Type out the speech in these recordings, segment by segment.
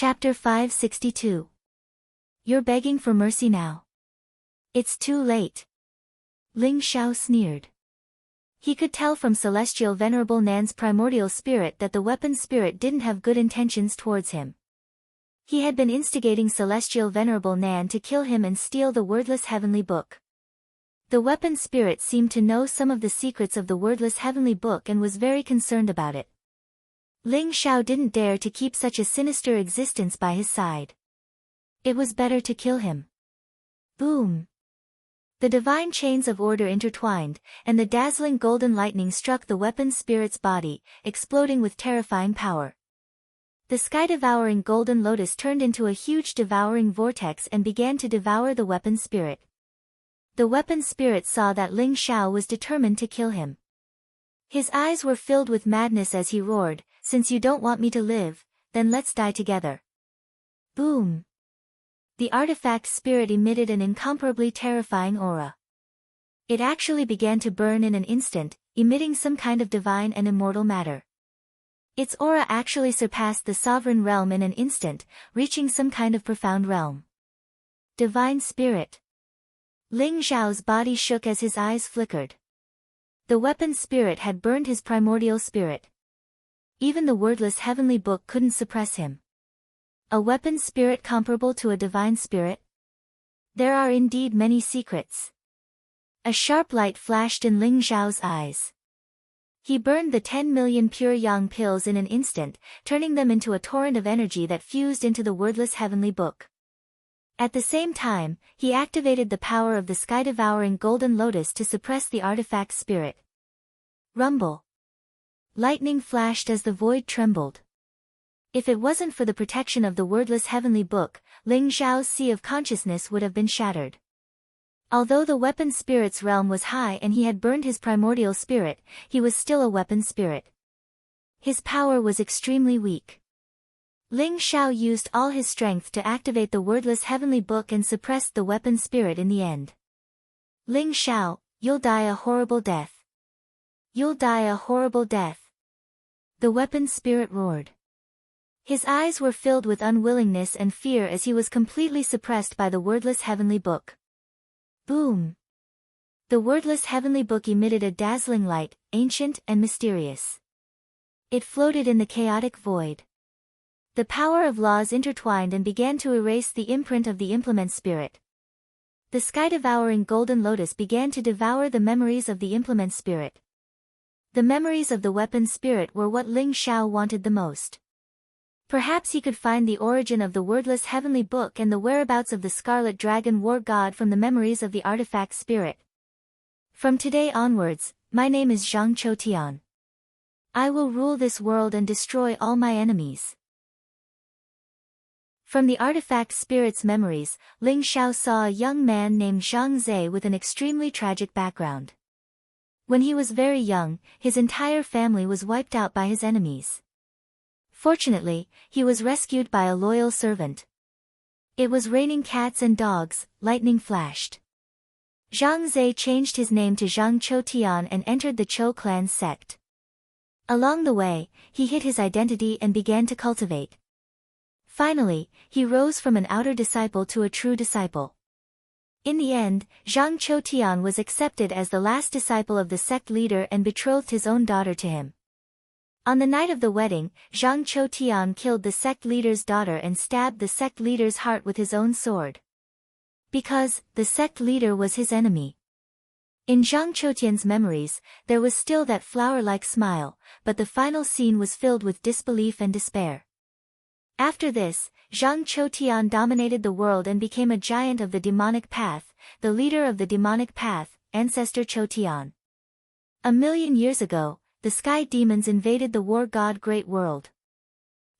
Chapter 562. You're begging for mercy now. It's too late. Ling Xiao sneered. He could tell from Celestial Venerable Nan's primordial spirit that the weapon spirit didn't have good intentions towards him. He had been instigating Celestial Venerable Nan to kill him and steal the wordless heavenly book. The weapon spirit seemed to know some of the secrets of the wordless heavenly book and was very concerned about it. Ling Xiao didn't dare to keep such a sinister existence by his side. It was better to kill him. Boom! The divine chains of order intertwined, and the dazzling golden lightning struck the weapon spirit's body, exploding with terrifying power. The sky-devouring golden lotus turned into a huge devouring vortex and began to devour the weapon spirit. The weapon spirit saw that Ling Xiao was determined to kill him. His eyes were filled with madness as he roared, "Since you don't want me to live, then let's die together." Boom! The artifact spirit emitted an incomparably terrifying aura. It actually began to burn in an instant, emitting some kind of divine and immortal matter. Its aura actually surpassed the sovereign realm in an instant, reaching some kind of profound realm. Divine spirit. Ling Xiao's body shook as his eyes flickered. The weapon spirit had burned his primordial spirit. Even the wordless heavenly book couldn't suppress him. A weapon spirit comparable to a divine spirit? There are indeed many secrets. A sharp light flashed in Ling Xiao's eyes. He burned the 10 million pure yang pills in an instant, turning them into a torrent of energy that fused into the wordless heavenly book. At the same time, he activated the power of the sky-devouring golden lotus to suppress the artifact spirit. Rumble. Lightning flashed as the void trembled. If it wasn't for the protection of the wordless heavenly book, Ling Xiao's sea of consciousness would have been shattered. Although the weapon spirit's realm was high and he had burned his primordial spirit, he was still a weapon spirit. His power was extremely weak. Ling Xiao used all his strength to activate the wordless heavenly book and suppressed the weapon spirit in the end. Ling Xiao, you'll die a horrible death. You'll die a horrible death. The weapon spirit roared. His eyes were filled with unwillingness and fear as he was completely suppressed by the wordless heavenly book. Boom! The wordless heavenly book emitted a dazzling light, ancient and mysterious. It floated in the chaotic void. The power of laws intertwined and began to erase the imprint of the implement spirit. The sky-devouring golden lotus began to devour the memories of the implement spirit. The memories of the weapon spirit were what Ling Xiao wanted the most. Perhaps he could find the origin of the wordless heavenly book and the whereabouts of the scarlet dragon war god from the memories of the artifact spirit. From today onwards, my name is Zhang Chotian. I will rule this world and destroy all my enemies. From the artifact spirit's memories, Ling Xiao saw a young man named Zhang Zhe with an extremely tragic background. When he was very young, his entire family was wiped out by his enemies. Fortunately, he was rescued by a loyal servant. It was raining cats and dogs, lightning flashed. Zhang Zhe changed his name to Zhang Chotian and entered the Chou clan's sect. Along the way, he hid his identity and began to cultivate. Finally, he rose from an outer disciple to a true disciple. In the end, Zhang Chotian was accepted as the last disciple of the sect leader and betrothed his own daughter to him. On the night of the wedding, Zhang Chotian killed the sect leader's daughter and stabbed the sect leader's heart with his own sword. Because, the sect leader was his enemy. In Zhang Chotian's memories, there was still that flower-like smile, but the final scene was filled with disbelief and despair. After this, Zhang Chotian dominated the world and became a giant of the demonic path, the leader of the demonic path, Ancestor Chotian. 1,000,000 years ago, the sky demons invaded the war god Great World.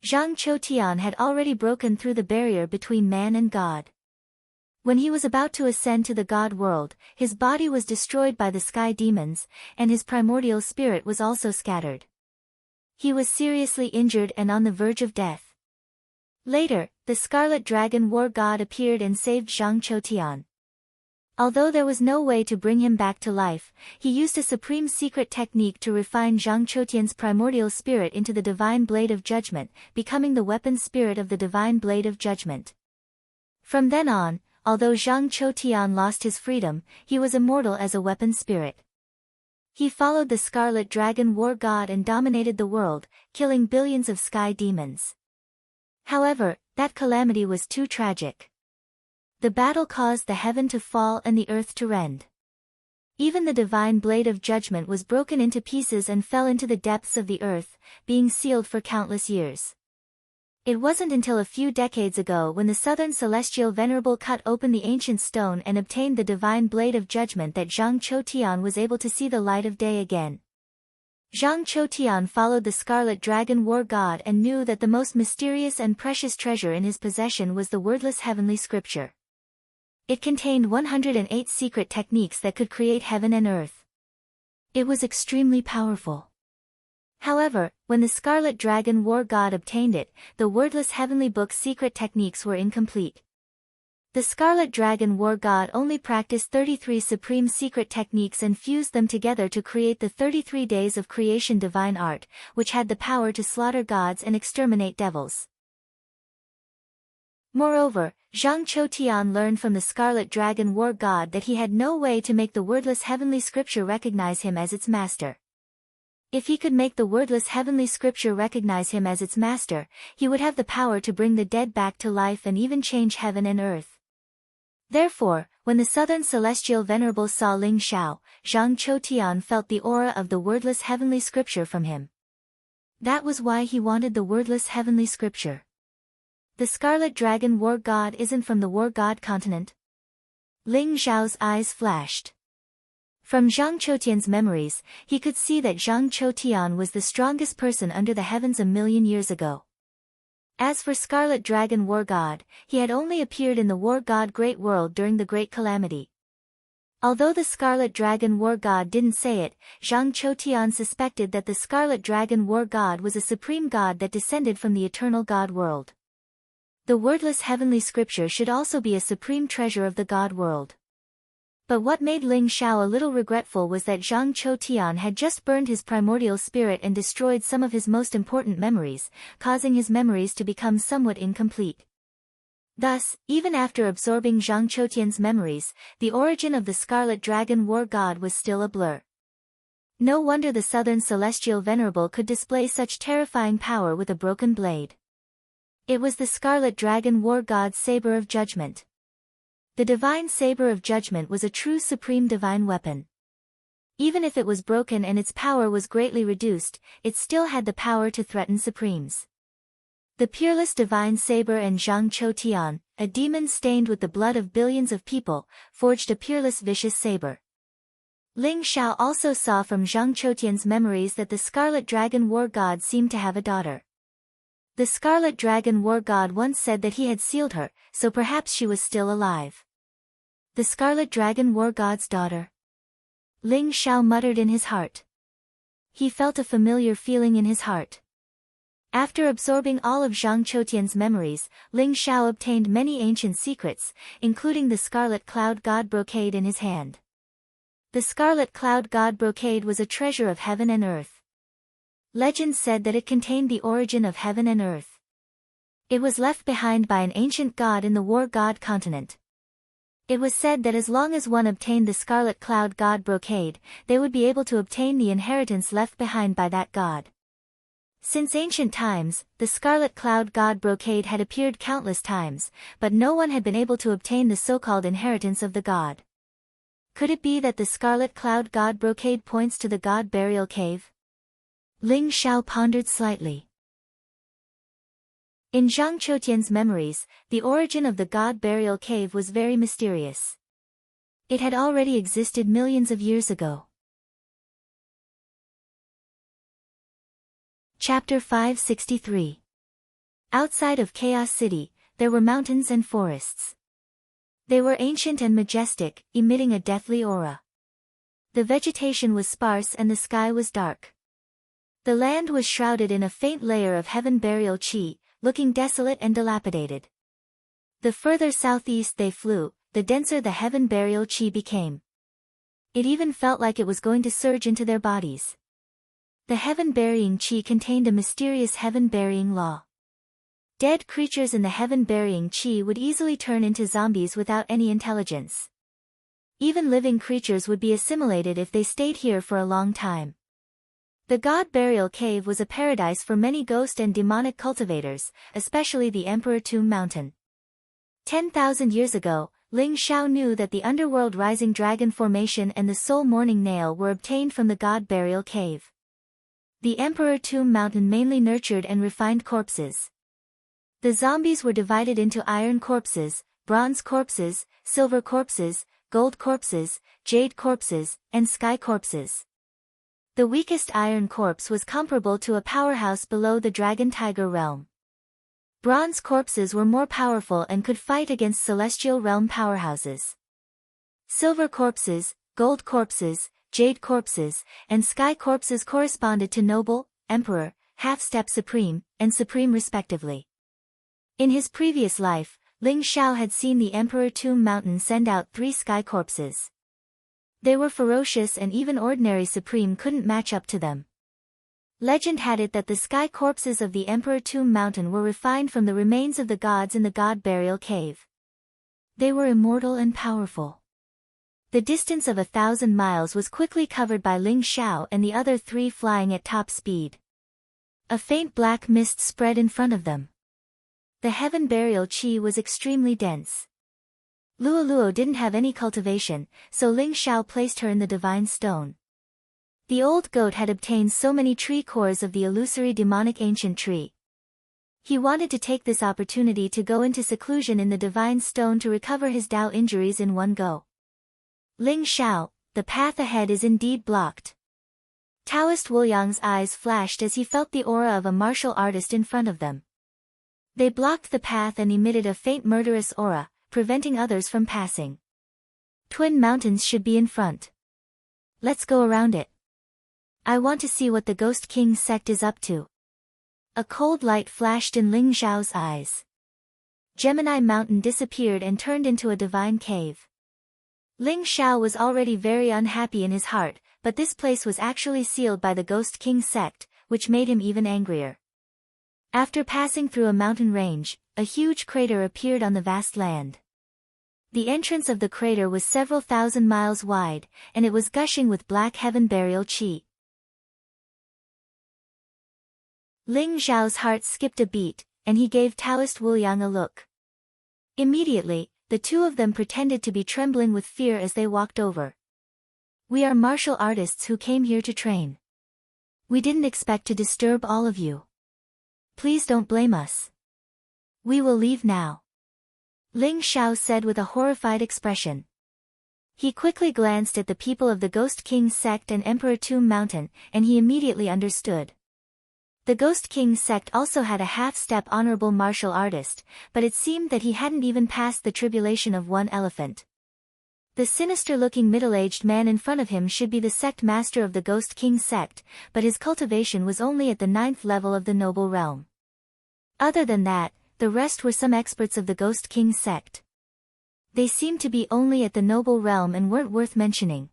Zhang Chotian had already broken through the barrier between man and God. When he was about to ascend to the god world, his body was destroyed by the sky demons, and his primordial spirit was also scattered. He was seriously injured and on the verge of death. Later, the Scarlet Dragon War God appeared and saved Zhang Chotian. Although there was no way to bring him back to life, he used a supreme secret technique to refine Zhang Chotian's primordial spirit into the divine blade of judgment, becoming the weapon spirit of the divine blade of judgment. From then on, although Zhang Chotian lost his freedom, he was immortal as a weapon spirit. He followed the Scarlet Dragon war god and dominated the world, killing billions of sky demons. However, that calamity was too tragic. The battle caused the heaven to fall and the earth to rend. Even the divine blade of judgment was broken into pieces and fell into the depths of the earth, being sealed for countless years. It wasn't until a few decades ago when the Southern Celestial Venerable cut open the ancient stone and obtained the divine blade of judgment that Zhang Chotian was able to see the light of day again. Zhang Chotian followed the Scarlet Dragon war god and knew that the most mysterious and precious treasure in his possession was the wordless heavenly scripture. It contained 108 secret techniques that could create heaven and earth. It was extremely powerful. However, when the Scarlet Dragon war god obtained it, the wordless heavenly book's secret techniques were incomplete. The Scarlet Dragon war god only practiced 33 supreme secret techniques and fused them together to create the 33 days of creation divine art, which had the power to slaughter gods and exterminate devils. Moreover, Zhang Chotian learned from the Scarlet Dragon war god that he had no way to make the wordless heavenly scripture recognize him as its master. If he could make the wordless heavenly scripture recognize him as its master, he would have the power to bring the dead back to life and even change heaven and earth. Therefore, when the Southern Celestial Venerable saw Ling Shao, Zhang Chotian felt the aura of the wordless heavenly scripture from him. That was why he wanted the wordless heavenly scripture. The Scarlet Dragon war god isn't from the war god continent? Ling Xiao's eyes flashed. From Zhang Chotian's memories, he could see that Zhang Chotian was the strongest person under the heavens a million years ago. As for Scarlet Dragon war god, he had only appeared in the war god Great World during the Great Calamity. Although the Scarlet Dragon war god didn't say it, Zhang Chotian suspected that the Scarlet Dragon war god was a supreme god that descended from the eternal god world. The wordless heavenly scripture should also be a supreme treasure of the god world. But what made Ling Shao a little regretful was that Zhang Chotian had just burned his primordial spirit and destroyed some of his most important memories, causing his memories to become somewhat incomplete. Thus, even after absorbing Zhang Chotian's memories, the origin of the Scarlet Dragon war god was still a blur. No wonder the Southern Celestial Venerable could display such terrifying power with a broken blade. It was the Scarlet Dragon war god's saber of judgment. The divine saber of judgment was a true supreme divine weapon. Even if it was broken and its power was greatly reduced, it still had the power to threaten supremes. The peerless divine saber and Zhang Chotian, a demon stained with the blood of billions of people, forged a peerless vicious saber. Ling Shao also saw from Zhang Chotian's memories that the Scarlet Dragon war god seemed to have a daughter. The Scarlet Dragon war god once said that he had sealed her, so perhaps she was still alive. The Scarlet Dragon war god's daughter. Ling Shao muttered in his heart. He felt a familiar feeling in his heart. After absorbing all of Zhang Chotian's memories, Ling Shao obtained many ancient secrets, including the Scarlet Cloud God brocade in his hand. The Scarlet Cloud God brocade was a treasure of heaven and earth. Legend said that it contained the origin of heaven and earth. It was left behind by an ancient god in the war god continent. It was said that as long as one obtained the Scarlet Cloud God brocade, they would be able to obtain the inheritance left behind by that god. Since ancient times, the Scarlet Cloud God brocade had appeared countless times, but no one had been able to obtain the so-called inheritance of the god. Could it be that the Scarlet Cloud God brocade points to the god burial cave? Ling Shao pondered slightly. In Zhang Chotian's memories, the origin of the god burial cave was very mysterious. It had already existed millions of years ago. Chapter 563. Outside of Chaos City, there were mountains and forests. They were ancient and majestic, emitting a deathly aura. The vegetation was sparse and the sky was dark. The land was shrouded in a faint layer of heaven burial chi, looking desolate and dilapidated. The further southeast they flew, the denser the heaven burial chi became. It even felt like it was going to surge into their bodies. The heaven-burying chi contained a mysterious heaven-burying law. Dead creatures in the heaven-burying chi would easily turn into zombies without any intelligence. Even living creatures would be assimilated if they stayed here for a long time. The God Burial Cave was a paradise for many ghost and demonic cultivators, especially the Emperor Tomb Mountain. 10,000 years ago, Ling Xiao knew that the underworld Rising Dragon Formation and the Soul Morning Nail were obtained from the God Burial Cave. The Emperor Tomb Mountain mainly nurtured and refined corpses. The zombies were divided into iron corpses, bronze corpses, silver corpses, gold corpses, jade corpses, and sky corpses. The weakest iron corpse was comparable to a powerhouse below the Dragon Tiger realm. Bronze corpses were more powerful and could fight against celestial realm powerhouses. Silver corpses, gold corpses, jade corpses, and sky corpses corresponded to noble, emperor, half-step supreme, and supreme respectively. In his previous life, Ling Xiao had seen the Emperor Tomb Mountain send out 3 sky corpses. They were ferocious and even ordinary supreme couldn't match up to them. Legend had it that the sky corpses of the Emperor Tomb Mountain were refined from the remains of the gods in the God Burial Cave. They were immortal and powerful. The distance of 1,000 miles was quickly covered by Ling Xiao and the other 3 flying at top speed. A faint black mist spread in front of them. The heaven burial chi was extremely dense. Luoluo didn't have any cultivation, so Ling Xiao placed her in the divine stone. The old goat had obtained so many tree cores of the illusory demonic ancient tree. He wanted to take this opportunity to go into seclusion in the divine stone to recover his Dao injuries in one go. Ling Xiao, the path ahead is indeed blocked. Taoist Wuliang's eyes flashed as he felt the aura of a martial artist in front of them. They blocked the path and emitted a faint murderous aura, preventing others from passing. Twin mountains should be in front. Let's go around it. I want to see what the Ghost King sect is up to. A cold light flashed in Ling Xiao's eyes. Gemini Mountain disappeared and turned into a divine cave. Ling Xiao was already very unhappy in his heart, but this place was actually sealed by the Ghost King sect, which made him even angrier. After passing through a mountain range, a huge crater appeared on the vast land. The entrance of the crater was several thousand miles wide, and it was gushing with black heaven burial chi. Ling Xiao's heart skipped a beat, and he gave Taoist Wuliang a look. Immediately, the two of them pretended to be trembling with fear as they walked over. We are martial artists who came here to train. We didn't expect to disturb all of you. Please don't blame us. We will leave now. Ling Xiao said with a horrified expression. He quickly glanced at the people of the Ghost King sect and Emperor Tomb Mountain, and he immediately understood. The Ghost King sect also had a half-step honorable martial artist, but it seemed that he hadn't even passed the tribulation of one elephant. The sinister-looking middle-aged man in front of him should be the sect master of the Ghost King sect, but his cultivation was only at the 9th level of the noble realm. Other than that, the rest were some experts of the Ghost King sect. They seemed to be only at the noble realm and weren't worth mentioning.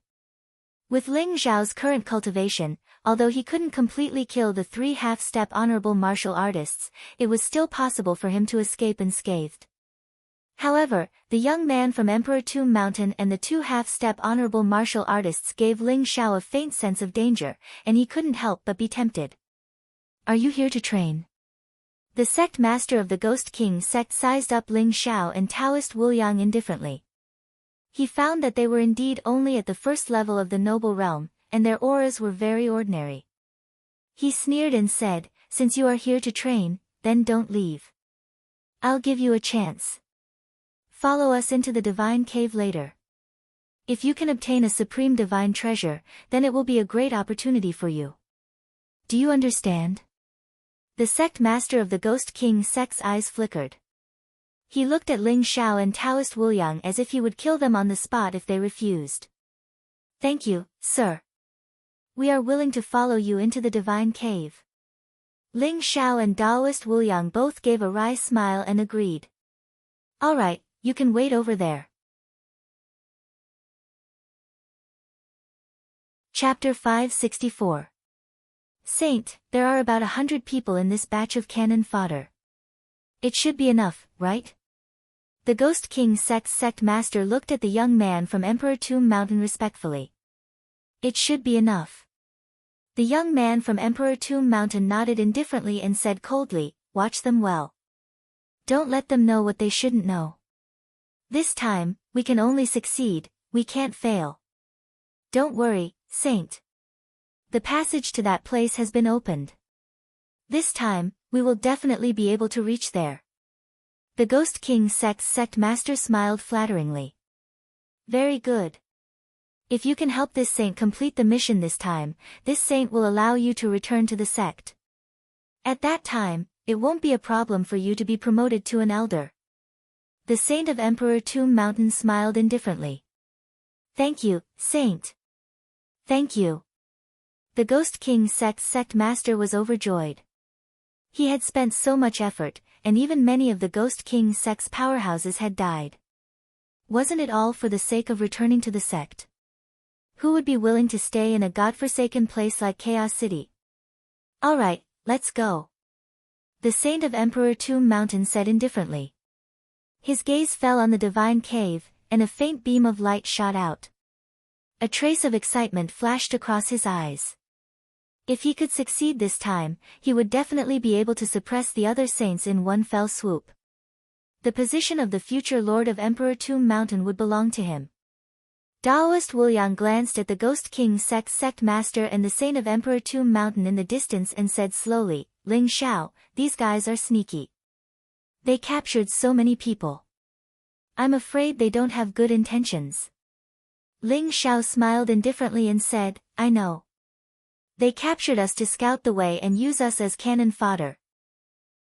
With Ling Xiao's current cultivation, although he couldn't completely kill the 3 half-step honorable martial artists, it was still possible for him to escape unscathed. However, the young man from Emperor Tomb Mountain and the 2 half-step honorable martial artists gave Ling Xiao a faint sense of danger, and he couldn't help but be tempted. Are you here to train? The sect master of the Ghost King sect sized up Ling Xiao and Taoist Wuliang indifferently. He found that they were indeed only at the 1st level of the noble realm, and their auras were very ordinary. He sneered and said, "Since you are here to train, then don't leave. I'll give you a chance. Follow us into the divine cave later. If you can obtain a supreme divine treasure, then it will be a great opportunity for you. Do you understand?" The sect master of the Ghost King sect's eyes flickered. He looked at Ling Xiao and Taoist Wuliang as if he would kill them on the spot if they refused. "Thank you, sir. We are willing to follow you into the divine cave." Ling Xiao and Taoist Wuliang both gave a wry smile and agreed. "All right, you can wait over there. Chapter 564. Saint, there are about 100 people in this batch of cannon fodder. It should be enough, right? The Ghost King sect master looked at the young man from Emperor Tomb Mountain respectfully. It should be enough. The young man from Emperor Tomb Mountain nodded indifferently and said coldly, watch them well. Don't let them know what they shouldn't know. This time, we can only succeed, we can't fail. Don't worry, Saint. The passage to that place has been opened. This time, we will definitely be able to reach there. The Ghost King sect master smiled flatteringly. Very good. If you can help this saint complete the mission this time, this saint will allow you to return to the sect. At that time, it won't be a problem for you to be promoted to an elder. The saint of Emperor Tomb Mountain smiled indifferently. Thank you, Saint. Thank you. The Ghost King sect master was overjoyed. He had spent so much effort, and even many of the Ghost King sect's powerhouses had died. Wasn't it all for the sake of returning to the sect? Who would be willing to stay in a godforsaken place like Chaos City? Alright, let's go. The saint of Emperor Tomb Mountain said indifferently. His gaze fell on the divine cave, and a faint beam of light shot out. A trace of excitement flashed across his eyes. If he could succeed this time, he would definitely be able to suppress the other saints in one fell swoop. The position of the future Lord of Emperor Tomb Mountain would belong to him. Daoist Wuliang glanced at the Ghost King sect master and the saint of Emperor Tomb Mountain in the distance and said slowly, Ling Xiao, these guys are sneaky. They captured so many people. I'm afraid they don't have good intentions. Ling Xiao smiled indifferently and said, I know. They captured us to scout the way and use us as cannon fodder.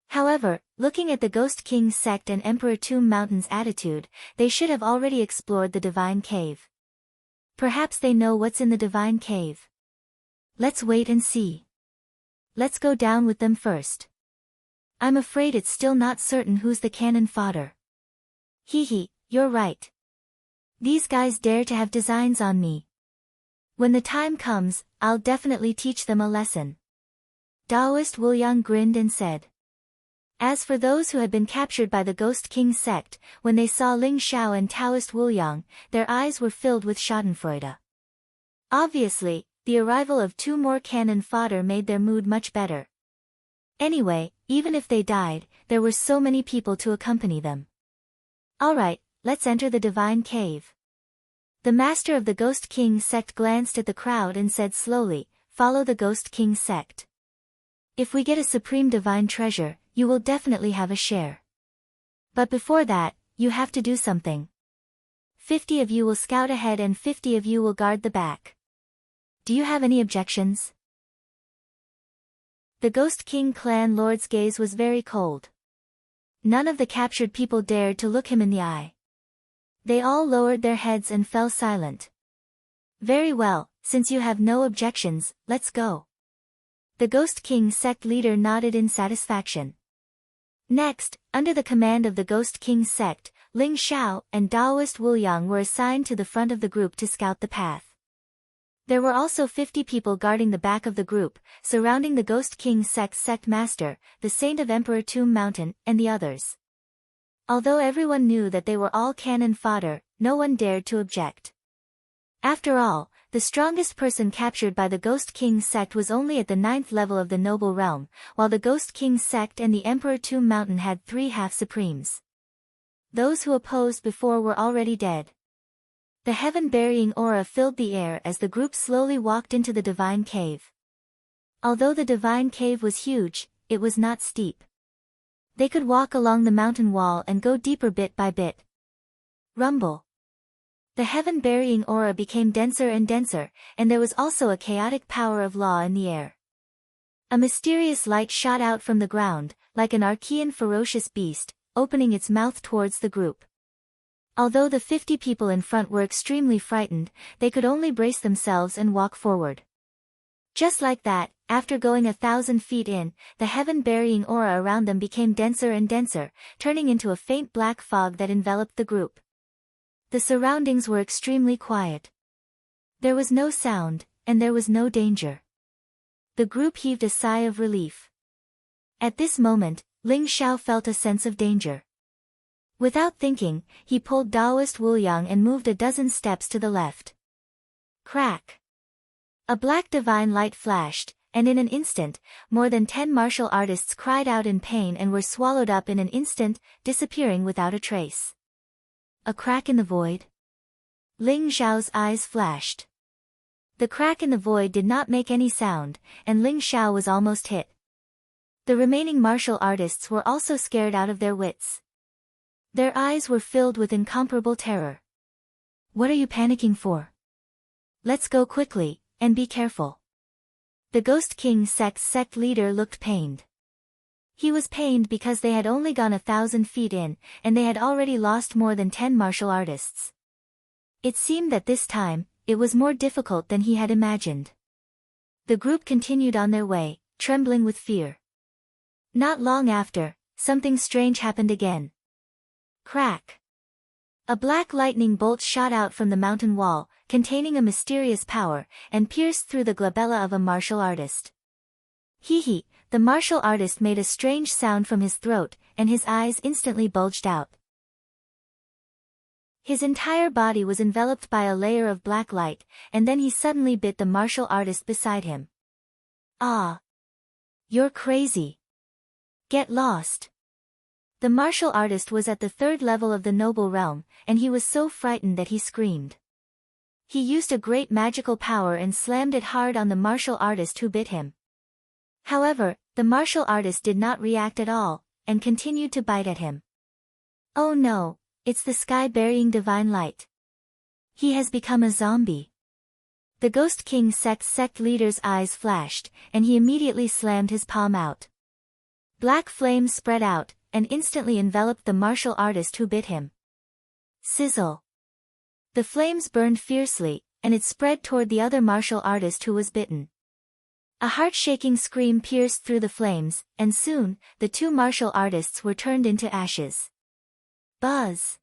However, looking at the Ghost King sect and Emperor Tomb Mountain's attitude, they should have already explored the Divine Cave. Perhaps they know what's in the Divine Cave. Let's wait and see. Let's go down with them first. I'm afraid it's still not certain who's the cannon fodder. Hee, you're right. These guys dare to have designs on me. When the time comes, I'll definitely teach them a lesson. Daoist Wuliang grinned and said. As for those who had been captured by the Ghost King sect, when they saw Ling Xiao and Taoist Wuliang, their eyes were filled with schadenfreude. Obviously, the arrival of 2 more cannon fodder made their mood much better. Anyway, even if they died, there were so many people to accompany them. Alright, let's enter the Divine Cave. The master of the Ghost King sect glanced at the crowd and said slowly, follow the Ghost King sect. If we get a supreme divine treasure, you will definitely have a share. But before that, you have to do something. 50 of you will scout ahead and 50 of you will guard the back. Do you have any objections? The Ghost King clan lord's gaze was very cold. None of the captured people dared to look him in the eye. They all lowered their heads and fell silent. Very well, since you have no objections, let's go. The Ghost King sect leader nodded in satisfaction. Next, under the command of the Ghost King sect, Ling Xiao and Daoist Wuliang were assigned to the front of the group to scout the path. There were also 50 people guarding the back of the group, surrounding the Ghost King sect master, the saint of Emperor Tomb Mountain, and the others. Although everyone knew that they were all cannon fodder, no one dared to object. After all, the strongest person captured by the Ghost King sect was only at the 9th level of the noble realm, while the Ghost King sect and the Emperor Tomb Mountain had 3 half-supremes. Those who opposed before were already dead. The heaven-burying aura filled the air as the group slowly walked into the Divine Cave. Although the Divine Cave was huge, it was not steep. They could walk along the mountain wall and go deeper bit by bit. Rumble. The heaven-burying aura became denser and denser, and there was also a chaotic power of law in the air. A mysterious light shot out from the ground, like an Archean ferocious beast, opening its mouth towards the group. Although the 50 people in front were extremely frightened, they could only brace themselves and walk forward. Just like that, after going 1,000 feet in, the heaven-burying aura around them became denser and denser, turning into a faint black fog that enveloped the group. The surroundings were extremely quiet. There was no sound, and there was no danger. The group heaved a sigh of relief. At this moment, Ling Xiao felt a sense of danger. Without thinking, he pulled Daoist Wuliang and moved a dozen steps to the left. Crack! A black divine light flashed, and in an instant, more than 10 martial artists cried out in pain and were swallowed up in an instant, disappearing without a trace. A crack in the void? Ling Xiao's eyes flashed. The crack in the void did not make any sound, and Ling Xiao was almost hit. The remaining martial artists were also scared out of their wits. Their eyes were filled with incomparable terror. What are you panicking for? Let's go quickly, and be careful. The Ghost King sect leader looked pained. He was pained because they had only gone 1,000 feet in, and they had already lost more than 10 martial artists. It seemed that this time, it was more difficult than he had imagined. The group continued on their way, trembling with fear. Not long after, something strange happened again. Crack! A black lightning bolt shot out from the mountain wall, containing a mysterious power, and pierced through the glabella of a martial artist. Hee! The martial artist made a strange sound from his throat, and his eyes instantly bulged out. His entire body was enveloped by a layer of black light, and then he suddenly bit the martial artist beside him. Ah! You're crazy! Get lost! The martial artist was at the 3rd level of the noble realm, and he was so frightened that he screamed. He used a great magical power and slammed it hard on the martial artist who bit him. However, the martial artist did not react at all, and continued to bite at him. Oh no, it's the sky-burying divine light. He has become a zombie. The Ghost King sect leader's eyes flashed, and he immediately slammed his palm out. Black flames spread out, and instantly enveloped the martial artist who bit him. Sizzle! The flames burned fiercely, and it spread toward the other martial artist who was bitten. A heart-shaking scream pierced through the flames, and soon, the 2 martial artists were turned into ashes. Buzz!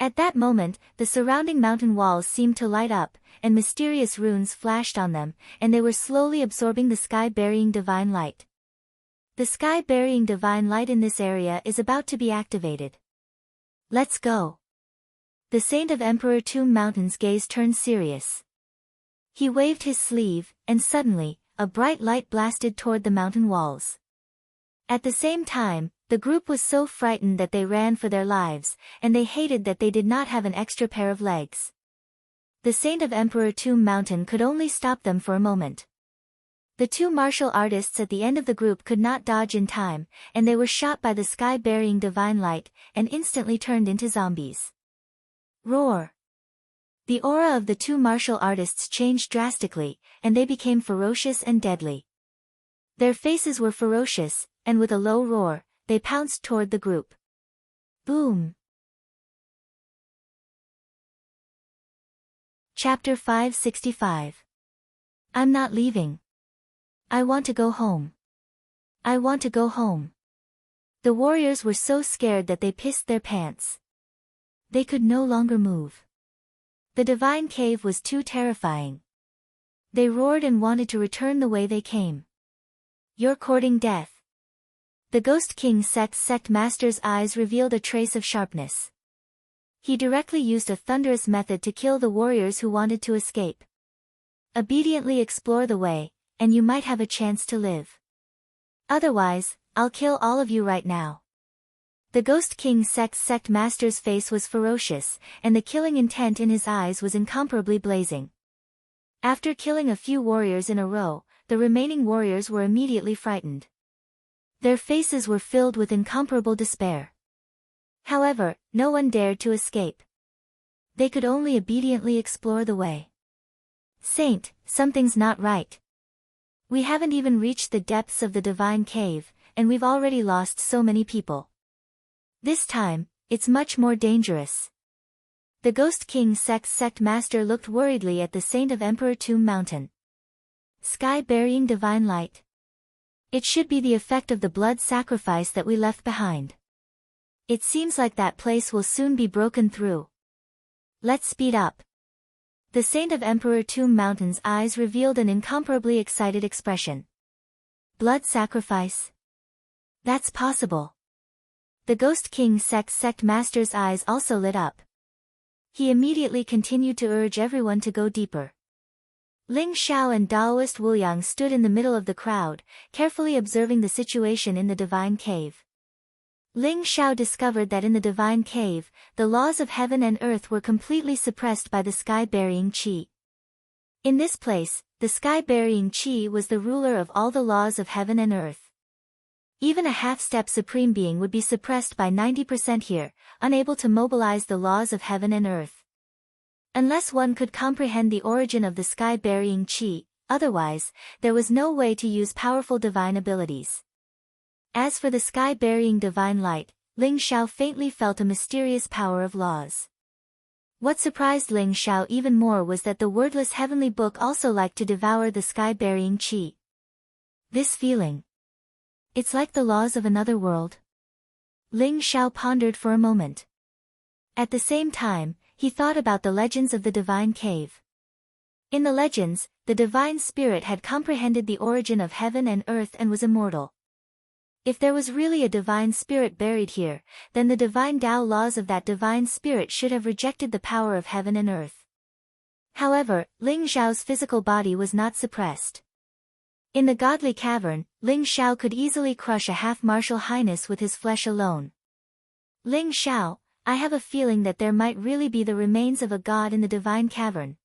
At that moment, the surrounding mountain walls seemed to light up, and mysterious runes flashed on them, and they were slowly absorbing the sky-burying divine light. The sky-burying divine light in this area is about to be activated. Let's go! The Saint of Emperor Tomb Mountain's gaze turned serious. He waved his sleeve, and suddenly, a bright light blasted toward the mountain walls. At the same time, the group was so frightened that they ran for their lives, and they hated that they did not have an extra pair of legs. The Saint of Emperor Tomb Mountain could only stop them for a moment. The 2 martial artists at the end of the group could not dodge in time, and they were shot by the sky-burying divine light, and instantly turned into zombies. Roar! The aura of the 2 martial artists changed drastically, and they became ferocious and deadly. Their faces were ferocious, and with a low roar, they pounced toward the group. Boom! Chapter 565. I'm not leaving. I want to go home. I want to go home. The warriors were so scared that they pissed their pants. They could no longer move. The divine cave was too terrifying. They roared and wanted to return the way they came. You're courting death. The Ghost King sect master's eyes revealed a trace of sharpness. He directly used a thunderous method to kill the warriors who wanted to escape. Obediently explore the way, and you might have a chance to live. Otherwise, I'll kill all of you right now. The Ghost King sect master's face was ferocious, and the killing intent in his eyes was incomparably blazing. After killing a few warriors in a row, the remaining warriors were immediately frightened. Their faces were filled with incomparable despair. However, no one dared to escape. They could only obediently explore the way. Saint, something's not right. We haven't even reached the depths of the divine cave, and we've already lost so many people. This time, it's much more dangerous. The Ghost King sect master looked worriedly at the Saint of Emperor Tomb Mountain. Sky-burying divine light. It should be the effect of the blood sacrifice that we left behind. It seems like that place will soon be broken through. Let's speed up. The saint of Emperor Tomb Mountain's eyes revealed an incomparably excited expression. Blood sacrifice? That's possible. The Ghost King sect master's eyes also lit up. He immediately continued to urge everyone to go deeper. Ling Xiao and Daoist Wuyang stood in the middle of the crowd, carefully observing the situation in the divine cave. Ling Xiao discovered that in the divine cave, the laws of heaven and earth were completely suppressed by the sky-burying qi. In this place, the sky-burying qi was the ruler of all the laws of heaven and earth. Even a half-step supreme being would be suppressed by 90% here, unable to mobilize the laws of heaven and earth. Unless one could comprehend the origin of the sky-burying qi, otherwise, there was no way to use powerful divine abilities. As for the sky-burying divine light, Ling Xiao faintly felt a mysterious power of laws. What surprised Ling Xiao even more was that the wordless heavenly book also liked to devour the sky-burying qi. This feeling. It's like the laws of another world. Ling Xiao pondered for a moment. At the same time, he thought about the legends of the divine cave. In the legends, the divine spirit had comprehended the origin of heaven and earth and was immortal. If there was really a divine spirit buried here, then the divine Tao laws of that divine spirit should have rejected the power of heaven and earth. However, Ling Xiao's physical body was not suppressed. In the godly cavern, Ling Xiao could easily crush a half-martial highness with his flesh alone. Ling Xiao, I have a feeling that there might really be the remains of a god in the divine cavern.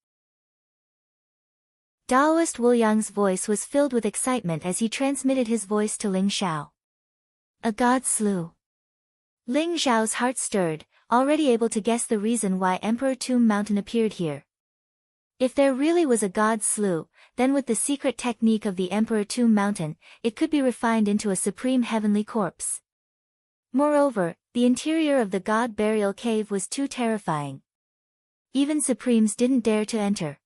Daoist Wuyang's voice was filled with excitement as he transmitted his voice to Ling Xiao. A god slew. Ling Xiao's heart stirred, already able to guess the reason why Emperor Tomb Mountain appeared here. If there really was a god slew, then with the secret technique of the Emperor Tomb Mountain, it could be refined into a supreme heavenly corpse. Moreover, the interior of the god burial cave was too terrifying. Even supremes didn't dare to enter.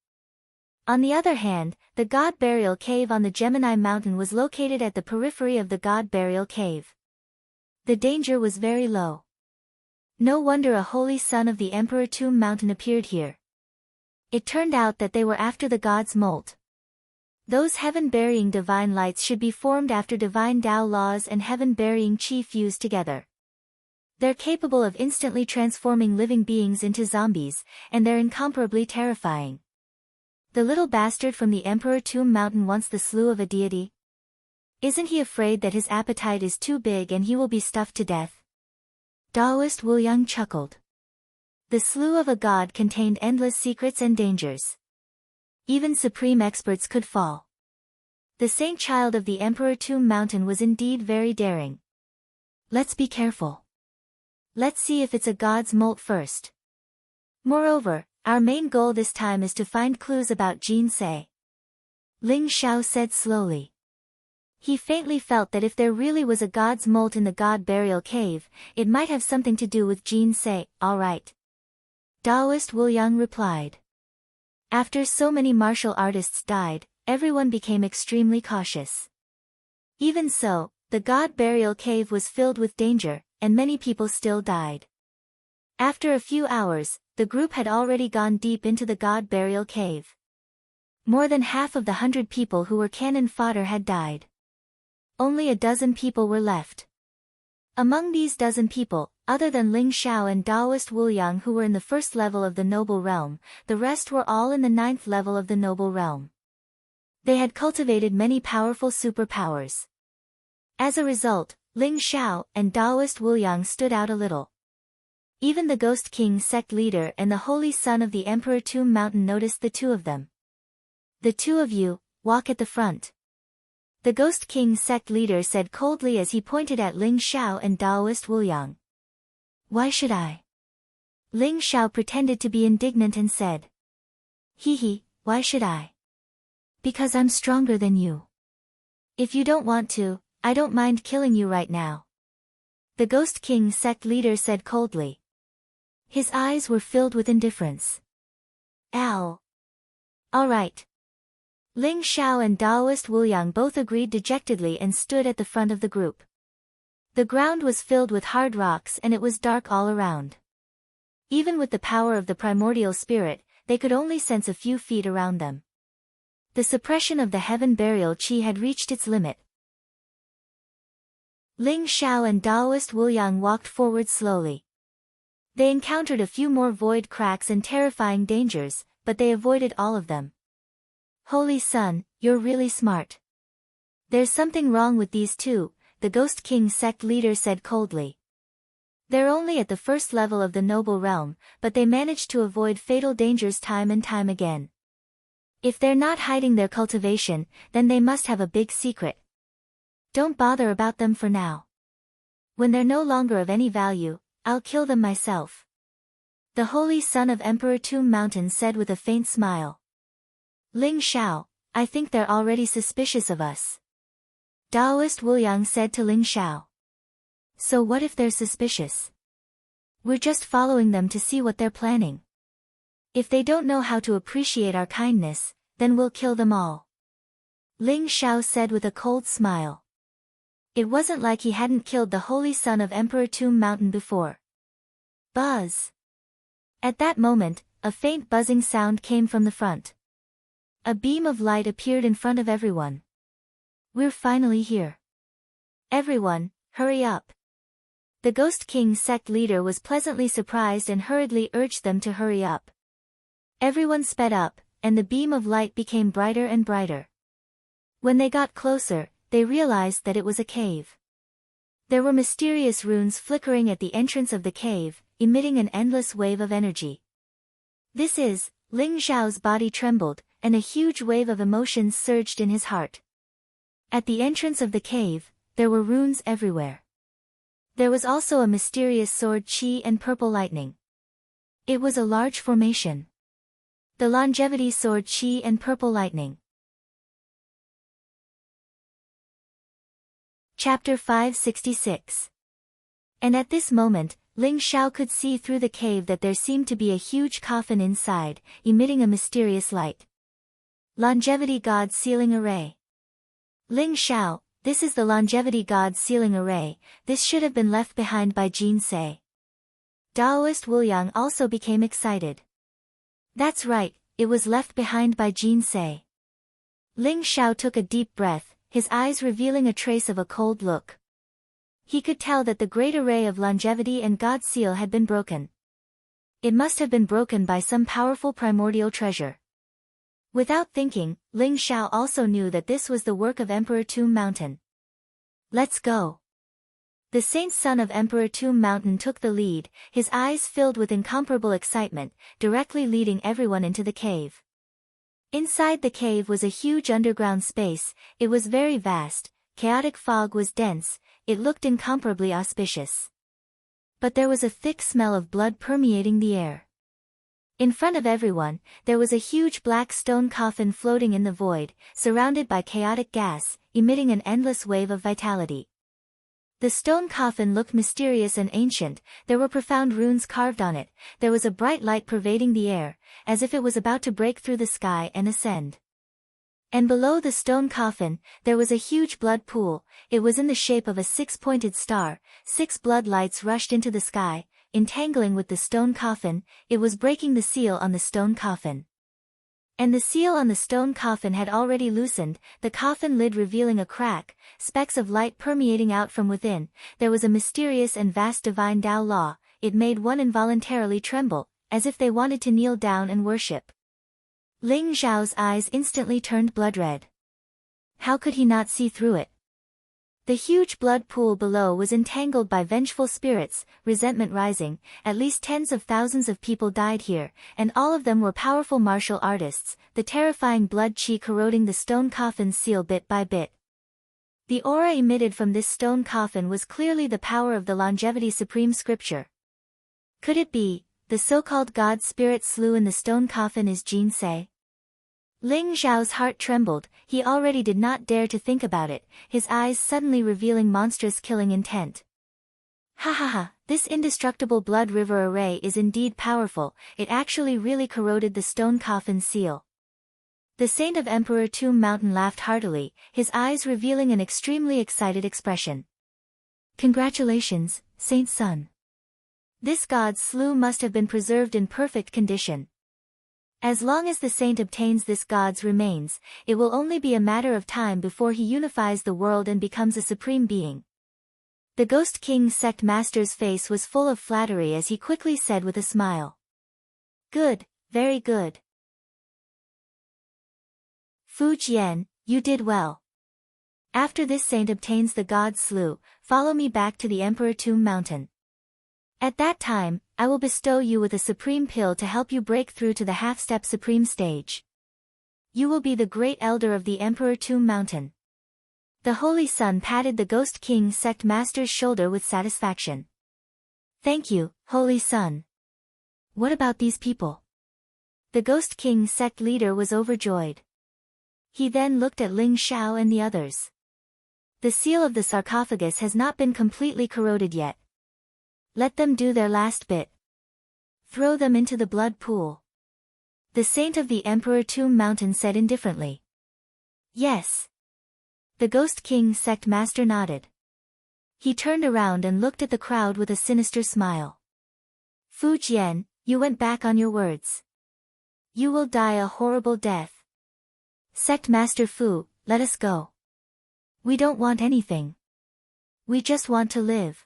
On the other hand, the god burial cave on the Gemini Mountain was located at the periphery of the god burial cave. The danger was very low. No wonder a holy son of the Emperor Tomb Mountain appeared here. It turned out that they were after the god's molt. Those heaven-burying divine lights should be formed after divine Tao laws and heaven-burying qi fused together. They're capable of instantly transforming living beings into zombies, and they're incomparably terrifying. The little bastard from the Emperor Tomb Mountain wants the slew of a deity? Isn't he afraid that his appetite is too big and he will be stuffed to death? Daoist Wuyang chuckled. The slew of a god contained endless secrets and dangers. Even supreme experts could fall. The saint child of the Emperor Tomb Mountain was indeed very daring. Let's be careful. Let's see if it's a god's molt first. Moreover, our main goal this time is to find clues about Jin Se. Ling Xiao said slowly. He faintly felt that if there really was a god's molt in the god burial cave, it might have something to do with Jin Se. All right. Daoist Wuyang replied. After so many martial artists died, everyone became extremely cautious. Even so, the god burial cave was filled with danger, and many people still died. After a few hours, the group had already gone deep into the god burial cave. More than half of the 100 people who were cannon fodder had died. Only a dozen people were left. Among these dozen people, other than Ling Xiao and Daoist Wuyang who were in the first level of the noble realm, the rest were all in the 9th level of the noble realm. They had cultivated many powerful superpowers. As a result, Ling Xiao and Daoist Wuyang stood out a little. Even the Ghost King sect leader and the holy son of the Emperor Tomb Mountain noticed the two of them. The two of you, walk at the front. The Ghost King sect leader said coldly as he pointed at Ling Xiao and Daoist Wuyang. Why should I? Ling Xiao pretended to be indignant and said. Why should I? Because I'm stronger than you. If you don't want to, I don't mind killing you right now. The Ghost King sect leader said coldly. His eyes were filled with indifference. Ow. All right. Ling Xiao and Daoist Wuyang both agreed dejectedly and stood at the front of the group. The ground was filled with hard rocks and it was dark all around. Even with the power of the primordial spirit, they could only sense a few feet around them. The suppression of the heaven burial chi had reached its limit. Ling Xiao and Daoist Wuliang walked forward slowly. They encountered a few more void cracks and terrifying dangers, but they avoided all of them. Holy Sun, you're really smart. There's something wrong with these two, the Ghost King sect leader said coldly. They're only at the first level of the noble realm, but they managed to avoid fatal dangers time and time again. If they're not hiding their cultivation, then they must have a big secret. Don't bother about them for now. When they're no longer of any value, I'll kill them myself. The holy son of Emperor Tomb Mountain said with a faint smile. Ling Xiao, I think they're already suspicious of us. Daoist Wuliang said to Ling Xiao. So what if they're suspicious? We're just following them to see what they're planning. If they don't know how to appreciate our kindness, then we'll kill them all. Ling Xiao said with a cold smile. It wasn't like he hadn't killed the holy son of Emperor Tomb Mountain before. Buzz. At that moment, a faint buzzing sound came from the front. A beam of light appeared in front of everyone. We're finally here. Everyone, hurry up. The Ghost King sect leader was pleasantly surprised and hurriedly urged them to hurry up. Everyone sped up, and the beam of light became brighter and brighter. When they got closer, they realized that it was a cave. There were mysterious runes flickering at the entrance of the cave, emitting an endless wave of energy. This is, Ling Xiao's body trembled, and a huge wave of emotions surged in his heart. At the entrance of the cave, there were runes everywhere. There was also a mysterious sword chi and purple lightning. It was a large formation. The longevity sword chi and purple lightning. Chapter 566. And at this moment, Ling Xiao could see through the cave that there seemed to be a huge coffin inside, emitting a mysterious light. Longevity God Sealing Array. Ling Xiao, this is the Longevity God Sealing Array, this should have been left behind by Jin Se. Daoist Wuliang also became excited. That's right, it was left behind by Jin Se. Ling Xiao took a deep breath, his eyes revealing a trace of a cold look. He could tell that the great array of longevity and God Seal had been broken. It must have been broken by some powerful primordial treasure. Without thinking, Ling Xiao also knew that this was the work of Emperor Tomb Mountain. Let's go. The saint son of Emperor Tomb Mountain took the lead, his eyes filled with incomparable excitement, directly leading everyone into the cave. Inside the cave was a huge underground space, it was very vast, chaotic fog was dense, it looked incomparably auspicious. But there was a thick smell of blood permeating the air. In front of everyone, there was a huge black stone coffin floating in the void, surrounded by chaotic gas, emitting an endless wave of vitality. The stone coffin looked mysterious and ancient, there were profound runes carved on it, there was a bright light pervading the air, as if it was about to break through the sky and ascend. And below the stone coffin, there was a huge blood pool, it was in the shape of a six-pointed star, 6 blood lights rushed into the sky, entangling with the stone coffin, it was breaking the seal on the stone coffin. And the seal on the stone coffin had already loosened, the coffin lid revealing a crack, specks of light permeating out from within, there was a mysterious and vast divine Tao law, it made one involuntarily tremble, as if they wanted to kneel down and worship. Ling Xiao's eyes instantly turned blood red. How could he not see through it? The huge blood pool below was entangled by vengeful spirits, resentment rising, at least tens of thousands of people died here, and all of them were powerful martial artists, the terrifying blood chi corroding the stone coffin's seal bit by bit. The aura emitted from this stone coffin was clearly the power of the Longevity Supreme Scripture. Could it be, the so-called God Spirit slew in the stone coffin is Jin Se? Ling Xiao's heart trembled, he already did not dare to think about it, his eyes suddenly revealing monstrous killing intent. Ha ha ha, this indestructible blood river array is indeed powerful, it actually really corroded the stone coffin's seal. The saint of Emperor Tomb Mountain laughed heartily, his eyes revealing an extremely excited expression. Congratulations, Saint Sun. This god's slough must have been preserved in perfect condition. As long as the saint obtains this god's remains, it will only be a matter of time before he unifies the world and becomes a supreme being. The Ghost King's sect master's face was full of flattery as he quickly said with a smile. Good, very good. Fu Jian, you did well. After this saint obtains the god's slough, follow me back to the Emperor Tomb Mountain. At that time, I will bestow you with a supreme pill to help you break through to the half-step supreme stage. You will be the great elder of the Emperor Tomb Mountain. The Holy Sun patted the Ghost King's sect master's shoulder with satisfaction. Thank you, Holy Sun. What about these people? The Ghost King's sect leader was overjoyed. He then looked at Ling Xiao and the others. The seal of the sarcophagus has not been completely corroded yet. Let them do their last bit. Throw them into the blood pool. The saint of the Emperor Tomb Mountain said indifferently. Yes. The Ghost King's sect master nodded. He turned around and looked at the crowd with a sinister smile. Fu Jian, you went back on your words. You will die a horrible death. Sect Master Fu, let us go. We don't want anything. We just want to live.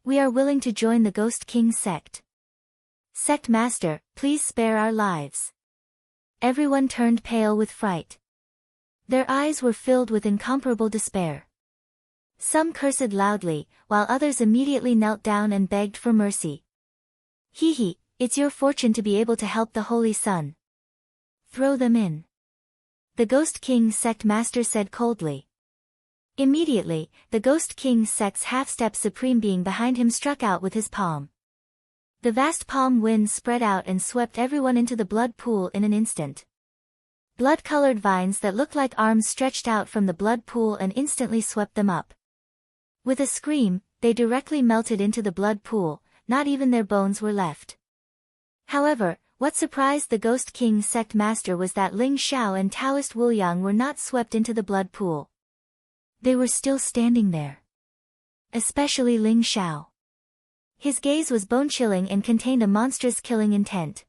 We are willing to join the Ghost King's sect. Sect Master, please spare our lives. Everyone turned pale with fright. Their eyes were filled with incomparable despair. Some cursed loudly, while others immediately knelt down and begged for mercy. Hee, it's your fortune to be able to help the Holy Sun. Throw them in. The Ghost King's sect master said coldly. Immediately, the Ghost King's sect's half-step supreme being behind him struck out with his palm. The vast palm wind spread out and swept everyone into the blood pool in an instant. Blood-colored vines that looked like arms stretched out from the blood pool and instantly swept them up. With a scream, they directly melted into the blood pool, not even their bones were left. However, what surprised the Ghost King's sect master was that Ling Xiao and Taoist Wuliang were not swept into the blood pool. They were still standing there. Especially Ling Xiao. His gaze was bone-chilling and contained a monstrous killing intent.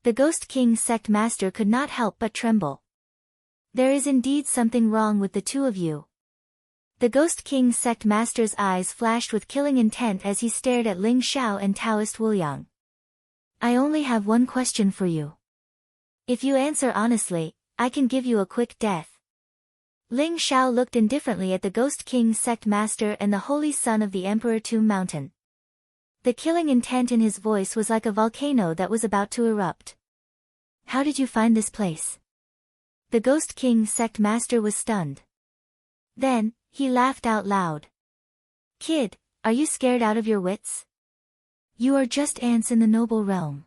The Ghost King's sect master could not help but tremble. There is indeed something wrong with the two of you. The Ghost King's sect master's eyes flashed with killing intent as he stared at Ling Xiao and Taoist Wuliang. I only have one question for you. If you answer honestly, I can give you a quick death. Ling Xiao looked indifferently at the Ghost King's sect master and the Holy Son of the Emperor Tomb Mountain. The killing intent in his voice was like a volcano that was about to erupt. How did you find this place? The Ghost King's sect master was stunned. Then, he laughed out loud. Kid, are you scared out of your wits? You are just ants in the noble realm.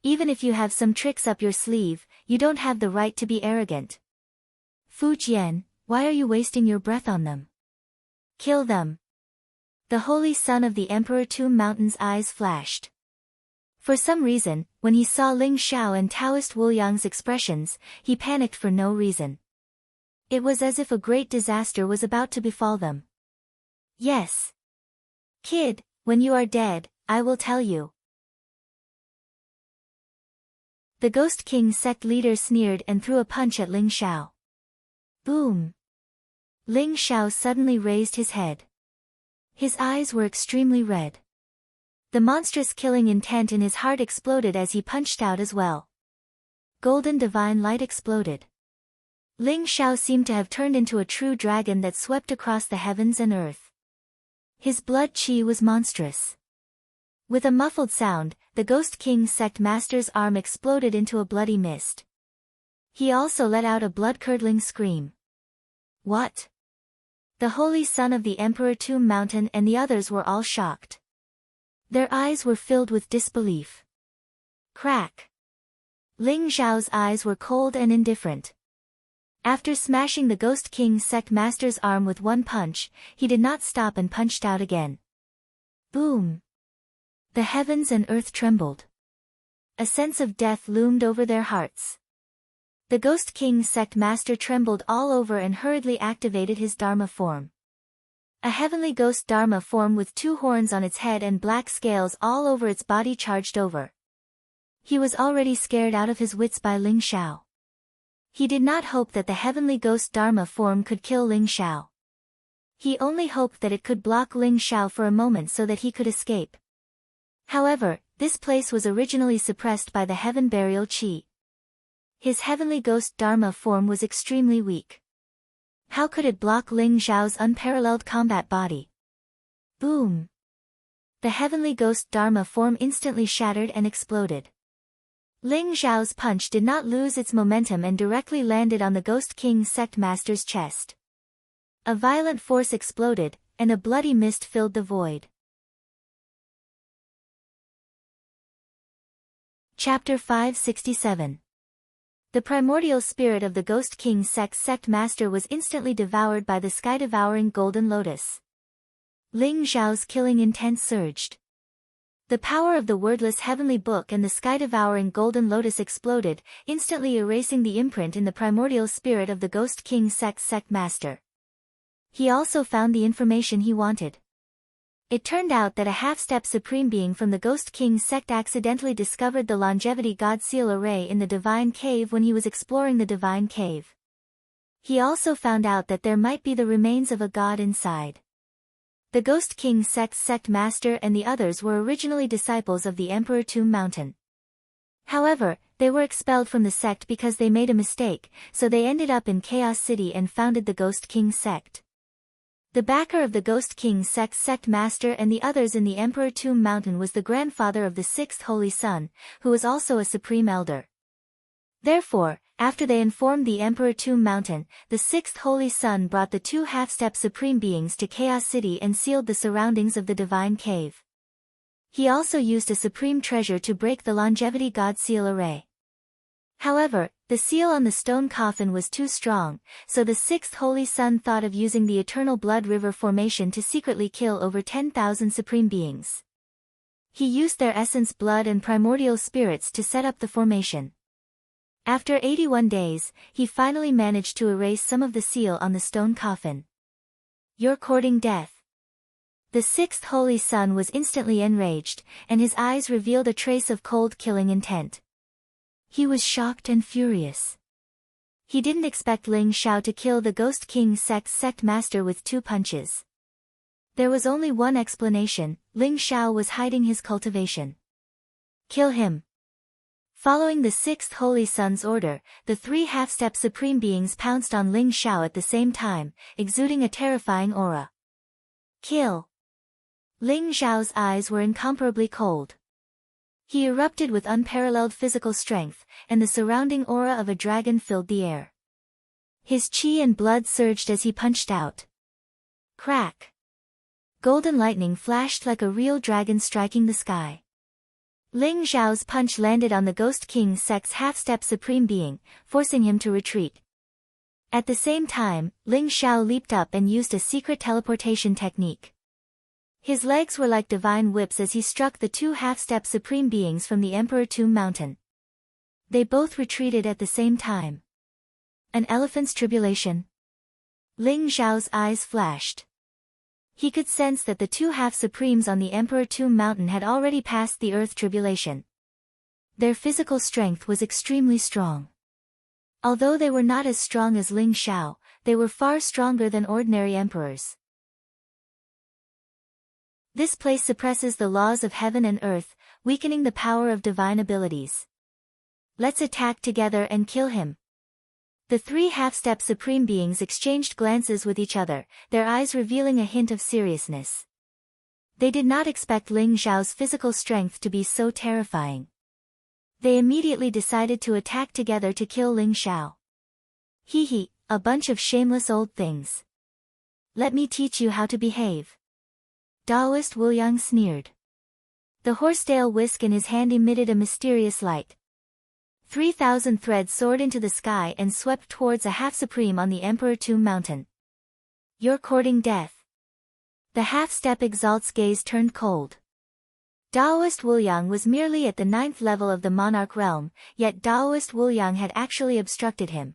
Even if you have some tricks up your sleeve, you don't have the right to be arrogant. Fu Jian, why are you wasting your breath on them? Kill them. The Holy Son of the Emperor Tomb Mountain's eyes flashed. For some reason, when he saw Ling Xiao and Taoist Wuliang's expressions, he panicked for no reason. It was as if a great disaster was about to befall them. Yes. Kid, when you are dead, I will tell you. The Ghost King's sect leader sneered and threw a punch at Ling Xiao. Boom! Ling Xiao suddenly raised his head. His eyes were extremely red. The monstrous killing intent in his heart exploded as he punched out as well. Golden divine light exploded. Ling Xiao seemed to have turned into a true dragon that swept across the heavens and earth. His blood qi was monstrous. With a muffled sound, the Ghost King's sect master's arm exploded into a bloody mist. He also let out a blood-curdling scream. What? The Holy Son of the Emperor Tomb Mountain and the others were all shocked. Their eyes were filled with disbelief. Crack! Ling Xiao's eyes were cold and indifferent. After smashing the Ghost King's sect master's arm with one punch, he did not stop and punched out again. Boom! The heavens and earth trembled. A sense of death loomed over their hearts. The Ghost King's sect master trembled all over and hurriedly activated his Dharma form. A heavenly ghost Dharma form with 2 horns on its head and black scales all over its body charged over. He was already scared out of his wits by Ling Xiao. He did not hope that the heavenly ghost Dharma form could kill Ling Xiao. He only hoped that it could block Ling Xiao for a moment so that he could escape. However, this place was originally suppressed by the heaven burial chi. His heavenly ghost Dharma form was extremely weak. How could it block Ling Xiao's unparalleled combat body? Boom! The heavenly ghost Dharma form instantly shattered and exploded. Ling Xiao's punch did not lose its momentum and directly landed on the Ghost King sect master's chest. A violent force exploded, and a bloody mist filled the void. Chapter 567. The primordial spirit of the Ghost King sect master was instantly devoured by the sky-devouring golden lotus. Ling Xiao's killing intent surged. The power of the wordless heavenly book and the sky-devouring golden lotus exploded, instantly erasing the imprint in the primordial spirit of the Ghost King sect master. He also found the information he wanted. It turned out that a half-step supreme being from the Ghost King sect accidentally discovered the longevity god seal array in the divine cave when he was exploring the divine cave. He also found out that there might be the remains of a god inside. The Ghost King sect master and the others were originally disciples of the Emperor Tomb Mountain. However, they were expelled from the sect because they made a mistake, so they ended up in Chaos City and founded the Ghost King sect. The backer of the Ghost King sect master and the others in the Emperor Tomb Mountain was the grandfather of the sixth holy son, who was also a supreme elder. Therefore, after they informed the Emperor Tomb Mountain, the sixth holy son brought the two half-step supreme beings to Chaos City and sealed the surroundings of the divine cave. He also used a supreme treasure to break the longevity god seal array. However, the seal on the stone coffin was too strong, so the sixth holy son thought of using the eternal blood river formation to secretly kill over 10,000 supreme beings. He used their essence blood and primordial spirits to set up the formation. After 81 days, he finally managed to erase some of the seal on the stone coffin. You're courting death. The sixth holy son was instantly enraged, and his eyes revealed a trace of cold killing intent. He was shocked and furious. He didn't expect Ling Xiao to kill the Ghost King sect master with 2 punches. There was only one explanation: Ling Xiao was hiding his cultivation. Kill him. Following the sixth holy son's order, the 3 half-step supreme beings pounced on Ling Xiao at the same time, exuding a terrifying aura. Kill! Ling Xiao's eyes were incomparably cold. He erupted with unparalleled physical strength, and the surrounding aura of a dragon filled the air. His chi and blood surged as he punched out. Crack! Golden lightning flashed like a real dragon striking the sky. Ling Xiao's punch landed on the Ghost King sect's half-step supreme being, forcing him to retreat. At the same time, Ling Xiao leaped up and used a secret teleportation technique. His legs were like divine whips as he struck the 2 half-step supreme beings from the Emperor Tomb Mountain. They both retreated at the same time. An elephant's tribulation? Ling Xiao's eyes flashed. He could sense that the 2 half-supremes on the Emperor Tomb Mountain had already passed the Earth tribulation. Their physical strength was extremely strong. Although they were not as strong as Ling Xiao, they were far stronger than ordinary emperors. This place suppresses the laws of heaven and earth, weakening the power of divine abilities. Let's attack together and kill him. The 3 half-step supreme beings exchanged glances with each other, their eyes revealing a hint of seriousness. They did not expect Ling Xiao's physical strength to be so terrifying. They immediately decided to attack together to kill Ling Xiao. Hee, a bunch of shameless old things. Let me teach you how to behave. Taoist Wu Yang sneered. The horsetail whisk in his hand emitted a mysterious light. 3,000 threads soared into the sky and swept towards a half-supreme on the Emperor Tomb Mountain. You're courting death. The half-step exalt's gaze turned cold. Taoist Wu Yang was merely at the 9th level of the monarch realm, yet Taoist Wu Yang had actually obstructed him.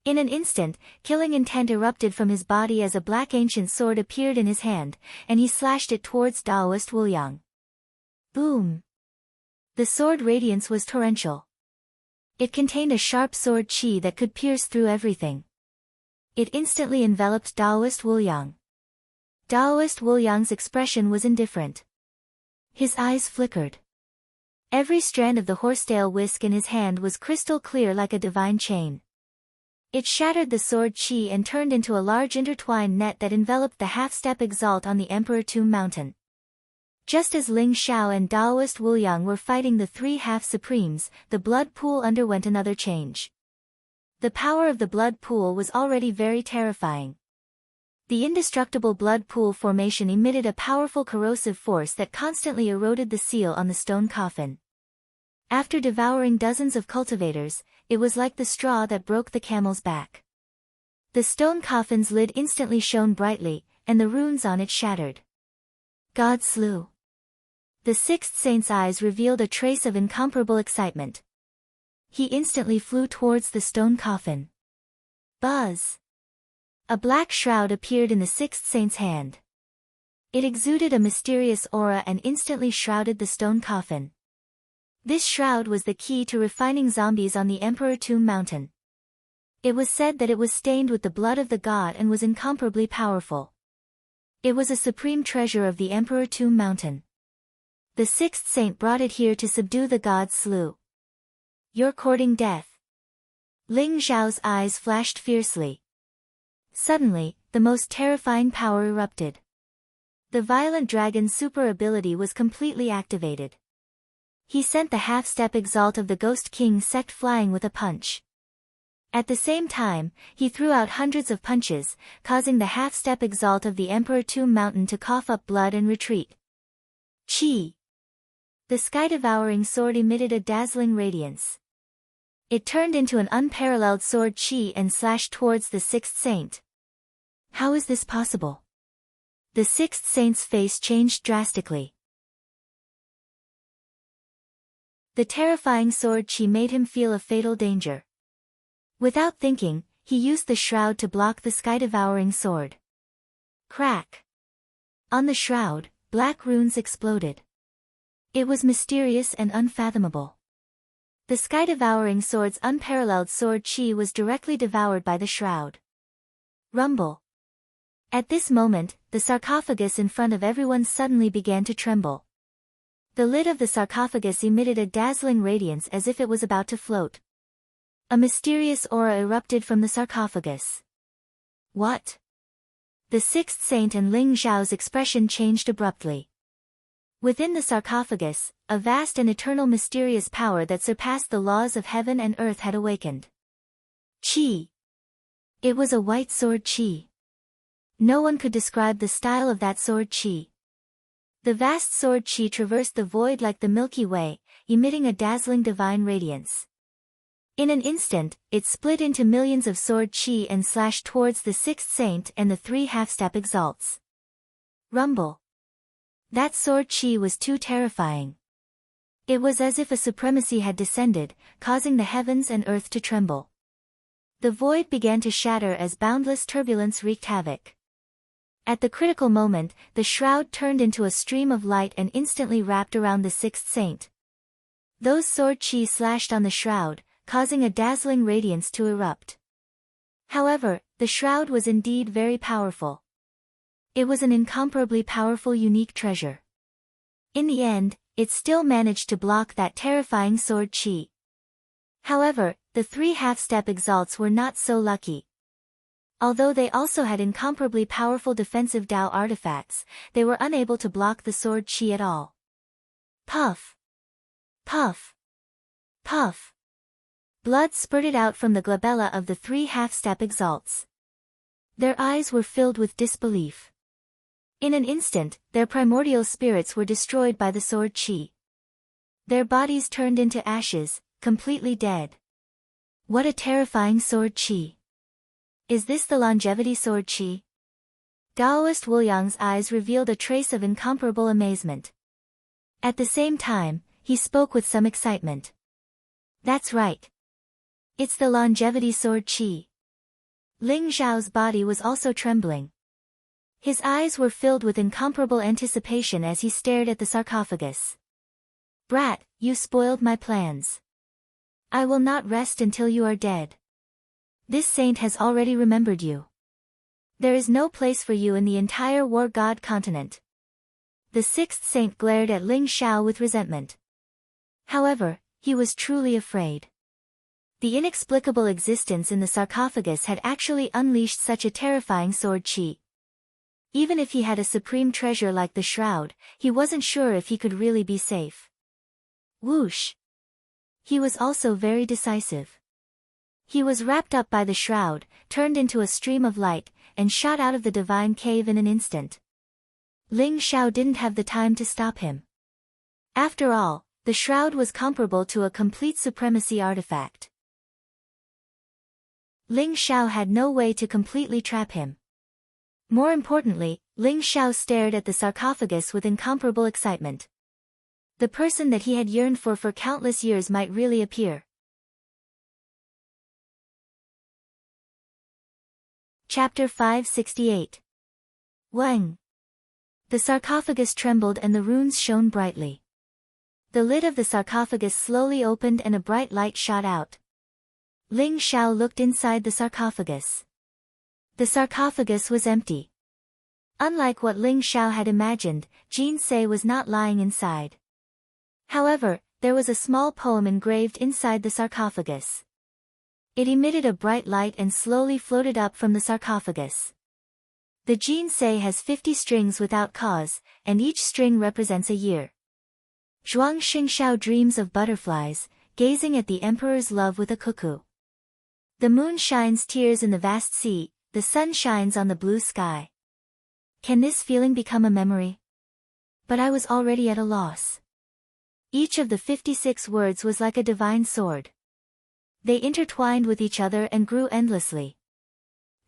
In an instant, killing intent erupted from his body as a black ancient sword appeared in his hand, and he slashed it towards Taoist Wu Yang. Boom! The sword radiance was torrential. It contained a sharp sword qi that could pierce through everything. It instantly enveloped Daoist Wuliang. Daoist Wuliang's expression was indifferent. His eyes flickered. Every strand of the horsetail whisk in his hand was crystal clear like a divine chain. It shattered the sword qi and turned into a large intertwined net that enveloped the half-step exalt on the Emperor Tomb Mountain. Just as Ling Xiao and Daoist Wuliang were fighting the three half-supremes, the blood pool underwent another change. The power of the blood pool was already very terrifying. The indestructible blood pool formation emitted a powerful corrosive force that constantly eroded the seal on the stone coffin. After devouring dozens of cultivators, it was like the straw that broke the camel's back. The stone coffin's lid instantly shone brightly, and the runes on it shattered. God slew. The sixth saint's eyes revealed a trace of incomparable excitement. He instantly flew towards the stone coffin. Buzz! A black shroud appeared in the sixth saint's hand. It exuded a mysterious aura and instantly shrouded the stone coffin. This shroud was the key to refining zombies on the Emperor Tomb Mountain. It was said that it was stained with the blood of the god and was incomparably powerful. It was a supreme treasure of the Emperor Tomb Mountain. The sixth saint brought it here to subdue the god Slew. You're courting death. Ling Xiao's eyes flashed fiercely. Suddenly, the most terrifying power erupted. The violent dragon's super ability was completely activated. He sent the half-step exalt of the Ghost King sect flying with a punch. At the same time, he threw out hundreds of punches, causing the half-step exalt of the Emperor Tomb Mountain to cough up blood and retreat. Chi! The sky-devouring sword emitted a dazzling radiance. It turned into an unparalleled sword qi and slashed towards the sixth saint. How is this possible? The sixth saint's face changed drastically. The terrifying sword qi made him feel a fatal danger. Without thinking, he used the shroud to block the sky-devouring sword. Crack! On the shroud, black runes exploded. It was mysterious and unfathomable. The sky-devouring sword's unparalleled sword qi was directly devoured by the shroud. Rumble. At this moment, the sarcophagus in front of everyone suddenly began to tremble. The lid of the sarcophagus emitted a dazzling radiance as if it was about to float. A mysterious aura erupted from the sarcophagus. What? The sixth saint and Ling Xiao's expression changed abruptly. Within the sarcophagus, a vast and eternal mysterious power that surpassed the laws of heaven and earth had awakened. Qi. It was a white sword qi. No one could describe the style of that sword qi. The vast sword qi traversed the void like the Milky Way, emitting a dazzling divine radiance. In an instant, it split into millions of sword qi and slashed towards the sixth saint and the three half-step exalts. Rumble. That sword qi was too terrifying. It was as if a supremacy had descended, causing the heavens and earth to tremble. The void began to shatter as boundless turbulence wreaked havoc. At the critical moment, the shroud turned into a stream of light and instantly wrapped around the sixth saint. Those sword qi slashed on the shroud, causing a dazzling radiance to erupt. However, the shroud was indeed very powerful. It was an incomparably powerful unique treasure. In the end, it still managed to block that terrifying sword qi. However, the three half-step exalts were not so lucky. Although they also had incomparably powerful defensive Dao artifacts, they were unable to block the sword qi at all. Puff! Puff! Puff! Blood spurted out from the glabella of the three half-step exalts. Their eyes were filled with disbelief. In an instant, their primordial spirits were destroyed by the sword qi. Their bodies turned into ashes, completely dead. What a terrifying sword qi! Is this the longevity sword qi? Daoist Wuliang's eyes revealed a trace of incomparable amazement. At the same time, he spoke with some excitement. That's right. It's the longevity sword qi. Ling Xiao's body was also trembling. His eyes were filled with incomparable anticipation as he stared at the sarcophagus. Brat, you spoiled my plans. I will not rest until you are dead. This saint has already remembered you. There is no place for you in the entire war god continent. The sixth saint glared at Ling Xiao with resentment. However, he was truly afraid. The inexplicable existence in the sarcophagus had actually unleashed such a terrifying sword qi. Even if he had a supreme treasure like the shroud, he wasn't sure if he could really be safe. Whoosh! He was also very decisive. He was wrapped up by the shroud, turned into a stream of light, and shot out of the divine cave in an instant. Ling Xiao didn't have the time to stop him. After all, the shroud was comparable to a complete supremacy artifact. Ling Xiao had no way to completely trap him. More importantly, Ling Xiao stared at the sarcophagus with incomparable excitement. The person that he had yearned for countless years might really appear. Chapter 568. Wang. The sarcophagus trembled and the runes shone brightly. The lid of the sarcophagus slowly opened and a bright light shot out. Ling Xiao looked inside the sarcophagus. The sarcophagus was empty. Unlike what Ling Xiao had imagined, Jin Sei was not lying inside. However, there was a small poem engraved inside the sarcophagus. It emitted a bright light and slowly floated up from the sarcophagus. The Jin Sei has 50 strings without cause, and each string represents a year. Zhuang Xingxiao dreams of butterflies, gazing at the emperor's love with a cuckoo. The moon shines tears in the vast sea, the sun shines on the blue sky. Can this feeling become a memory? But I was already at a loss. Each of the 56 words was like a divine sword. They intertwined with each other and grew endlessly.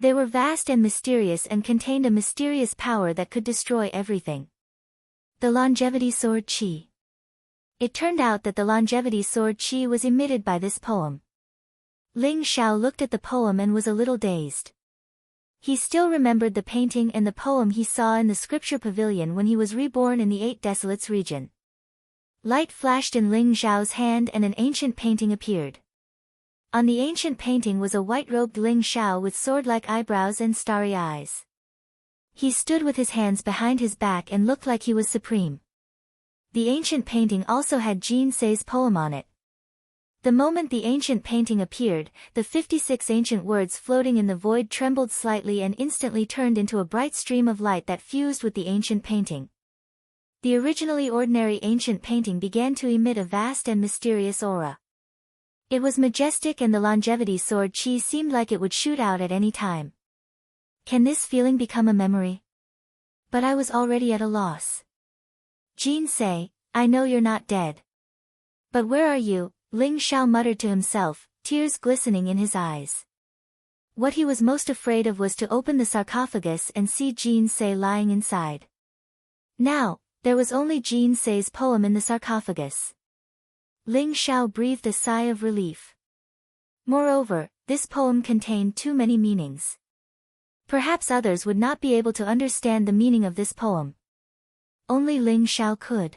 They were vast and mysterious and contained a mysterious power that could destroy everything. The longevity sword qi. It turned out that the longevity sword qi was emitted by this poem. Ling Xiao looked at the poem and was a little dazed. He still remembered the painting and the poem he saw in the scripture pavilion when he was reborn in the Eight Desolates region. Light flashed in Ling Xiao's hand and an ancient painting appeared. On the ancient painting was a white-robed Ling Xiao with sword-like eyebrows and starry eyes. He stood with his hands behind his back and looked like he was supreme. The ancient painting also had Jin Sei's poem on it. The moment the ancient painting appeared, the 56 ancient words floating in the void trembled slightly and instantly turned into a bright stream of light that fused with the ancient painting. The originally ordinary ancient painting began to emit a vast and mysterious aura. It was majestic and the longevity sword qi seemed like it would shoot out at any time. Can this feeling become a memory? But I was already at a loss. Jin Sei, I know you're not dead. But where are you? Ling Xiao muttered to himself, tears glistening in his eyes. What he was most afraid of was to open the sarcophagus and see Jin Sei lying inside. Now, there was only Jin Sei's poem in the sarcophagus. Ling Xiao breathed a sigh of relief. Moreover, this poem contained too many meanings. Perhaps others would not be able to understand the meaning of this poem. Only Ling Xiao could.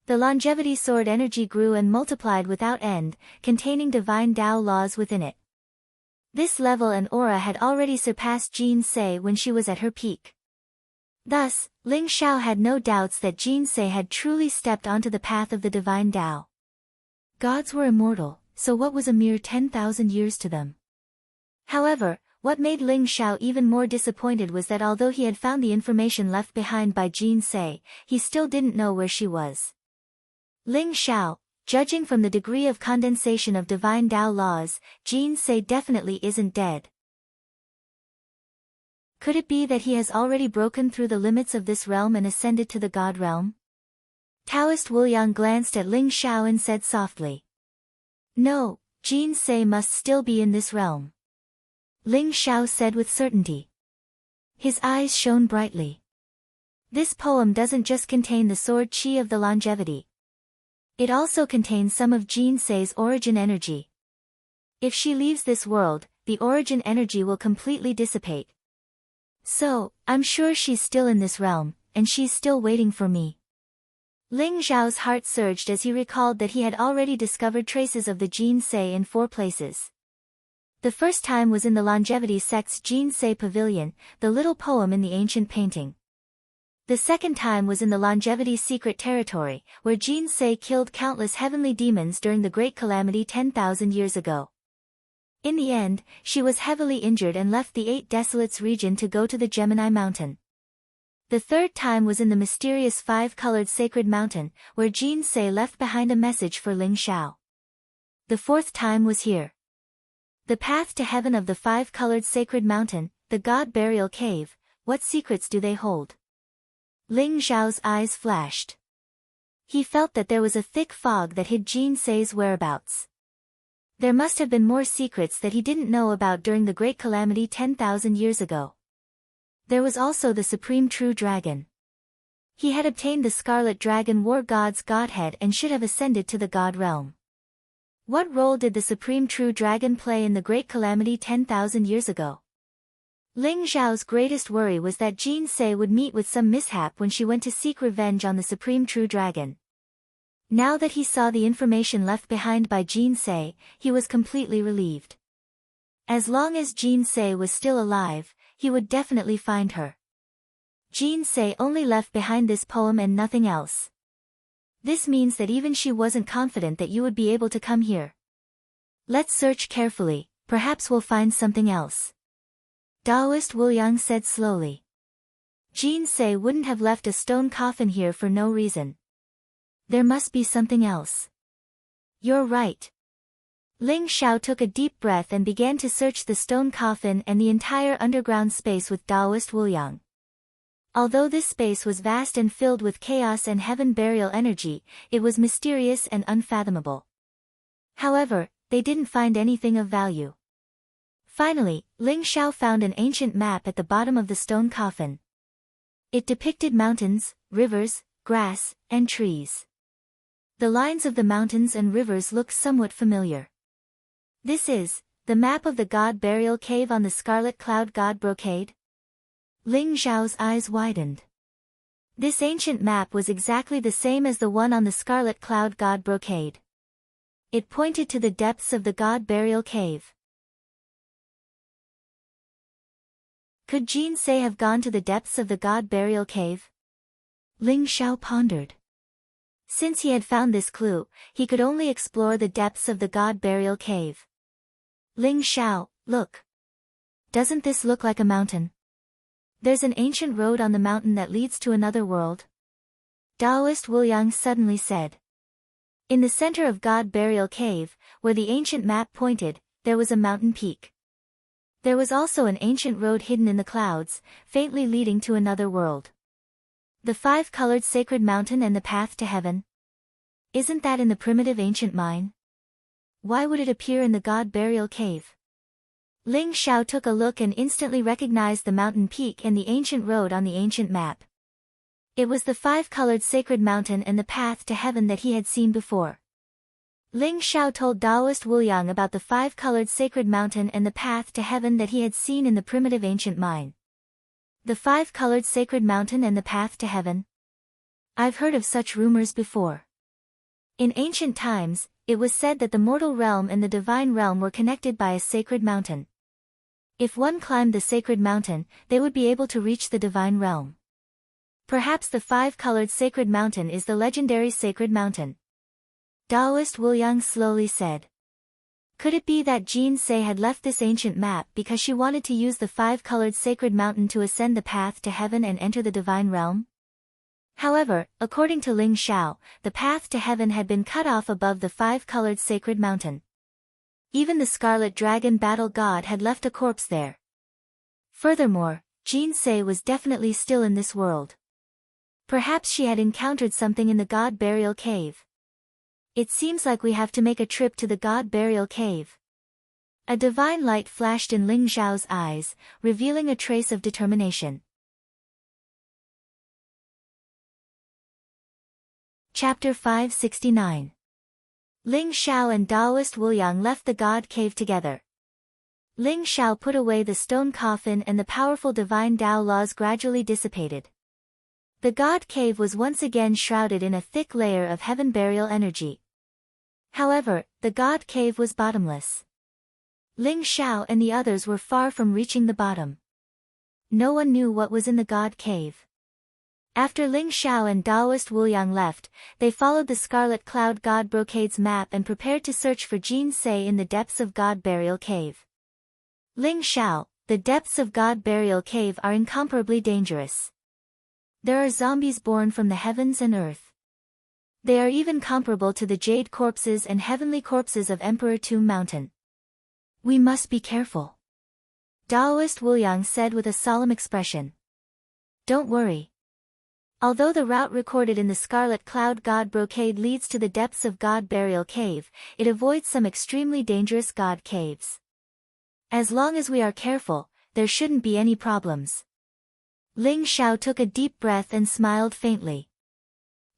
The longevity sword energy grew and multiplied without end, containing divine Tao laws within it. This level and aura had already surpassed Jin Sei when she was at her peak. Thus, Ling Xiao had no doubts that Jin Sei had truly stepped onto the path of the divine Tao. Gods were immortal, so what was a mere 10,000 years to them? However, what made Ling Xiao even more disappointed was that although he had found the information left behind by Jin Sei, he still didn't know where she was. Ling Xiao, judging from the degree of condensation of divine Tao laws, Jin Sei definitely isn't dead. Could it be that he has already broken through the limits of this realm and ascended to the God realm? Taoist Wu Yang glanced at Ling Xiao and said softly. No, Jin Sei must still be in this realm. Ling Xiao said with certainty. His eyes shone brightly. This poem doesn't just contain the sword qi of the longevity. It also contains some of Jin Sei's origin energy. If she leaves this world, the origin energy will completely dissipate. So, I'm sure she's still in this realm, and she's still waiting for me. Ling Zhao's heart surged as he recalled that he had already discovered traces of the Jin Sei in 4 places. The first time was in the Longevity sect's Jin Sei Pavilion, the little poem in the ancient painting. The second time was in the Longevity secret territory, where Jin Sei killed countless heavenly demons during the Great Calamity 10,000 years ago. In the end, she was heavily injured and left the 8 Desolates region to go to the Gemini Mountain. The third time was in the mysterious 5-colored Sacred Mountain, where Jin Sei left behind a message for Ling Xiao. The fourth time was here. The path to heaven of the 5-colored Sacred Mountain, the God Burial Cave, what secrets do they hold? Ling Zhao's eyes flashed. He felt that there was a thick fog that hid Jin Sei's whereabouts. There must have been more secrets that he didn't know about during the Great Calamity 10,000 years ago. There was also the Supreme True Dragon. He had obtained the Scarlet Dragon War God's godhead and should have ascended to the God realm. What role did the Supreme True Dragon play in the Great Calamity 10,000 years ago? Ling Zhao's greatest worry was that Jin Sei would meet with some mishap when she went to seek revenge on the Supreme True Dragon. Now that he saw the information left behind by Jin Sei, he was completely relieved. As long as Jin Sei was still alive, he would definitely find her. Jin Sei only left behind this poem and nothing else. This means that even she wasn't confident that you would be able to come here. Let's search carefully, perhaps we'll find something else. Taoist Wu Yang said slowly. Jin Sei wouldn't have left a stone coffin here for no reason. There must be something else. You're right. Ling Xiao took a deep breath and began to search the stone coffin and the entire underground space with Taoist Wu Yang. Although this space was vast and filled with chaos and heaven burial energy, it was mysterious and unfathomable. However, they didn't find anything of value. Finally, Ling Xiao found an ancient map at the bottom of the stone coffin. It depicted mountains, rivers, grass, and trees. The lines of the mountains and rivers looked somewhat familiar. This is the map of the God Burial Cave on the Scarlet Cloud God Brocade? Ling Zhao's eyes widened. This ancient map was exactly the same as the one on the Scarlet Cloud God Brocade. It pointed to the depths of the God Burial Cave. Could Jin Sei have gone to the depths of the God Burial Cave? Ling Xiao pondered. Since he had found this clue, he could only explore the depths of the God Burial Cave. Ling Xiao, look. Doesn't this look like a mountain? There's an ancient road on the mountain that leads to another world. Taoist Wu Yang suddenly said. In the center of God Burial Cave, where the ancient map pointed, there was a mountain peak. There was also an ancient road hidden in the clouds, faintly leading to another world. The 5-colored Sacred Mountain and the path to heaven? Isn't that in the primitive ancient mine? Why would it appear in the God Burial Cave? Ling Xiao took a look and instantly recognized the mountain peak and the ancient road on the ancient map. It was the 5-colored Sacred Mountain and the path to heaven that he had seen before. Ling Xiao told Taoist Wu Yang about the 5-colored Sacred Mountain and the path to heaven that he had seen in the primitive ancient mine. The 5-colored Sacred Mountain and the path to heaven? I've heard of such rumors before. In ancient times, it was said that the mortal realm and the divine realm were connected by a sacred mountain. If one climbed the sacred mountain, they would be able to reach the divine realm. Perhaps the 5-colored Sacred Mountain is the legendary Sacred Mountain. Taoist Wu Yang slowly said. Could it be that Jin Sei had left this ancient map because she wanted to use the 5-colored Sacred Mountain to ascend the path to heaven and enter the divine realm? However, according to Ling Xiao, the path to heaven had been cut off above the 5-colored Sacred Mountain. Even the Scarlet Dragon Battle God had left a corpse there. Furthermore, Jin Sei was definitely still in this world. Perhaps she had encountered something in the God Burial Cave. It seems like we have to make a trip to the God Burial Cave. A divine light flashed in Ling Xiao's eyes, revealing a trace of determination. Chapter 569. Ling Xiao and Taoist Wu Yang left the God Cave together. Ling Xiao put away the stone coffin and the powerful divine Tao laws gradually dissipated. The god cave was once again shrouded in a thick layer of heaven burial energy. However, the god cave was bottomless. Ling Xiao and the others were far from reaching the bottom. No one knew what was in the god cave. After Ling Xiao and Taoist Wuliang left, they followed the Scarlet Cloud God Brocade's map and prepared to search for Jin Sei in the depths of God Burial Cave. Ling Xiao, the depths of God Burial Cave are incomparably dangerous. There are zombies born from the heavens and earth. They are even comparable to the jade corpses and heavenly corpses of Emperor Tomb Mountain. We must be careful. Taoist Wuliang said with a solemn expression. Don't worry. Although the route recorded in the Scarlet Cloud God Brocade leads to the depths of God Burial Cave, it avoids some extremely dangerous God caves. As long as we are careful, there shouldn't be any problems. Ling Xiao took a deep breath and smiled faintly.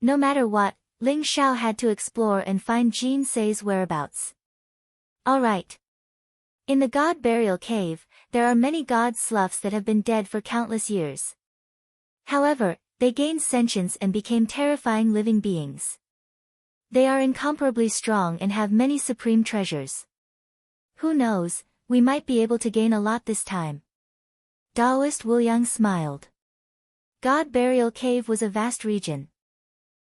No matter what, Ling Xiao had to explore and find Jin Sei's whereabouts. Alright. In the God Burial Cave, there are many god sloughs that have been dead for countless years. However, they gained sentience and became terrifying living beings. They are incomparably strong and have many supreme treasures. Who knows, we might be able to gain a lot this time. Taoist Wuliang smiled. God Burial Cave was a vast region.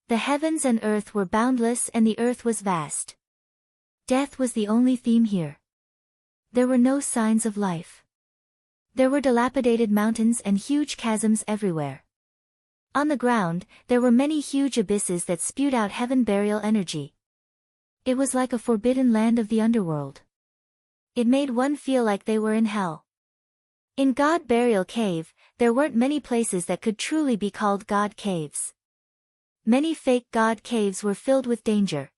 The heavens and earth were boundless and the earth was vast. Death was the only theme here. There were no signs of life. There were dilapidated mountains and huge chasms everywhere. On the ground, there were many huge abysses that spewed out heaven burial energy. It was like a forbidden land of the underworld. It made one feel like they were in hell. In God Burial Cave, there weren't many places that could truly be called God caves. Many fake God caves were filled with danger.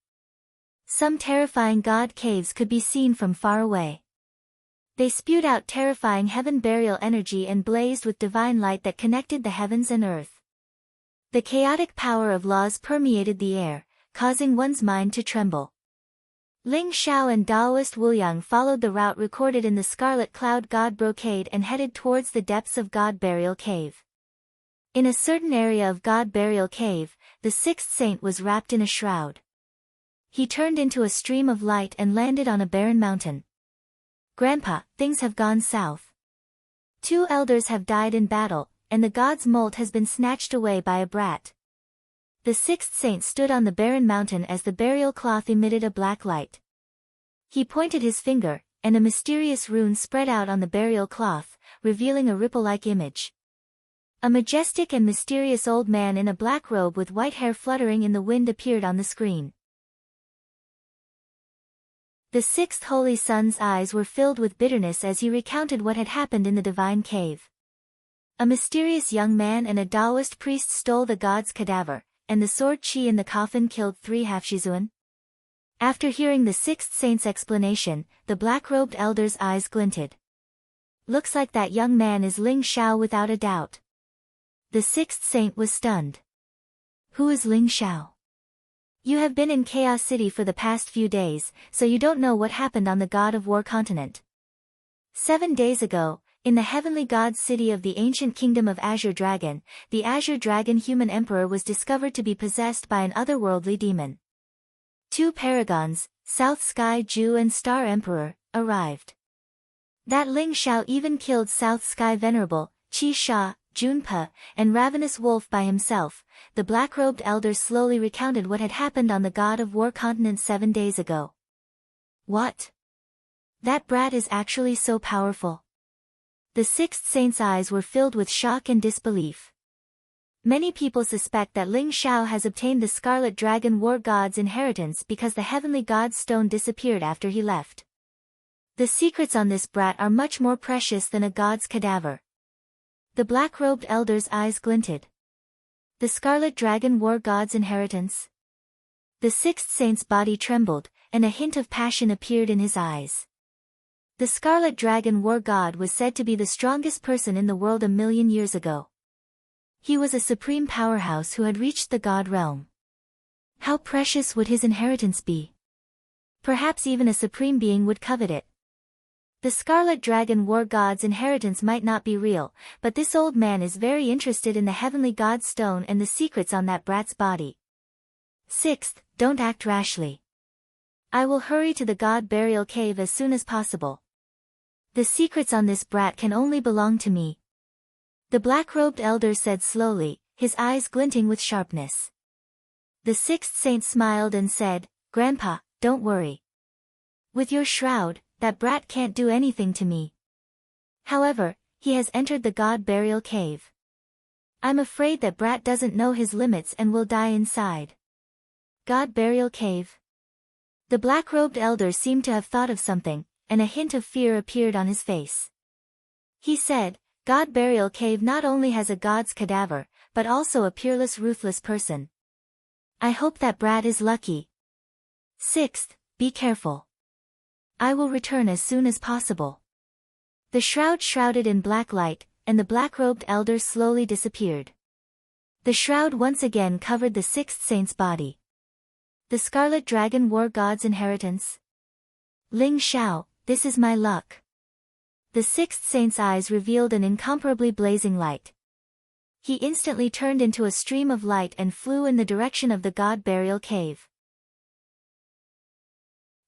Some terrifying God caves could be seen from far away. They spewed out terrifying heaven burial energy and blazed with divine light that connected the heavens and earth. The chaotic power of laws permeated the air, causing one's mind to tremble. Ling Xiao and Taoist Wuliang followed the route recorded in the Scarlet Cloud God Brocade and headed towards the depths of God Burial Cave. In a certain area of God Burial Cave, the sixth saint was wrapped in a shroud. He turned into a stream of light and landed on a barren mountain. Grandpa, things have gone south. 2 elders have died in battle, and the god's mold has been snatched away by a brat. The sixth saint stood on the barren mountain as the burial cloth emitted a black light. He pointed his finger, and a mysterious rune spread out on the burial cloth, revealing a ripple-like image. A majestic and mysterious old man in a black robe with white hair fluttering in the wind appeared on the screen. The sixth holy son's eyes were filled with bitterness as he recounted what had happened in the divine cave. A mysterious young man and a Taoist priest stole the god's cadaver, and the sword Qi in the coffin killed 3 half-Shizuan. After hearing the sixth saint's explanation, the black-robed elder's eyes glinted. Looks like that young man is Ling Xiao without a doubt. The sixth saint was stunned. Who is Ling Xiao? You have been in Chaos City for the past few days, so you don't know what happened on the God of War continent. 7 days ago, in the heavenly god city of the ancient kingdom of Azure Dragon, the Azure Dragon human emperor was discovered to be possessed by an otherworldly demon. 2 paragons, South Sky Ju and Star Emperor, arrived. That Ling Xiao even killed South Sky Venerable, Qi Sha, Junpe, and Ravenous Wolf by himself. The black-robed elder slowly recounted what had happened on the God of War continent 7 days ago. What? That brat is actually so powerful. The sixth saint's eyes were filled with shock and disbelief. Many people suspect that Ling Xiao has obtained the Scarlet Dragon War God's inheritance because the heavenly god's stone disappeared after he left. The secrets on this brat are much more precious than a god's cadaver. The black-robed elder's eyes glinted. The Scarlet Dragon War God's inheritance? The sixth saint's body trembled, and a hint of passion appeared in his eyes. The Scarlet Dragon War God was said to be the strongest person in the world 1,000,000 years ago. He was a supreme powerhouse who had reached the God realm. How precious would his inheritance be? Perhaps even a supreme being would covet it. The Scarlet Dragon War God's inheritance might not be real, but this old man is very interested in the heavenly God stone and the secrets on that brat's body. 6th, don't act rashly. I will hurry to the God burial cave as soon as possible. The secrets on this brat can only belong to me. The black-robed elder said slowly, his eyes glinting with sharpness. The 6th saint smiled and said, Grandpa, don't worry. With your shroud, that brat can't do anything to me. However, he has entered the God burial cave. I'm afraid that brat doesn't know his limits and will die inside. God burial cave. The black-robed elder seemed to have thought of something, and a hint of fear appeared on his face. He said, God burial cave not only has a god's cadaver, but also a peerless ruthless person. I hope that brat is lucky. 6th, be careful. I will return as soon as possible. The shroud shrouded in black light, and the black-robed elder slowly disappeared. The shroud once again covered the 6th saint's body. The Scarlet Dragon War God's inheritance. Ling Xiao, this is my luck. The 6th saint's eyes revealed an incomparably blazing light. He instantly turned into a stream of light and flew in the direction of the God burial cave.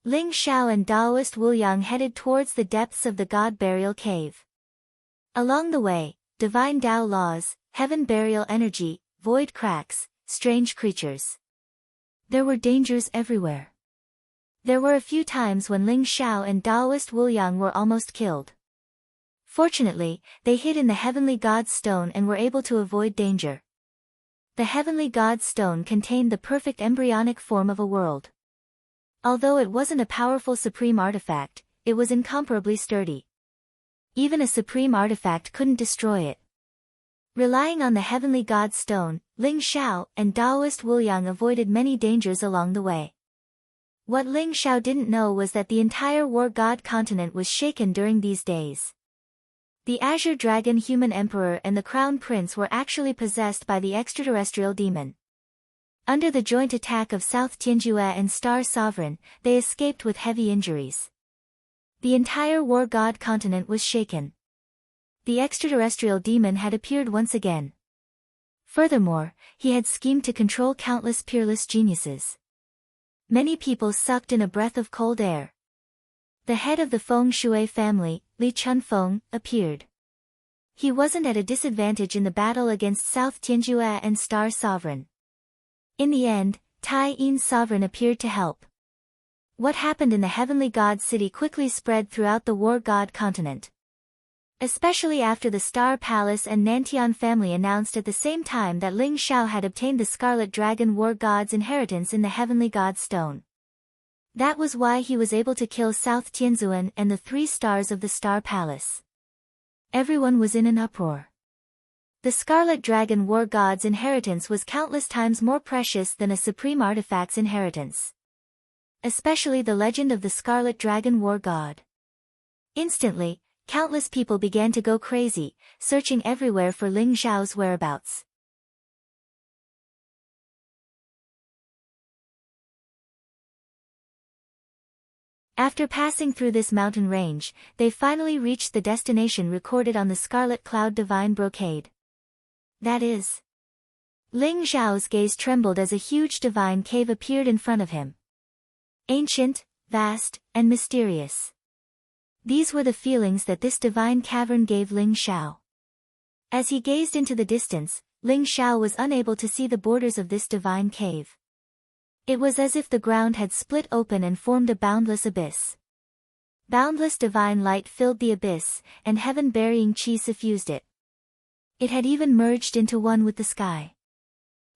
Ling Xiao and Taoist Wu Yang headed towards the depths of the God burial cave. Along the way, divine Tao laws, heaven burial energy, void cracks, strange creatures. There were dangers everywhere. There were a few times when Ling Xiao and Taoist Wu Yang were almost killed. Fortunately, they hid in the heavenly God stone and were able to avoid danger. The heavenly God stone contained the perfect embryonic form of a world. Although it wasn't a powerful supreme artifact, it was incomparably sturdy. Even a supreme artifact couldn't destroy it. Relying on the heavenly God stone, Ling Xiao and Taoist Wu Yang avoided many dangers along the way. What Ling Xiao didn't know was that the entire War God continent was shaken during these days. The Azure Dragon Human Emperor and the Crown Prince were actually possessed by the extraterrestrial demon. Under the joint attack of South Tianjue and Star Sovereign, they escaped with heavy injuries. The entire War God continent was shaken. The extraterrestrial demon had appeared once again. Furthermore, he had schemed to control countless peerless geniuses. Many people sucked in a breath of cold air. The head of the Feng Shui family, Li Chunfeng, appeared. He wasn't at a disadvantage in the battle against South Tianjue and Star Sovereign. In the end, Tai Yin's sovereign appeared to help. What happened in the heavenly god city quickly spread throughout the War God continent. Especially after the Star Palace and Nantian family announced at the same time that Ling Xiao had obtained the Scarlet Dragon War God's inheritance in the heavenly god stone. That was why he was able to kill South Tianzuan and the 3 stars of the Star Palace. Everyone was in an uproar. The Scarlet Dragon War God's inheritance was countless times more precious than a supreme artifact's inheritance. Especially the legend of the Scarlet Dragon War God. Instantly, countless people began to go crazy, searching everywhere for Ling Xiao's whereabouts. After passing through this mountain range, they finally reached the destination recorded on the Scarlet Cloud Divine Brocade. That is. Ling Xiao's gaze trembled as a huge divine cave appeared in front of him. Ancient, vast, and mysterious. These were the feelings that this divine cavern gave Ling Xiao. As he gazed into the distance, Ling Xiao was unable to see the borders of this divine cave. It was as if the ground had split open and formed a boundless abyss. Boundless divine light filled the abyss, and heaven-burying chi suffused it. It had even merged into one with the sky.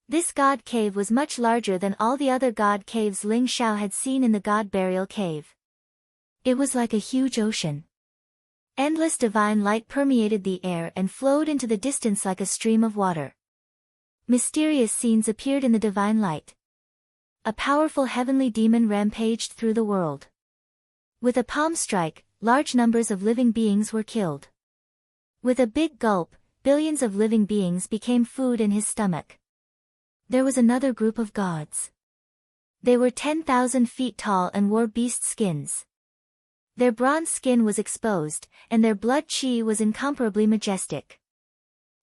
This god cave was much larger than all the other god caves Ling Xiao had seen in the God Burial Cave. It was like a huge ocean. Endless divine light permeated the air and flowed into the distance like a stream of water. Mysterious scenes appeared in the divine light. A powerful heavenly demon rampaged through the world. With a palm strike, large numbers of living beings were killed. With a big gulp, billions of living beings became food in his stomach. There was another group of gods. They were 10,000 feet tall and wore beast skins. Their bronze skin was exposed, and their blood chi was incomparably majestic.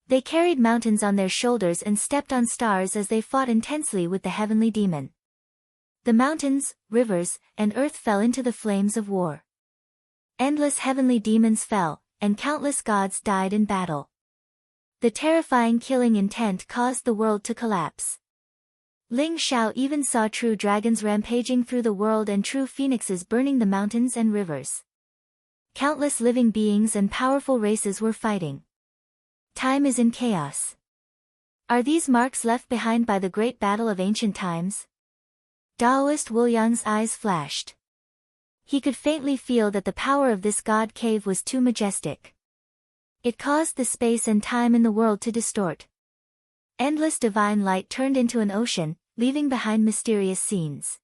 They carried mountains on their shoulders and stepped on stars as they fought intensely with the heavenly demon. The mountains, rivers, and earth fell into the flames of war. Endless heavenly demons fell, and countless gods died in battle. The terrifying killing intent caused the world to collapse. Ling Xiao even saw true dragons rampaging through the world and true phoenixes burning the mountains and rivers. Countless living beings and powerful races were fighting. Time is in chaos. Are these marks left behind by the great battle of ancient times? Daoist Wuliang's eyes flashed. He could faintly feel that the power of this god cave was too majestic. It caused the space and time in the world to distort. Endless divine light turned into an ocean, leaving behind mysterious scenes.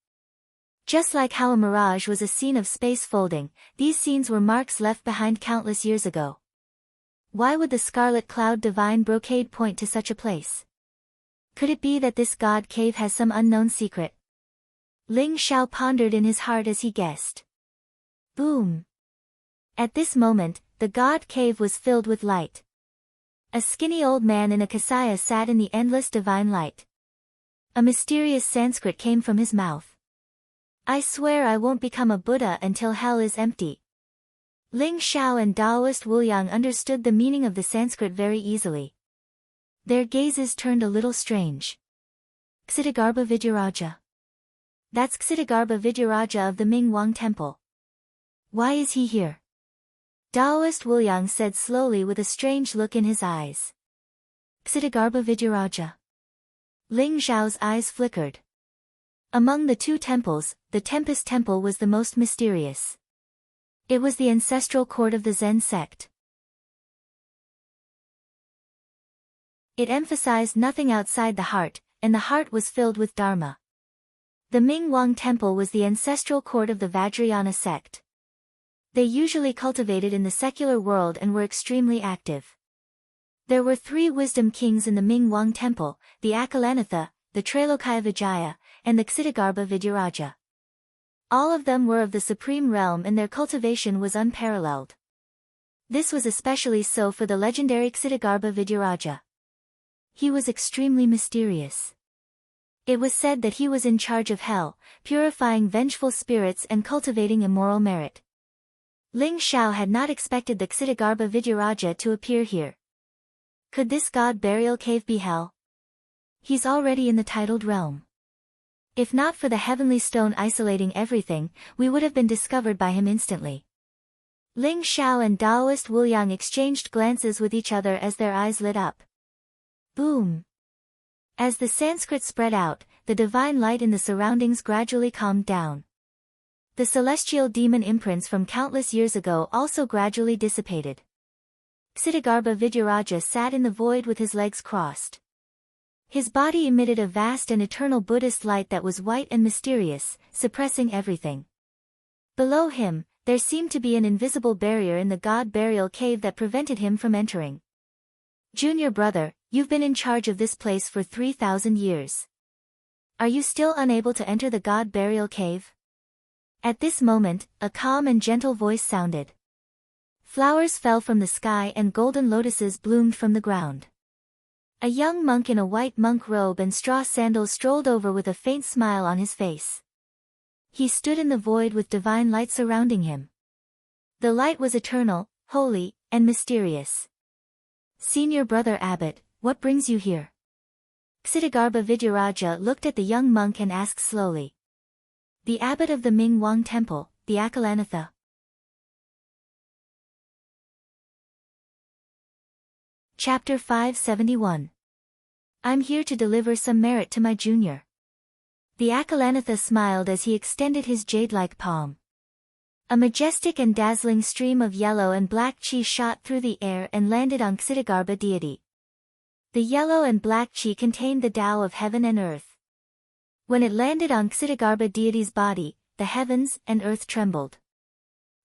Just like how a mirage was a scene of space folding, these scenes were marks left behind countless years ago. Why would the scarlet cloud divine brocade point to such a place? Could it be that this god cave has some unknown secret? Ling Xiao pondered in his heart as he guessed. Boom! At this moment, the god cave was filled with light. A skinny old man in a kasaya sat in the endless divine light. A mysterious Sanskrit came from his mouth. I swear I won't become a Buddha until hell is empty. Ling Xiao and Daoist Wuliang understood the meaning of the Sanskrit very easily. Their gazes turned a little strange. Ksitagarbha Vidyaraja. That's Ksitagarbha Vidyaraja of the Ming Wang Temple. Why is he here? Daoist Wuliang said slowly with a strange look in his eyes. Ksitagarbha Vidyaraja. Ling Xiao's eyes flickered. Among the two temples, the Tempest Temple was the most mysterious. It was the ancestral court of the Zen sect. It emphasized nothing outside the heart, and the heart was filled with Dharma. The Ming Wang Temple was the ancestral court of the Vajrayana sect. They usually cultivated in the secular world and were extremely active. There were 3 wisdom kings in the Ming Wang Temple, the Akalanatha, the Trailokaya Vijaya, and the Ksitagarbha Vidyaraja. All of them were of the supreme realm and their cultivation was unparalleled. This was especially so for the legendary Ksitagarbha Vidyaraja. He was extremely mysterious. It was said that he was in charge of hell, purifying vengeful spirits and cultivating immoral merit. Ling Xiao had not expected the Ksitagarbha Vidyaraja to appear here. Could this god burial cave be hell? He's already in the titled realm. If not for the heavenly stone isolating everything, we would have been discovered by him instantly. Ling Xiao and Daoist Wuliang exchanged glances with each other as their eyes lit up. Boom! As the Sanskrit spread out, the divine light in the surroundings gradually calmed down. The celestial demon imprints from countless years ago also gradually dissipated. Ksitagarbha Vidyaraja sat in the void with his legs crossed. His body emitted a vast and eternal Buddhist light that was white and mysterious, suppressing everything. Below him, there seemed to be an invisible barrier in the god burial cave that prevented him from entering. Junior brother, you've been in charge of this place for 3,000 years. Are you still unable to enter the god burial cave? At this moment, a calm and gentle voice sounded. Flowers fell from the sky and golden lotuses bloomed from the ground. A young monk in a white monk robe and straw sandals strolled over with a faint smile on his face. He stood in the void with divine light surrounding him. The light was eternal, holy, and mysterious. Senior brother Abbot, what brings you here? Ksitagarbha Vidyaraja looked at the young monk and asked slowly. The abbot of the Ming Wang Temple, the Akalanatha. Chapter 571. I'm here to deliver some merit to my junior. The Akalanatha smiled as he extended his jade-like palm. A majestic and dazzling stream of yellow and black chi shot through the air and landed on Ksitagarbha deity. The yellow and black chi contained the Tao of heaven and earth. When it landed on Ksitagarbha deity's body, the heavens and earth trembled.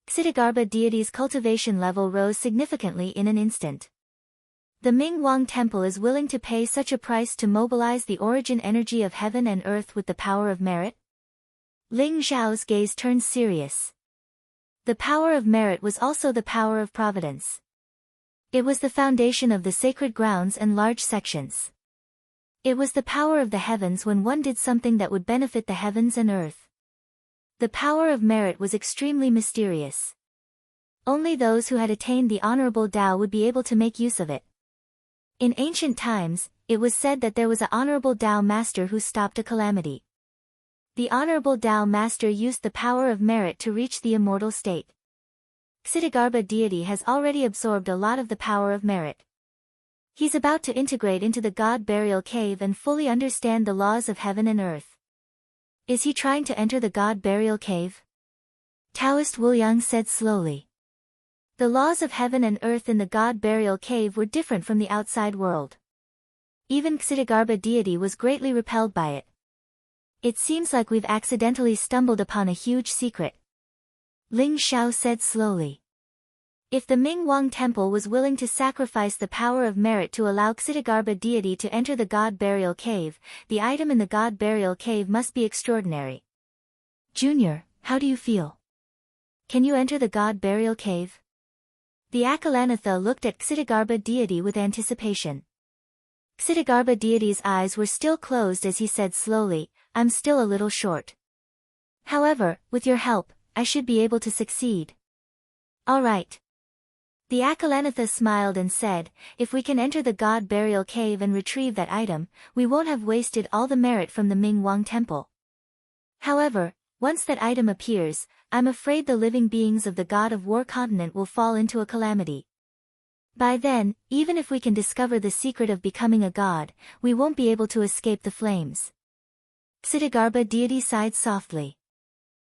Ksitagarbha deity's cultivation level rose significantly in an instant. The Ming Wang Temple is willing to pay such a price to mobilize the origin energy of heaven and earth with the power of merit? Ling Zhao's gaze turned serious. The power of merit was also the power of providence. It was the foundation of the sacred grounds and large sections. It was the power of the heavens when one did something that would benefit the heavens and earth. The power of merit was extremely mysterious. Only those who had attained the honorable Tao would be able to make use of it. In ancient times, it was said that there was an honorable Tao master who stopped a calamity. The honorable Tao master used the power of merit to reach the immortal state. Ksitigarbha deity has already absorbed a lot of the power of merit. He's about to integrate into the God burial cave and fully understand the laws of heaven and earth. Is he trying to enter the God burial cave? Taoist Wu Yang said slowly. The laws of heaven and earth in the God burial cave were different from the outside world. Even Ksitigarbha deity was greatly repelled by it. It seems like we've accidentally stumbled upon a huge secret. Ling Xiao said slowly. If the Ming Wang temple was willing to sacrifice the power of merit to allow Ksitigarbha deity to enter the God burial cave, the item in the God burial cave must be extraordinary. Junior, how do you feel? Can you enter the God burial cave? The Akalanatha looked at Ksitigarbha deity with anticipation. Ksitigarbha deity's eyes were still closed as he said slowly, I'm still a little short. However, with your help, I should be able to succeed. All right. The Akalanatha smiled and said, if we can enter the God burial cave and retrieve that item, we won't have wasted all the merit from the Ming Wang temple. However, once that item appears, I'm afraid the living beings of the God of War continent will fall into a calamity. By then, even if we can discover the secret of becoming a god, we won't be able to escape the flames. Ksitigarbha deity sighed softly.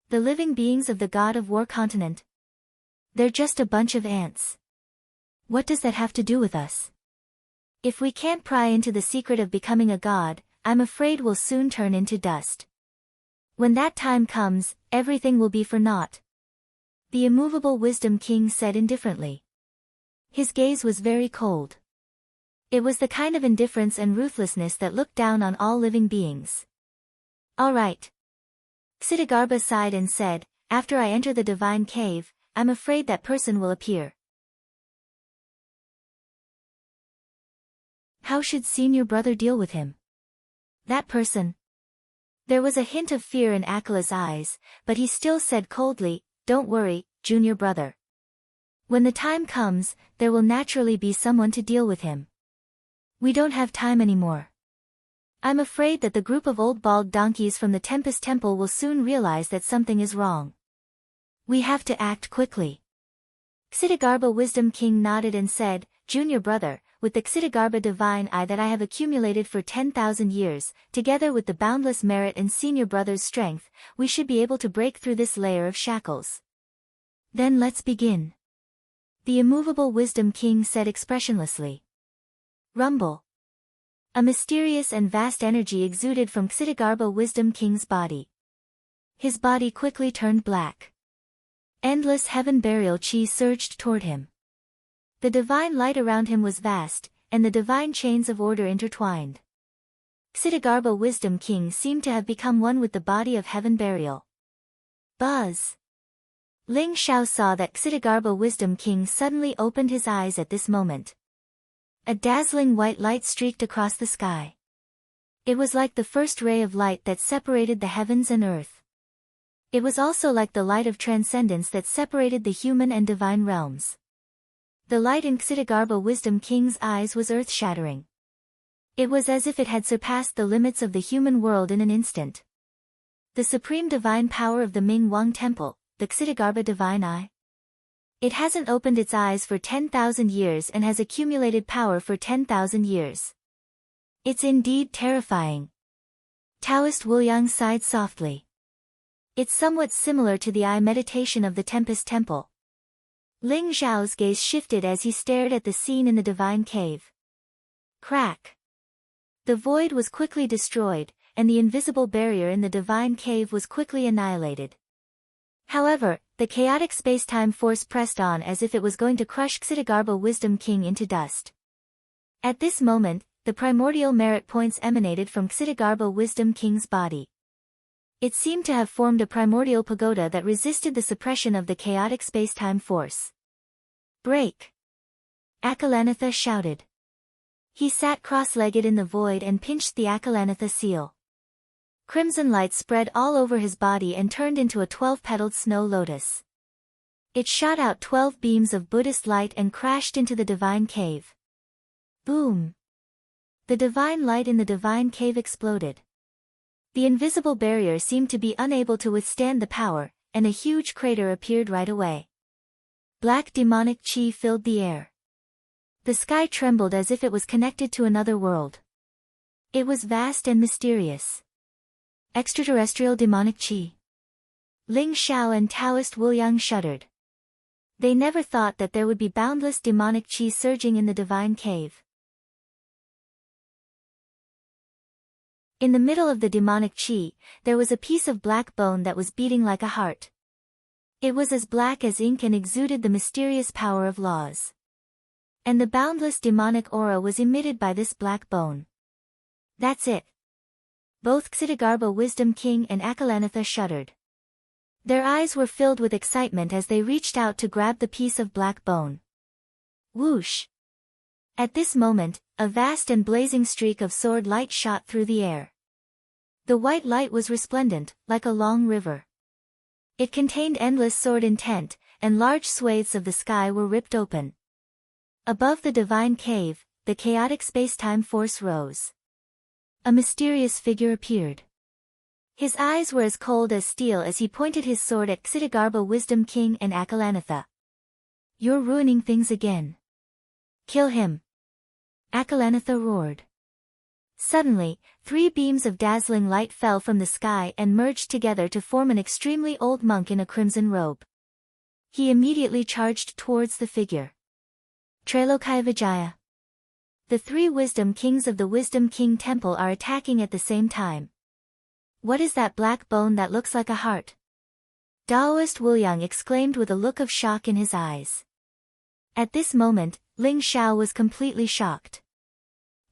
The living beings of the God of War continent? They're just a bunch of ants. What does that have to do with us? If we can't pry into the secret of becoming a god, I'm afraid we'll soon turn into dust. When that time comes, everything will be for naught. The immovable Wisdom King said indifferently. His gaze was very cold. It was the kind of indifference and ruthlessness that looked down on all living beings. All right. Ksitigarbha sighed and said, after I enter the divine cave, I'm afraid that person will appear. How should senior brother deal with him? That person. There was a hint of fear in Akala's eyes, but he still said coldly, don't worry, junior brother. When the time comes, there will naturally be someone to deal with him. We don't have time anymore. I'm afraid that the group of old bald donkeys from the Tempest Temple will soon realize that something is wrong. We have to act quickly. Ksitigarbha Wisdom King nodded and said, junior brother, with the Ksitigarbha divine eye that I have accumulated for 10,000 years, together with the boundless merit and senior brother's strength, we should be able to break through this layer of shackles. Then let's begin. The immovable Wisdom King said expressionlessly. Rumble. A mysterious and vast energy exuded from Ksitigarbha Wisdom King's body. His body quickly turned black. Endless heaven burial chi surged toward him. The divine light around him was vast, and the divine chains of order intertwined. Ksitigarbha Wisdom King seemed to have become one with the body of heaven burial. Buzz! Ling Xiao saw that Ksitigarbha Wisdom King suddenly opened his eyes at this moment. A dazzling white light streaked across the sky. It was like the first ray of light that separated the heavens and earth. It was also like the light of transcendence that separated the human and divine realms. The light in Ksitigarbha Wisdom King's eyes was earth-shattering. It was as if it had surpassed the limits of the human world in an instant. The supreme divine power of the Ming Wang Temple, the Ksitigarbha Divine Eye. It hasn't opened its eyes for 10,000 years and has accumulated power for 10,000 years. It's indeed terrifying. Taoist Wu Yang sighed softly. It's somewhat similar to the eye meditation of the Tempest Temple. Ling Zhao's gaze shifted as he stared at the scene in the divine cave. Crack! The void was quickly destroyed, and the invisible barrier in the divine cave was quickly annihilated. However, the chaotic space-time force pressed on as if it was going to crush Ksitigarbha Wisdom King into dust. At this moment, the primordial merit points emanated from Ksitigarbha Wisdom King's body. It seemed to have formed a primordial pagoda that resisted the suppression of the chaotic space-time force. "Break!" Akalanatha shouted. He sat cross-legged in the void and pinched the Akalanatha seal. Crimson light spread all over his body and turned into a 12-petaled snow lotus. It shot out 12 beams of Buddhist light and crashed into the divine cave. Boom! The divine light in the divine cave exploded. The invisible barrier seemed to be unable to withstand the power, and a huge crater appeared right away. Black demonic chi filled the air. The sky trembled as if it was connected to another world. It was vast and mysterious. Extraterrestrial demonic chi. Ling Xiao and Taoist Wuliang shuddered. They never thought that there would be boundless demonic chi surging in the divine cave. In the middle of the demonic chi, there was a piece of black bone that was beating like a heart. It was as black as ink and exuded the mysterious power of laws. And the boundless demonic aura was emitted by this black bone. That's it. Both Ksitigarbha Wisdom King and Akalanatha shuddered. Their eyes were filled with excitement as they reached out to grab the piece of black bone. Whoosh! At this moment, a vast and blazing streak of sword light shot through the air. The white light was resplendent, like a long river. It contained endless sword intent, and large swathes of the sky were ripped open. Above the divine cave, the chaotic space-time force rose. A mysterious figure appeared. His eyes were as cold as steel as he pointed his sword at Ksitigarbha Wisdom King and Akalanatha. "You're ruining things again. Kill him!" Akalanatha roared. Suddenly, 3 beams of dazzling light fell from the sky and merged together to form an extremely old monk in a crimson robe. He immediately charged towards the figure. Trailokaya Vijaya. The 3 wisdom kings of the Wisdom King Temple are attacking at the same time. "What is that black bone that looks like a heart?" Taoist Wuliang exclaimed with a look of shock in his eyes. At this moment, Ling Xiao was completely shocked.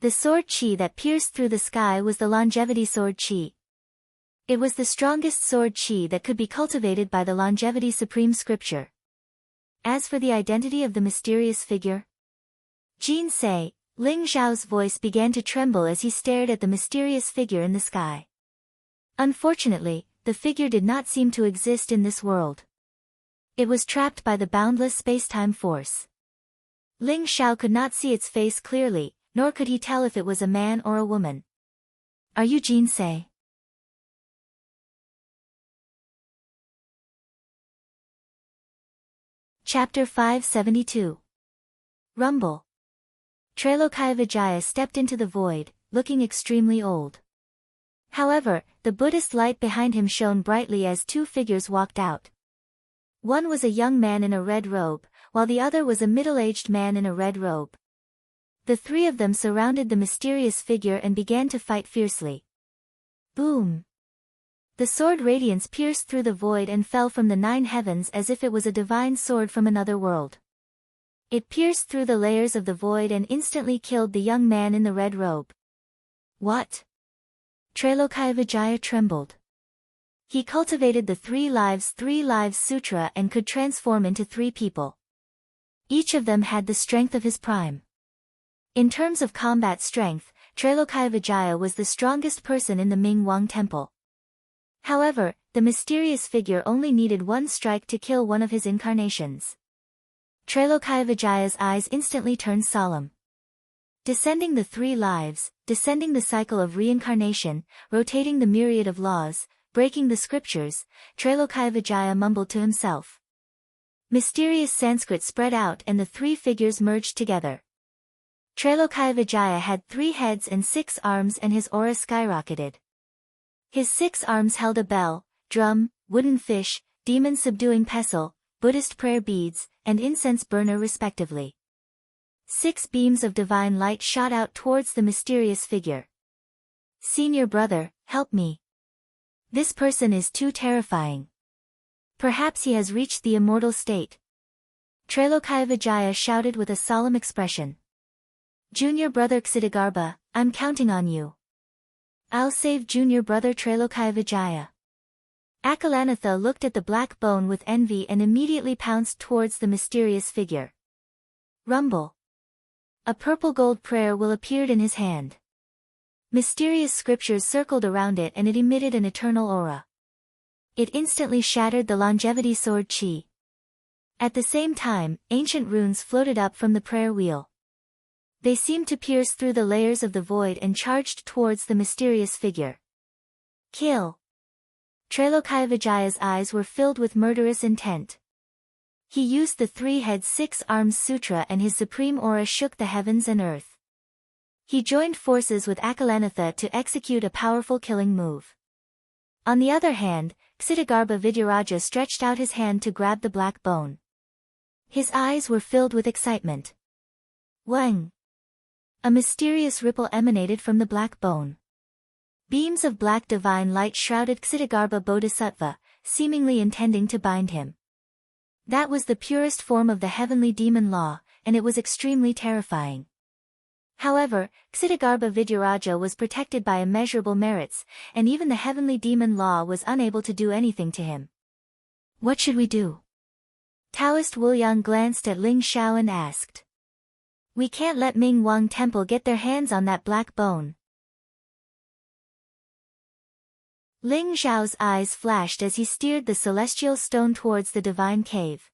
The sword chi that pierced through the sky was the longevity sword chi. It was the strongest sword chi that could be cultivated by the longevity supreme scripture. As for the identity of the mysterious figure, Jin say, Ling Xiao's voice began to tremble as he stared at the mysterious figure in the sky. Unfortunately, the figure did not seem to exist in this world. It was trapped by the boundless space-time force. Ling Xiao could not see its face clearly, nor could he tell if it was a man or a woman. "Are you Jinsei?" Chapter 572. Rumble. Trailokaya Vijaya stepped into the void, looking extremely old. However, the Buddhist light behind him shone brightly as 2 figures walked out. One was a young man in a red robe, while the other was a middle-aged man in a red robe. The 3 of them surrounded the mysterious figure and began to fight fiercely. Boom! The sword radiance pierced through the void and fell from the 9 heavens as if it was a divine sword from another world. It pierced through the layers of the void and instantly killed the young man in the red robe. What? Trailokaya Vijaya trembled. He cultivated the 3 Lives Sutra and could transform into 3 people. Each of them had the strength of his prime. In terms of combat strength, Trailokaya Vijaya was the strongest person in the Ming Wang Temple. However, the mysterious figure only needed 1 strike to kill one of his incarnations. Trailokaya Vijaya's eyes instantly turned solemn. Descending the 3 lives, descending the cycle of reincarnation, rotating the myriad of laws, breaking the scriptures, Trailokaya Vijaya mumbled to himself. Mysterious Sanskrit spread out and the 3 figures merged together. Trailokaya Vijaya had 3 heads and 6 arms and his aura skyrocketed. His 6 arms held a bell, drum, wooden fish, demon-subduing pestle, Buddhist prayer beads, and incense burner respectively. 6 beams of divine light shot out towards the mysterious figure. "Senior brother, help me. This person is too terrifying. Perhaps he has reached the immortal state." Trailokaya Vijaya shouted with a solemn expression. "Junior brother Ksitigarbha, I'm counting on you. I'll save junior brother Trailokaya Vijaya." Akalanatha looked at the black bone with envy and immediately pounced towards the mysterious figure. Rumble. A purple gold prayer will appeared in his hand. Mysterious scriptures circled around it and it emitted an eternal aura. It instantly shattered the longevity sword chi. At the same time, ancient runes floated up from the prayer wheel. They seemed to pierce through the layers of the void and charged towards the mysterious figure. Kill. Trailokaya-Vijaya's eyes were filled with murderous intent. He used the three-head six-arms sutra and his supreme aura shook the heavens and earth. He joined forces with Akalanatha to execute a powerful killing move. On the other hand, Ksitigarbha Vidyaraja stretched out his hand to grab the black bone. His eyes were filled with excitement. Wang! A mysterious ripple emanated from the black bone. Beams of black divine light shrouded Ksitigarbha Bodhisattva, seemingly intending to bind him. That was the purest form of the heavenly demon law, and it was extremely terrifying. However, Ksitigarbha Vidyaraja was protected by immeasurable merits, and even the heavenly demon law was unable to do anything to him. What should we do? Taoist Wuliang glanced at Ling Xiao and asked. We can't let Ming Wang Temple get their hands on that black bone. Ling Xiao's eyes flashed as he steered the celestial stone towards the divine cave.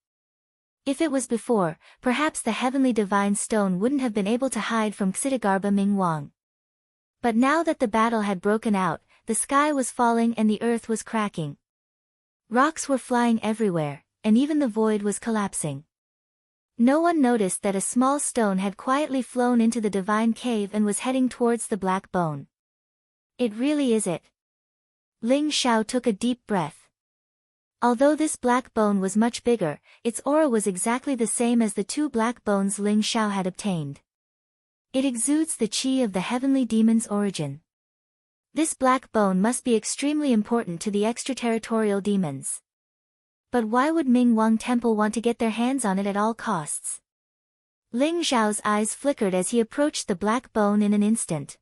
If it was before, perhaps the heavenly divine stone wouldn't have been able to hide from Ksitigarbha Ming Wang. But now that the battle had broken out, the sky was falling and the earth was cracking. Rocks were flying everywhere, and even the void was collapsing. No one noticed that a small stone had quietly flown into the divine cave and was heading towards the black bone. It really is it. Ling Xiao took a deep breath. Although this black bone was much bigger, its aura was exactly the same as the two black bones Ling Xiao had obtained. It exudes the chi of the heavenly demon's origin. This black bone must be extremely important to the extraterritorial demons. But why would Ming Wang Temple want to get their hands on it at all costs? Ling Xiao's eyes flickered as he approached the black bone in an instant.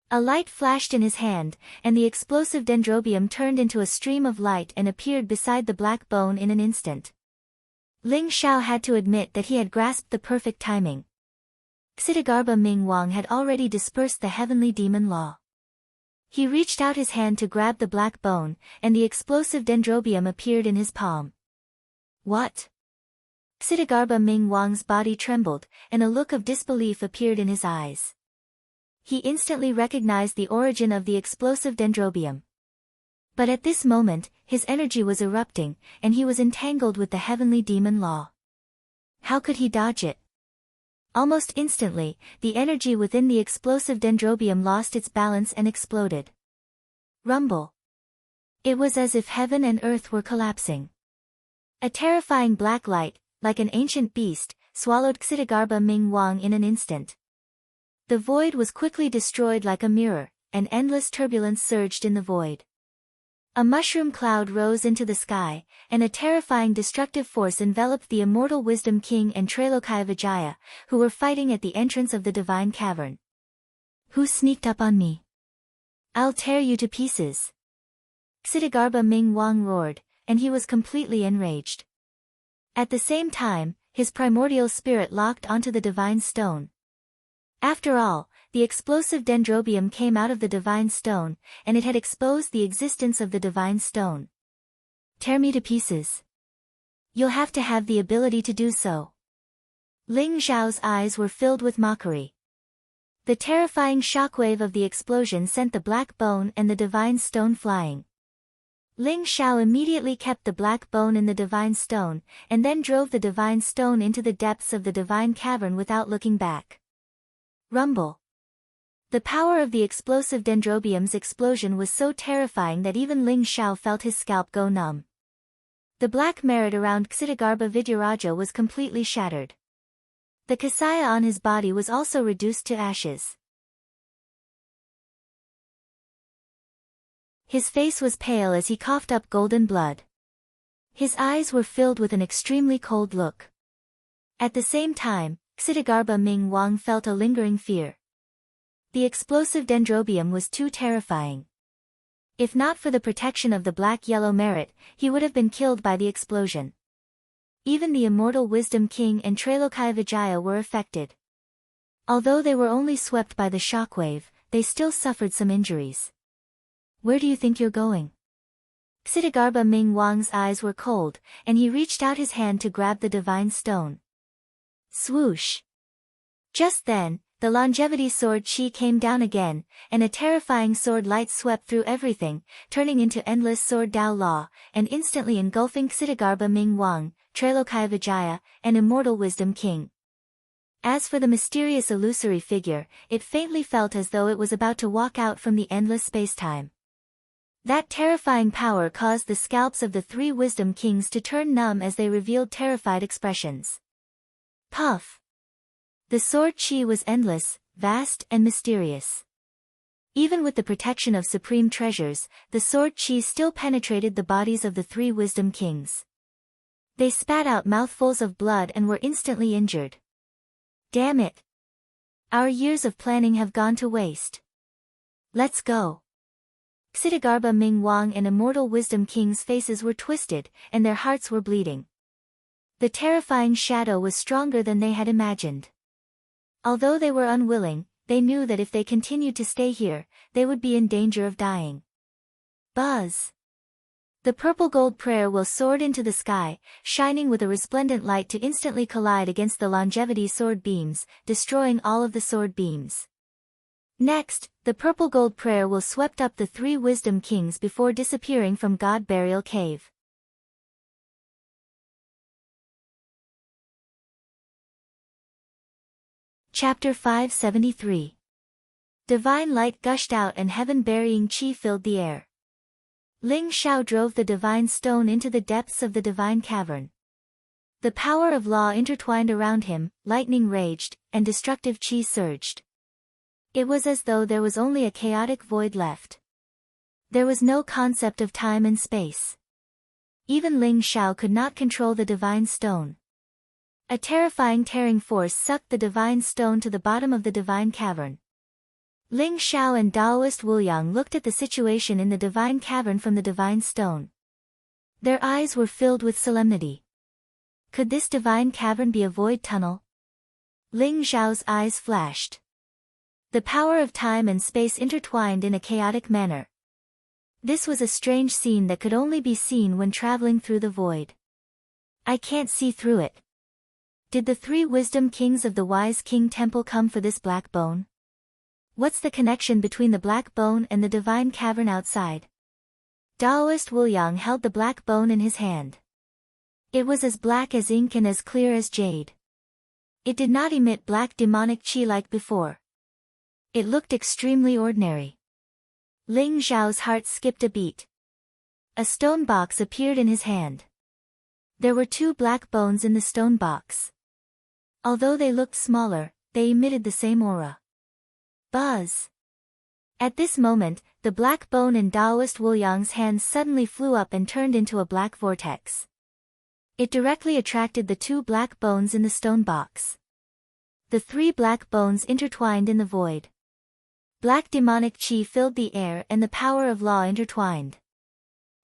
A light flashed in his hand, and the explosive dendrobium turned into a stream of light and appeared beside the black bone in an instant. Ling Xiao had to admit that he had grasped the perfect timing. Ksitigarbha Ming Wang had already dispersed the heavenly demon law. He reached out his hand to grab the black bone, and the explosive dendrobium appeared in his palm. What? Ksitigarbha Ming Wang's body trembled, and a look of disbelief appeared in his eyes. He instantly recognized the origin of the explosive dendrobium. But at this moment, his energy was erupting, and he was entangled with the heavenly demon law. How could he dodge it? Almost instantly, the energy within the explosive dendrobium lost its balance and exploded. Rumble. It was as if heaven and earth were collapsing. A terrifying black light, like an ancient beast, swallowed Ksitigarbha Ming Wang in an instant. The void was quickly destroyed like a mirror, and endless turbulence surged in the void. A mushroom cloud rose into the sky, and a terrifying destructive force enveloped the immortal Wisdom King and Trailokaya-Vijaya, who were fighting at the entrance of the divine cavern. Who sneaked up on me? I'll tear you to pieces. Ksitigarbha Ming Wang roared, and he was completely enraged. At the same time, his primordial spirit locked onto the divine stone. After all, the explosive dendrobium came out of the divine stone, and it had exposed the existence of the divine stone. Tear me to pieces. You'll have to have the ability to do so. Ling Xiao's eyes were filled with mockery. The terrifying shockwave of the explosion sent the black bone and the divine stone flying. Ling Xiao immediately kept the black bone in the divine stone, and then drove the divine stone into the depths of the divine cavern without looking back. Rumble. The power of the explosive dendrobium's explosion was so terrifying that even Ling Xiao felt his scalp go numb. The black merit around Ksitigarbha Vidyaraja was completely shattered. The kasaya on his body was also reduced to ashes. His face was pale as he coughed up golden blood. His eyes were filled with an extremely cold look. At the same time, Ksitigarbha Ming Wang felt a lingering fear. The explosive dendrobium was too terrifying. If not for the protection of the black-yellow merit, he would have been killed by the explosion. Even the immortal Wisdom King and Trailokaya Vijaya were affected. Although they were only swept by the shockwave, they still suffered some injuries. Where do you think you're going? Ksitigarbha Ming Wang's eyes were cold, and he reached out his hand to grab the divine stone. Swoosh! Just then, the longevity sword chi came down again, and a terrifying sword light swept through everything, turning into endless sword Dao Law, and instantly engulfing Ksitigarbha Ming Wang, Trailokaya Vijaya, and immortal Wisdom King. As for the mysterious illusory figure, it faintly felt as though it was about to walk out from the endless spacetime. That terrifying power caused the scalps of the three Wisdom Kings to turn numb as they revealed terrified expressions. Puff! The sword chi was endless, vast, and mysterious. Even with the protection of supreme treasures, the sword chi still penetrated the bodies of the three Wisdom Kings. They spat out mouthfuls of blood and were instantly injured. Damn it! Our years of planning have gone to waste. Let's go. Ksitigarbha Ming Wang and immortal Wisdom King's faces were twisted, and their hearts were bleeding. The terrifying shadow was stronger than they had imagined. Although they were unwilling, they knew that if they continued to stay here, they would be in danger of dying. Buzz! The purple gold prayer wheel soared into the sky, shining with a resplendent light to instantly collide against the longevity sword beams, destroying all of the sword beams. Next, the purple gold prayer wheel swept up the three Wisdom Kings before disappearing from God Burial Cave. Chapter 573. Divine light gushed out and heaven-burying chi filled the air. Ling Xiao drove the divine stone into the depths of the divine cavern. The power of law intertwined around him, lightning raged, and destructive chi surged. It was as though there was only a chaotic void left. There was no concept of time and space. Even Ling Xiao could not control the divine stone. A terrifying tearing force sucked the divine stone to the bottom of the divine cavern. Ling Xiao and Daoist Wuliang looked at the situation in the divine cavern from the divine stone. Their eyes were filled with solemnity. Could this divine cavern be a void tunnel? Ling Xiao's eyes flashed. The power of time and space intertwined in a chaotic manner. This was a strange scene that could only be seen when traveling through the void. I can't see through it. Did the three Wisdom Kings of the Wise King Temple come for this black bone? What's the connection between the black bone and the divine cavern outside? Daoist Wuliang held the black bone in his hand. It was as black as ink and as clear as jade. It did not emit black demonic chi like before. It looked extremely ordinary. Ling Xiao's heart skipped a beat. A stone box appeared in his hand. There were two black bones in the stone box. Although they looked smaller, they emitted the same aura. Buzz! At this moment, the black bone in Daoist Wuliang's hand suddenly flew up and turned into a black vortex. It directly attracted the two black bones in the stone box. The three black bones intertwined in the void. Black demonic chi filled the air and the power of law intertwined.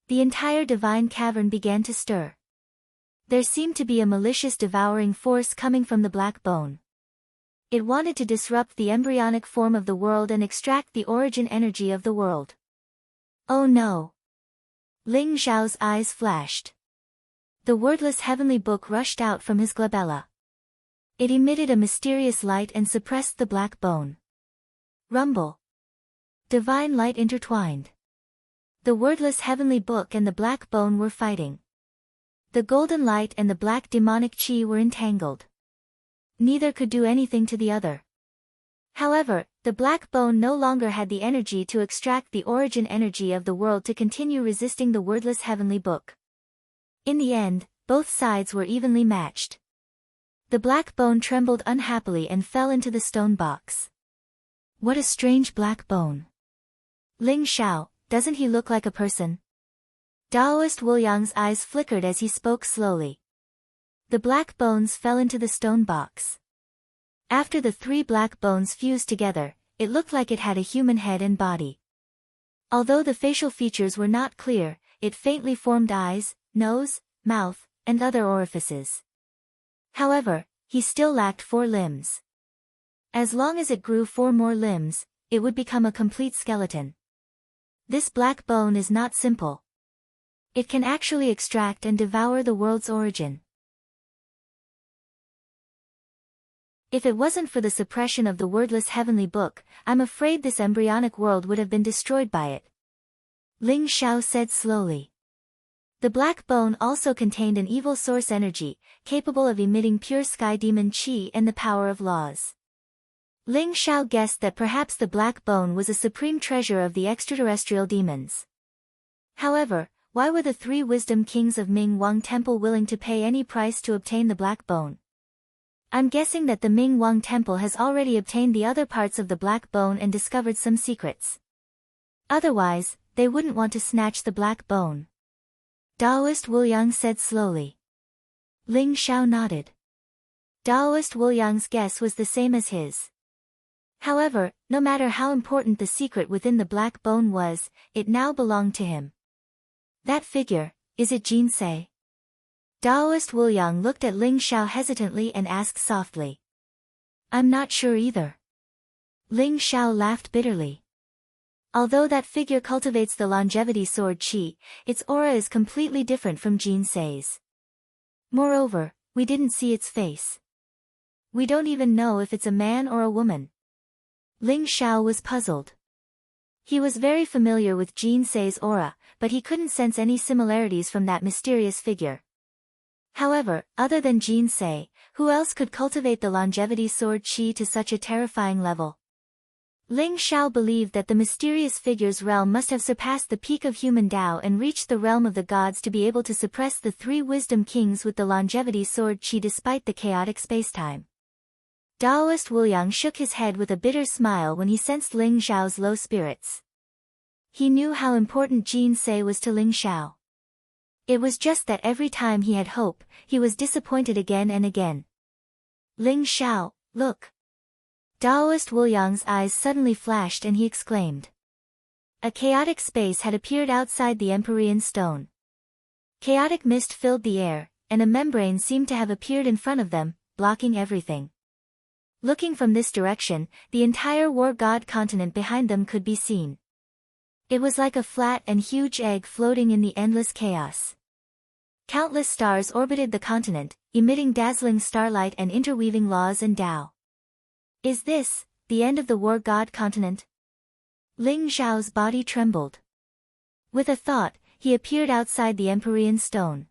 The entire divine cavern began to stir. There seemed to be a malicious devouring force coming from the black bone. It wanted to disrupt the embryonic form of the world and extract the origin energy of the world. Oh no! Ling Xiao's eyes flashed. The wordless heavenly book rushed out from his glabella. It emitted a mysterious light and suppressed the black bone. Rumble. Divine light intertwined. The wordless heavenly book and the black bone were fighting. The golden light and the black demonic chi were entangled. Neither could do anything to the other. However, the black bone no longer had the energy to extract the origin energy of the world to continue resisting the wordless heavenly book. In the end, both sides were evenly matched. The black bone trembled unhappily and fell into the stone box. What a strange black bone. Ling Xiao, doesn't he look like a person? Daoist Wuliang's eyes flickered as he spoke slowly. The black bones fell into the stone box. After the three black bones fused together, it looked like it had a human head and body. Although the facial features were not clear, it faintly formed eyes, nose, mouth, and other orifices. However, he still lacked 4 limbs. As long as it grew 4 more limbs, it would become a complete skeleton. This black bone is not simple. It can actually extract and devour the world's origin. If it wasn't for the suppression of the wordless heavenly book, I'm afraid this embryonic world would have been destroyed by it. Ling Xiao said slowly. The black bone also contained an evil source energy, capable of emitting pure sky demon qi and the power of laws. Ling Xiao guessed that perhaps the black bone was a supreme treasure of the extraterrestrial demons. However, why were the 3 wisdom kings of Ming Wang Temple willing to pay any price to obtain the black bone? I'm guessing that the Ming Wang Temple has already obtained the other parts of the black bone and discovered some secrets. Otherwise, they wouldn't want to snatch the black bone. Taoist Wuliang said slowly. Ling Xiao nodded. Taoist Wuliang's guess was the same as his. However, no matter how important the secret within the black bone was, it now belonged to him. That figure, is it Jinsei? Taoist Wuliang looked at Ling Xiao hesitantly and asked softly. I'm not sure either. Ling Xiao laughed bitterly. Although that figure cultivates the longevity sword qi, its aura is completely different from Jinsei's. Moreover, we didn't see its face. We don't even know if it's a man or a woman. Ling Xiao was puzzled. He was very familiar with Jinsei's aura, but he couldn't sense any similarities from that mysterious figure. However, other than Jinsei, who else could cultivate the longevity sword qi to such a terrifying level? Ling Xiao believed that the mysterious figure's realm must have surpassed the peak of human Tao and reached the realm of the gods to be able to suppress the 3 wisdom kings with the longevity sword qi despite the chaotic spacetime. Taoist Wuliang shook his head with a bitter smile when he sensed Ling Xiao's low spirits. He knew how important Jinsei was to Ling Xiao. It was just that every time he had hope, he was disappointed again and again. Ling Xiao, look. Taoist Wuliang's eyes suddenly flashed and he exclaimed. A chaotic space had appeared outside the Empyrean stone. Chaotic mist filled the air, and a membrane seemed to have appeared in front of them, blocking everything. Looking from this direction, the entire war god continent behind them could be seen. It was like a flat and huge egg floating in the endless chaos. Countless stars orbited the continent, emitting dazzling starlight and interweaving laws and Tao. Is this the end of the war god continent? Ling Xiao's body trembled. With a thought, he appeared outside the Empyrean stone.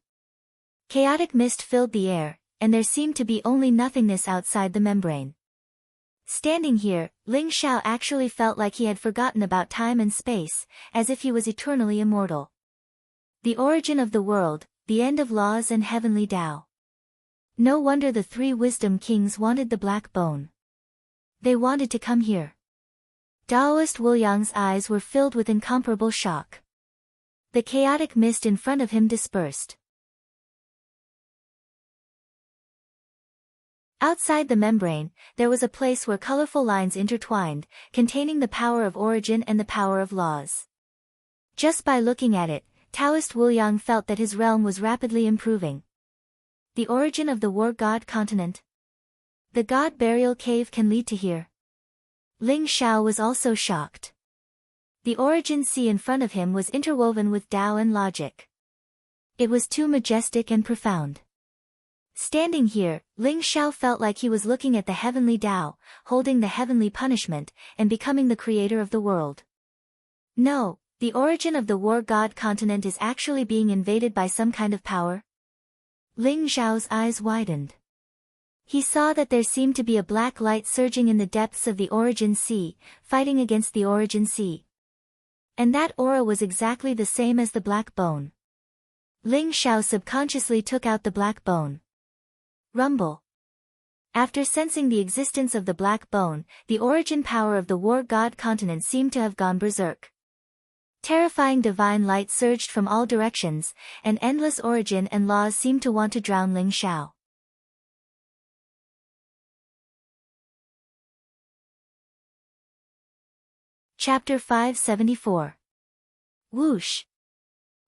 Chaotic mist filled the air, and there seemed to be only nothingness outside the membrane. Standing here, Ling Xiao actually felt like he had forgotten about time and space, as if he was eternally immortal. The origin of the world, the end of laws and heavenly Tao. No wonder the 3 wisdom kings wanted the black bone. They wanted to come here. Taoist Wuliang's eyes were filled with incomparable shock. The chaotic mist in front of him dispersed. Outside the membrane, there was a place where colorful lines intertwined, containing the power of origin and the power of laws. Just by looking at it, Taoist Wuliang felt that his realm was rapidly improving. The origin of the war god continent. The god burial cave can lead to here. Ling Xiao was also shocked. The origin sea in front of him was interwoven with Tao and logic. It was too majestic and profound. Standing here, Ling Xiao felt like he was looking at the heavenly Tao, holding the heavenly punishment, and becoming the creator of the world. No, the origin of the war god continent is actually being invaded by some kind of power. Ling Xiao's eyes widened. He saw that there seemed to be a black light surging in the depths of the origin sea, fighting against the origin sea. And that aura was exactly the same as the black bone. Ling Xiao subconsciously took out the black bone. Rumble. After sensing the existence of the black bone, the origin power of the war god continent seemed to have gone berserk. Terrifying divine light surged from all directions, and endless origin and laws seemed to want to drown Ling Xiao. Chapter 574. Whoosh!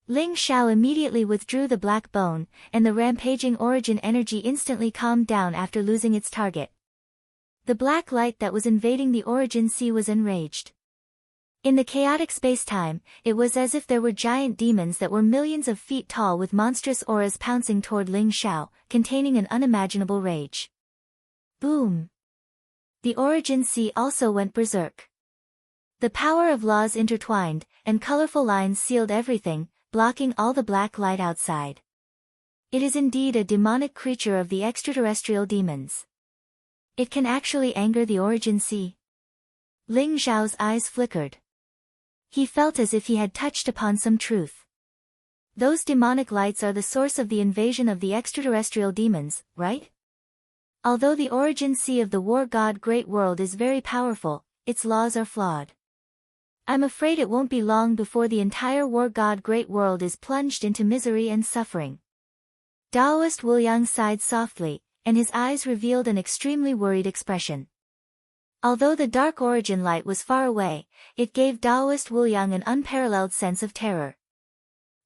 Ling Xiao immediately withdrew the black bone, and the rampaging origin energy instantly calmed down after losing its target. The black light that was invading the origin sea was enraged. In the chaotic space-time, it was as if there were giant demons that were millions of feet tall with monstrous auras pouncing toward Ling Xiao, containing an unimaginable rage. Boom! The origin sea also went berserk. The power of laws intertwined, and colorful lines sealed everything, blocking all the black light outside. It is indeed a demonic creature of the extraterrestrial demons. It can actually anger the origin sea. Ling Xiao's eyes flickered. He felt as if he had touched upon some truth. Those demonic lights are the source of the invasion of the extraterrestrial demons, right? Although the origin sea of the war god Great World is very powerful, its laws are flawed. I'm afraid it won't be long before the entire war god Great World is plunged into misery and suffering. Daoist Wuliang sighed softly, and his eyes revealed an extremely worried expression. Although the dark origin light was far away, it gave Daoist Wuliang an unparalleled sense of terror.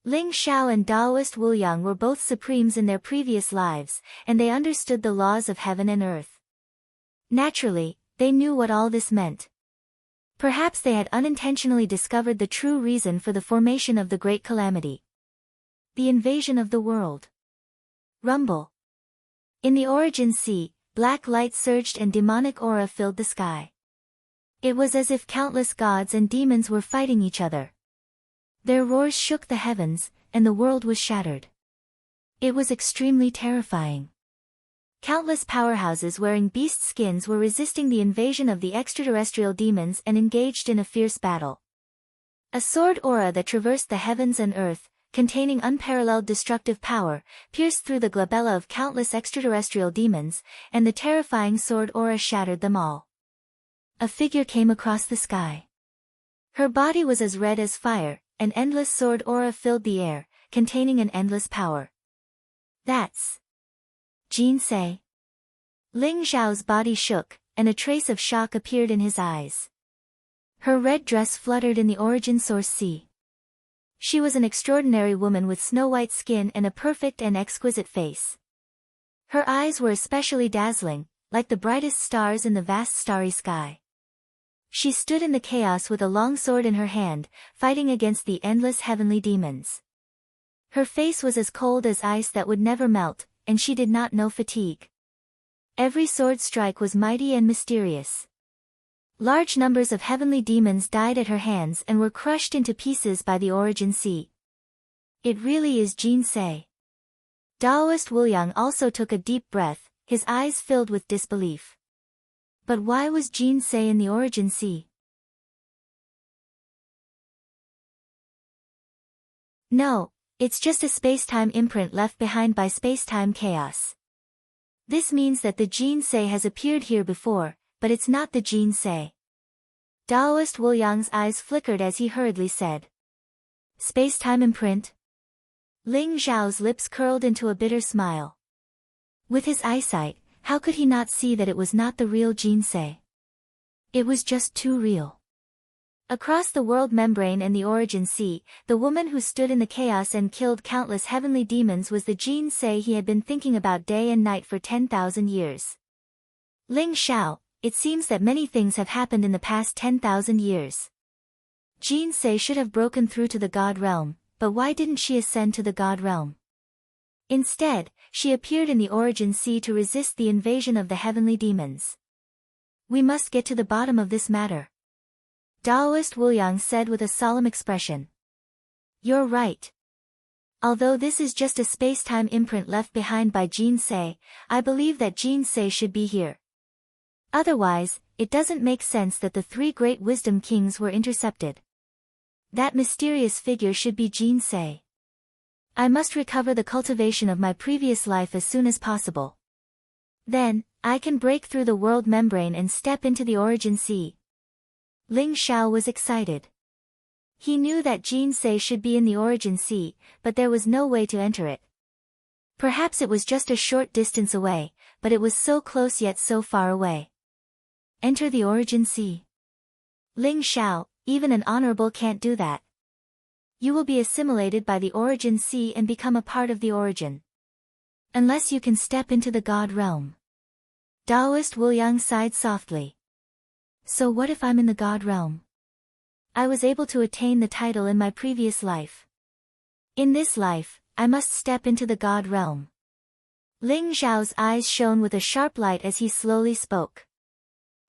Ling Xiao and Daoist Wuliang were both supremes in their previous lives, and they understood the laws of heaven and earth. Naturally, they knew what all this meant. Perhaps they had unintentionally discovered the true reason for the formation of the great calamity. The invasion of the world. Rumble. In the origin sea, black light surged and demonic aura filled the sky. It was as if countless gods and demons were fighting each other. Their roars shook the heavens, and the world was shattered. It was extremely terrifying. Countless powerhouses wearing beast skins were resisting the invasion of the extraterrestrial demons and engaged in a fierce battle. A sword aura that traversed the heavens and earth, containing unparalleled destructive power, pierced through the glabella of countless extraterrestrial demons, and the terrifying sword aura shattered them all. A figure came across the sky. Her body was as red as fire, an endless sword aura filled the air, containing an endless power. That's Jin Se. Ling Xiao's body shook, and a trace of shock appeared in his eyes. Her red dress fluttered in the origin source sea. She was an extraordinary woman with snow-white skin and a perfect and exquisite face. Her eyes were especially dazzling, like the brightest stars in the vast starry sky. She stood in the chaos with a long sword in her hand, fighting against the endless heavenly demons. Her face was as cold as ice that would never melt, and she did not know fatigue. Every sword strike was mighty and mysterious. Large numbers of heavenly demons died at her hands and were crushed into pieces by the origin sea. It really is Jin Se. Daoist Wuliang also took a deep breath, his eyes filled with disbelief. But why was Jin Se in the origin sea? No, it's just a space-time imprint left behind by space-time chaos. This means that the Jin Se has appeared here before, but it's not the Jin Se. Daoist Wuliang's eyes flickered as he hurriedly said. Space-time imprint? Ling Xiao's lips curled into a bitter smile. With his eyesight, how could he not see that it was not the real Jin Se? It was just too real. Across the world membrane and the origin sea, the woman who stood in the chaos and killed countless heavenly demons was the Jin Se he had been thinking about day and night for 10,000 years. Ling Xiao, it seems that many things have happened in the past 10,000 years. Jin Se should have broken through to the God realm, but why didn't she ascend to the God realm? Instead, she appeared in the origin sea to resist the invasion of the heavenly demons. We must get to the bottom of this matter. Daoist Wuliang said with a solemn expression. You're right. Although this is just a space-time imprint left behind by Jin Se, I believe that Jin Se should be here. Otherwise, it doesn't make sense that the three great wisdom kings were intercepted. That mysterious figure should be Jin Se. I must recover the cultivation of my previous life as soon as possible. Then, I can break through the world membrane and step into the origin sea. Ling Xiao was excited. He knew that Jin Se should be in the origin sea, but there was no way to enter it. Perhaps it was just a short distance away, but it was so close yet so far away. Enter the origin sea. Ling Xiao, even an honorable can't do that. you will be assimilated by the Origin Sea and become a part of the Origin. Unless you can step into the God realm. Taoist Wuliang sighed softly. So what if I'm in the God realm? I was able to attain the title in my previous life. In this life, I must step into the God realm. Ling Xiao's eyes shone with a sharp light as he slowly spoke.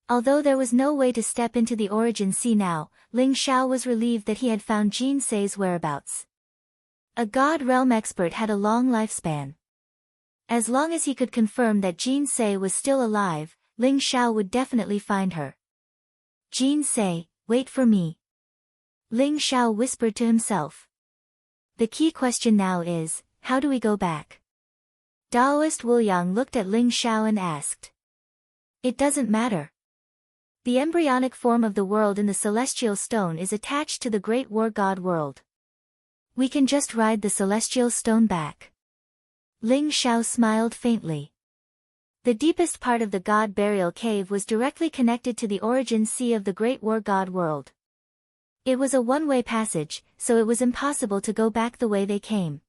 Although there was no way to step into the Origin Sea now, Ling Xiao was relieved that he had found Jin Sei's whereabouts. A God realm expert had a long lifespan. As long as he could confirm that Jin Sei was still alive, Ling Xiao would definitely find her. Jin Sei, wait for me. Ling Xiao whispered to himself. The key question now is, how do we go back? Taoist Wuliang looked at Ling Xiao and asked. It doesn't matter. The embryonic form of the world in the celestial stone is attached to the great war god world. We can just ride the celestial stone back. Ling Xiao smiled faintly. The deepest part of the god burial cave was directly connected to the Origin Sea of the great war god world. It was a one-way passage, so it was impossible to go back the way they came.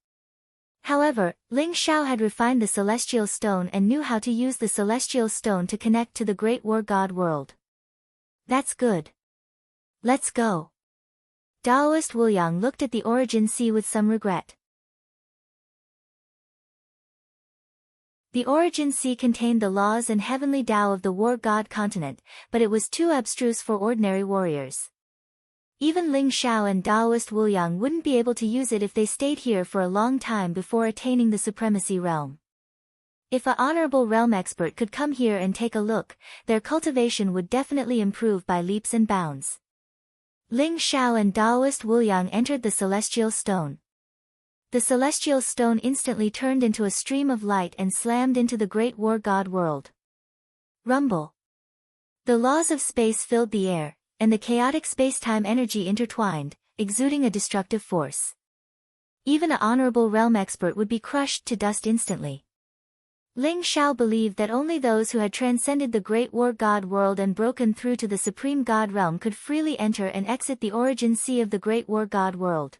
However, Ling Xiao had refined the celestial stone and knew how to use the celestial stone to connect to the great war god world. That's good. Let's go. Taoist Wuliang looked at the Origin Sea with some regret. The Origin Sea contained the laws and heavenly Tao of the war god continent, but it was too abstruse for ordinary warriors. Even Ling Xiao and Taoist Wuliang wouldn't be able to use it if they stayed here for a long time before attaining the supremacy realm. If an honorable realm expert could come here and take a look, their cultivation would definitely improve by leaps and bounds. Ling Xiao and Taoist Wuliang entered the celestial stone. The celestial stone instantly turned into a stream of light and slammed into the great war god world. Rumble. The laws of space filled the air, and the chaotic space-time energy intertwined, exuding a destructive force. Even an honorable realm expert would be crushed to dust instantly. Ling Xiao believed that only those who had transcended the great war god world and broken through to the supreme god realm could freely enter and exit the Origin Sea of the great war god world.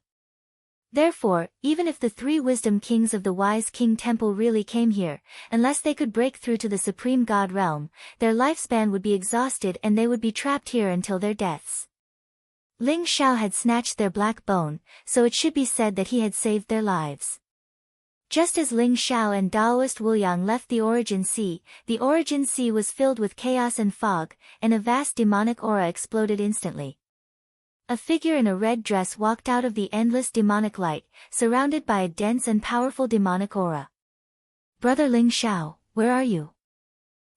Therefore, even if the 3 wisdom kings of the wise king temple really came here, unless they could break through to the supreme god realm, their lifespan would be exhausted and they would be trapped here until their deaths. Ling Xiao had snatched their black bone, so it should be said that he had saved their lives. Just as Ling Xiao and Taoist Wuliang left the Origin Sea was filled with chaos and fog, and a vast demonic aura exploded instantly. A figure in a red dress walked out of the endless demonic light, surrounded by a dense and powerful demonic aura. Brother Ling Xiao, where are you?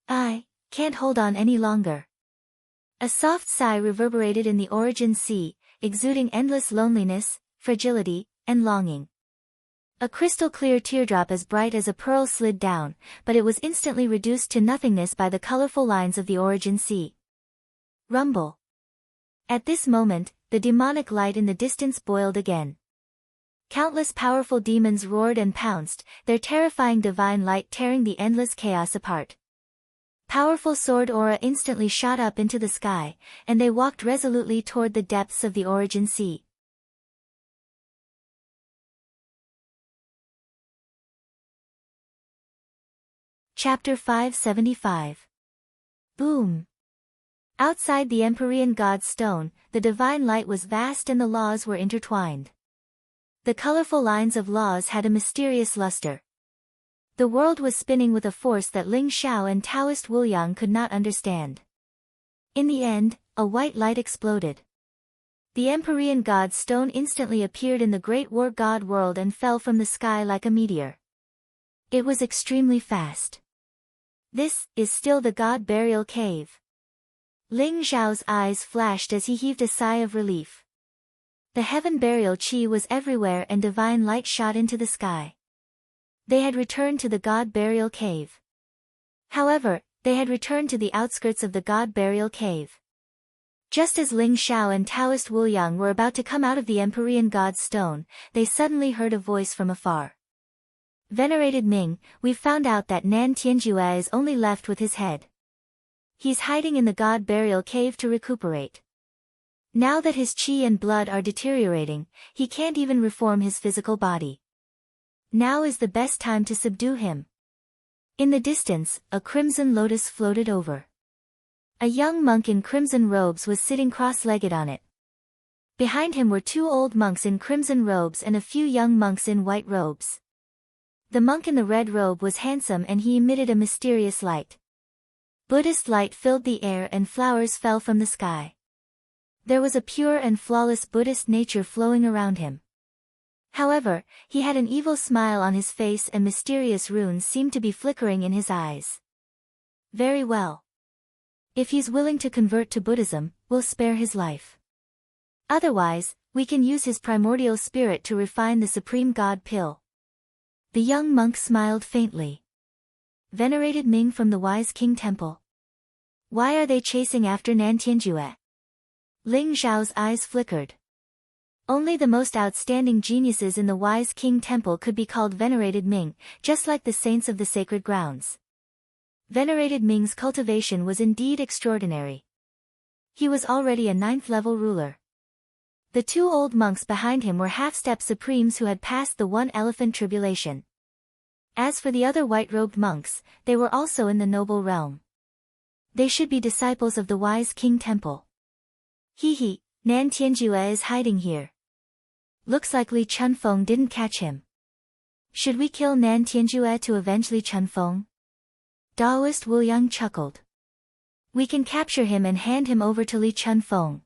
I can't hold on any longer. A soft sigh reverberated in the Origin Sea, exuding endless loneliness, fragility, and longing. A crystal-clear teardrop as bright as a pearl slid down, but it was instantly reduced to nothingness by the colorful lines of the Origin Sea. Rumble. At this moment, the demonic light in the distance boiled again. Countless powerful demons roared and pounced, their terrifying divine light tearing the endless chaos apart. Powerful sword aura instantly shot up into the sky, and they walked resolutely toward the depths of the Origin Sea. Chapter 575. Boom. Outside the Empyrean God's stone, the divine light was vast and the laws were intertwined. The colorful lines of laws had a mysterious luster. The world was spinning with a force that Ling Xiao and Taoist Wuliang could not understand. In the end, a white light exploded. The Empyrean God's stone instantly appeared in the great war god world and fell from the sky like a meteor. It was extremely fast. This is still the god burial cave. Ling Xiao's eyes flashed as he heaved a sigh of relief. The heaven burial chi was everywhere and divine light shot into the sky. They had returned to the god burial cave. However, they had returned to the outskirts of the god burial cave. Just as Ling Xiao and Taoist Wuliang were about to come out of the Empyrean God's stone, they suddenly heard a voice from afar. Venerated Ming, we've found out that Nan Tianjue is only left with his head. He's hiding in the god burial cave to recuperate. Now that his qi and blood are deteriorating, he can't even reform his physical body. Now is the best time to subdue him. In the distance, a crimson lotus floated over. A young monk in crimson robes was sitting cross-legged on it. Behind him were 2 old monks in crimson robes and a few young monks in white robes. The monk in the red robe was handsome and he emitted a mysterious light. Buddhist light filled the air and flowers fell from the sky. There was a pure and flawless Buddhist nature flowing around him. However, he had an evil smile on his face and mysterious runes seemed to be flickering in his eyes. Very well. If he's willing to convert to Buddhism, we'll spare his life. Otherwise, we can use his primordial spirit to refine the Supreme God pill. The young monk smiled faintly. Venerated Ming from the Wise King Temple. Why are they chasing after Nan Tianjue? Ling Zhao's eyes flickered. Only the most outstanding geniuses in the Wise King Temple could be called Venerated Ming, just like the saints of the sacred grounds. Venerated Ming's cultivation was indeed extraordinary. He was already a 9th-level ruler. The 2 old monks behind him were half-step supremes who had passed the 1-elephant tribulation. As for the other white-robed monks, they were also in the noble realm. They should be disciples of the Wise King Temple. Hee, Nan Tianjue is hiding here. Looks like Li Chunfeng didn't catch him. Should we kill Nan Tianjue to avenge Li Chunfeng? Daoist Wu Yang chuckled. We can capture him and hand him over to Li Chunfeng.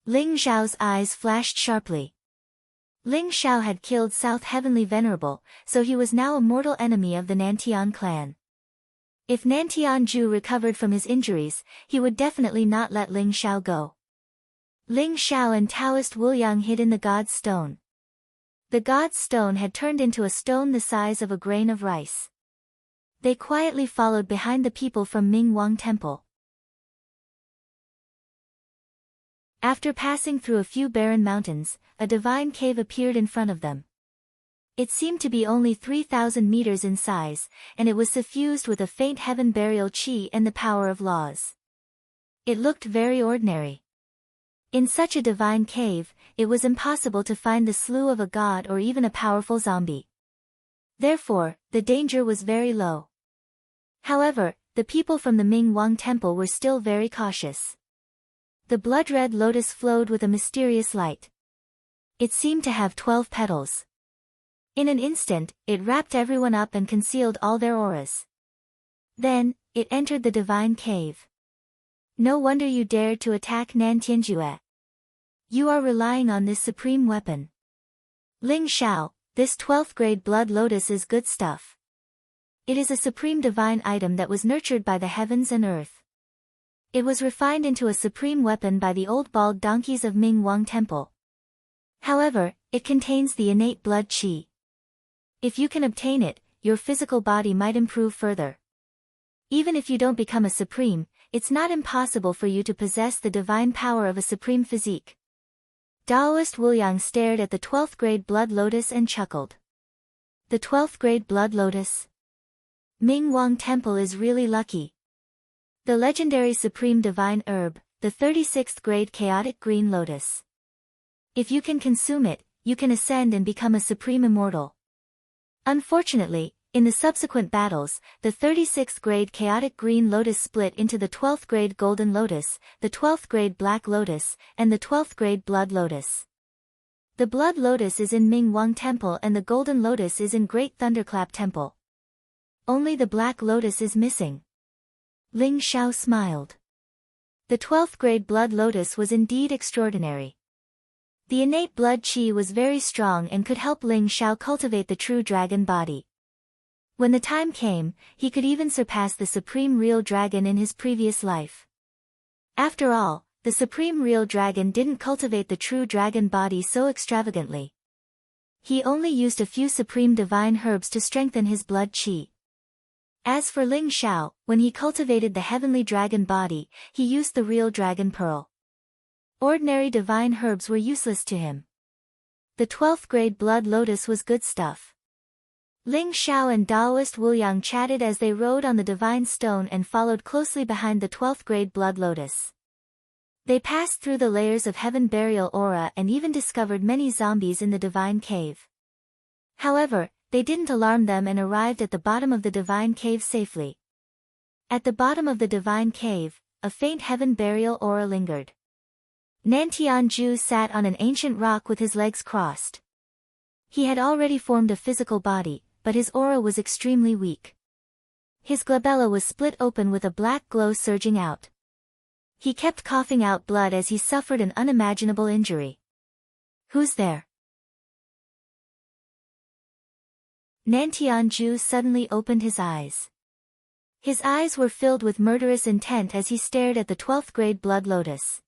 Ling Zhao's eyes flashed sharply. Ling Zhao had killed South Heavenly Venerable, so he was now a mortal enemy of the Nantian clan. If Nantian Ju recovered from his injuries, he would definitely not let Ling Zhao go. Ling Zhao and Taoist Wu Yang hid in the God's Stone. The God's Stone had turned into a stone the size of a grain of rice. They quietly followed behind the people from Ming Wang Temple. After passing through a few barren mountains, a divine cave appeared in front of them. It seemed to be only 3,000 meters in size, and it was suffused with a faint heaven burial qi and the power of laws. It looked very ordinary. In such a divine cave, it was impossible to find the slough of a god or even a powerful zombie. Therefore, the danger was very low. However, the people from the Ming Wang Temple were still very cautious. The blood-red lotus flowed with a mysterious light. It seemed to have 12 petals. In an instant, it wrapped everyone up and concealed all their auras. Then, it entered the divine cave. No wonder you dared to attack Nan Tianjue. You are relying on this supreme weapon. Ling Zhao, this 12th grade blood lotus is good stuff. It is a supreme divine item that was nurtured by the heavens and earth. It was refined into a supreme weapon by the old bald donkeys of Ming Wang Temple. However, it contains the innate blood qi. If you can obtain it, your physical body might improve further. Even if you don't become a supreme, it's not impossible for you to possess the divine power of a supreme physique. Daoist Wu Yang stared at the 12th grade blood lotus and chuckled. The 12th grade blood lotus? Ming Wang Temple is really lucky. The legendary supreme divine herb, the 36th grade chaotic green lotus. If you can consume it, you can ascend and become a supreme immortal. Unfortunately, in the subsequent battles, the 36th grade chaotic green lotus split into the 12th grade golden lotus, the 12th grade black lotus, and the 12th grade blood lotus. The blood lotus is in Ming Wang Temple and the golden lotus is in Great Thunderclap Temple. Only the black lotus is missing. Ling Zhao smiled. The 12th grade blood lotus was indeed extraordinary. The innate blood qi was very strong and could help Ling Zhao cultivate the true dragon body. When the time came, he could even surpass the supreme real dragon in his previous life. After all, the supreme real dragon didn't cultivate the true dragon body so extravagantly. He only used a few supreme divine herbs to strengthen his blood qi. As for Ling Zhao, when he cultivated the heavenly dragon body, he used the real dragon pearl. Ordinary divine herbs were useless to him. The 12th grade blood lotus was good stuff. Ling Zhao and Daoist Wu Yang chatted as they rode on the divine stone and followed closely behind the 12th grade blood lotus. They passed through the layers of heaven burial aura and even discovered many zombies in the divine cave. However, they didn't alarm them and arrived at the bottom of the divine cave safely. At the bottom of the divine cave, a faint heaven burial aura lingered. Nantian-ju sat on an ancient rock with his legs crossed. He had already formed a physical body, but his aura was extremely weak. His glabella was split open with a black glow surging out. He kept coughing out blood as he suffered an unimaginable injury. Who's there? Nantian-ju suddenly opened his eyes. His eyes were filled with murderous intent as he stared at the 12th grade blood lotus.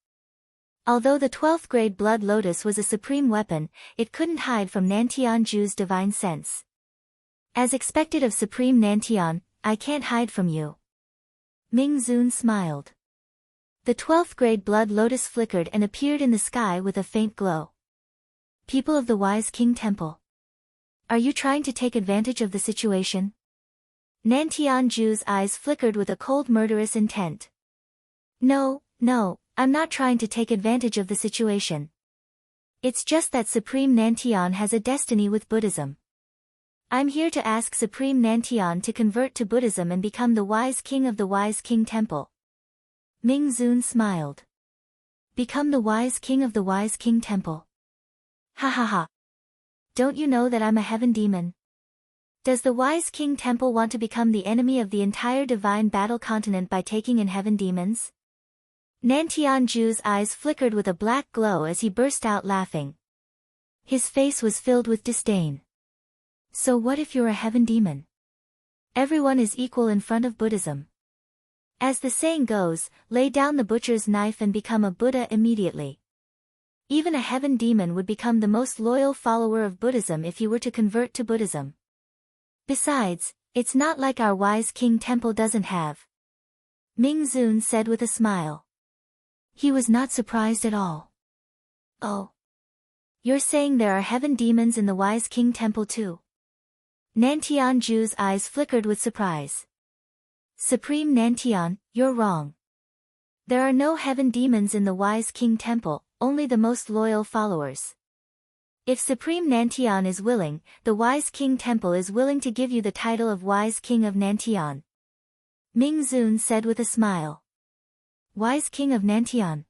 Although the 12th grade blood lotus was a supreme weapon, it couldn't hide from Nantian-ju's divine sense. As expected of Supreme Nantian, I can't hide from you. Ming-zun smiled. The 12th grade blood lotus flickered and appeared in the sky with a faint glow. People of the Wise King Temple. Are you trying to take advantage of the situation? Nantian-ju's eyes flickered with a cold murderous intent. No, I'm not trying to take advantage of the situation. It's just that Supreme Nantian has a destiny with Buddhism. I'm here to ask Supreme Nantian to convert to Buddhism and become the Wise King of the Wise King Temple. Ming-zun smiled. Become the Wise King of the Wise King Temple. Ha ha ha. Don't you know that I'm a heaven demon? Does the Wise King Temple want to become the enemy of the entire divine battle continent by taking in heaven demons? Nantian-ju's eyes flickered with a black glow as he burst out laughing. His face was filled with disdain. So what if you're a heaven demon? Everyone is equal in front of Buddhism. As the saying goes, lay down the butcher's knife and become a Buddha immediately. Even a heaven demon would become the most loyal follower of Buddhism if he were to convert to Buddhism. Besides, it's not like our Wise King Temple doesn't have. Ming-zun said with a smile. He was not surprised at all. Oh. You're saying there are heaven demons in the Wise King Temple too? Nantian-ju's eyes flickered with surprise. Supreme Nantian, you're wrong. There are no heaven demons in the Wise King Temple, only the most loyal followers. If Supreme Nantian is willing, the Wise King Temple is willing to give you the title of Wise King of Nantian. Ming-zun said with a smile. Wise King of Nantian.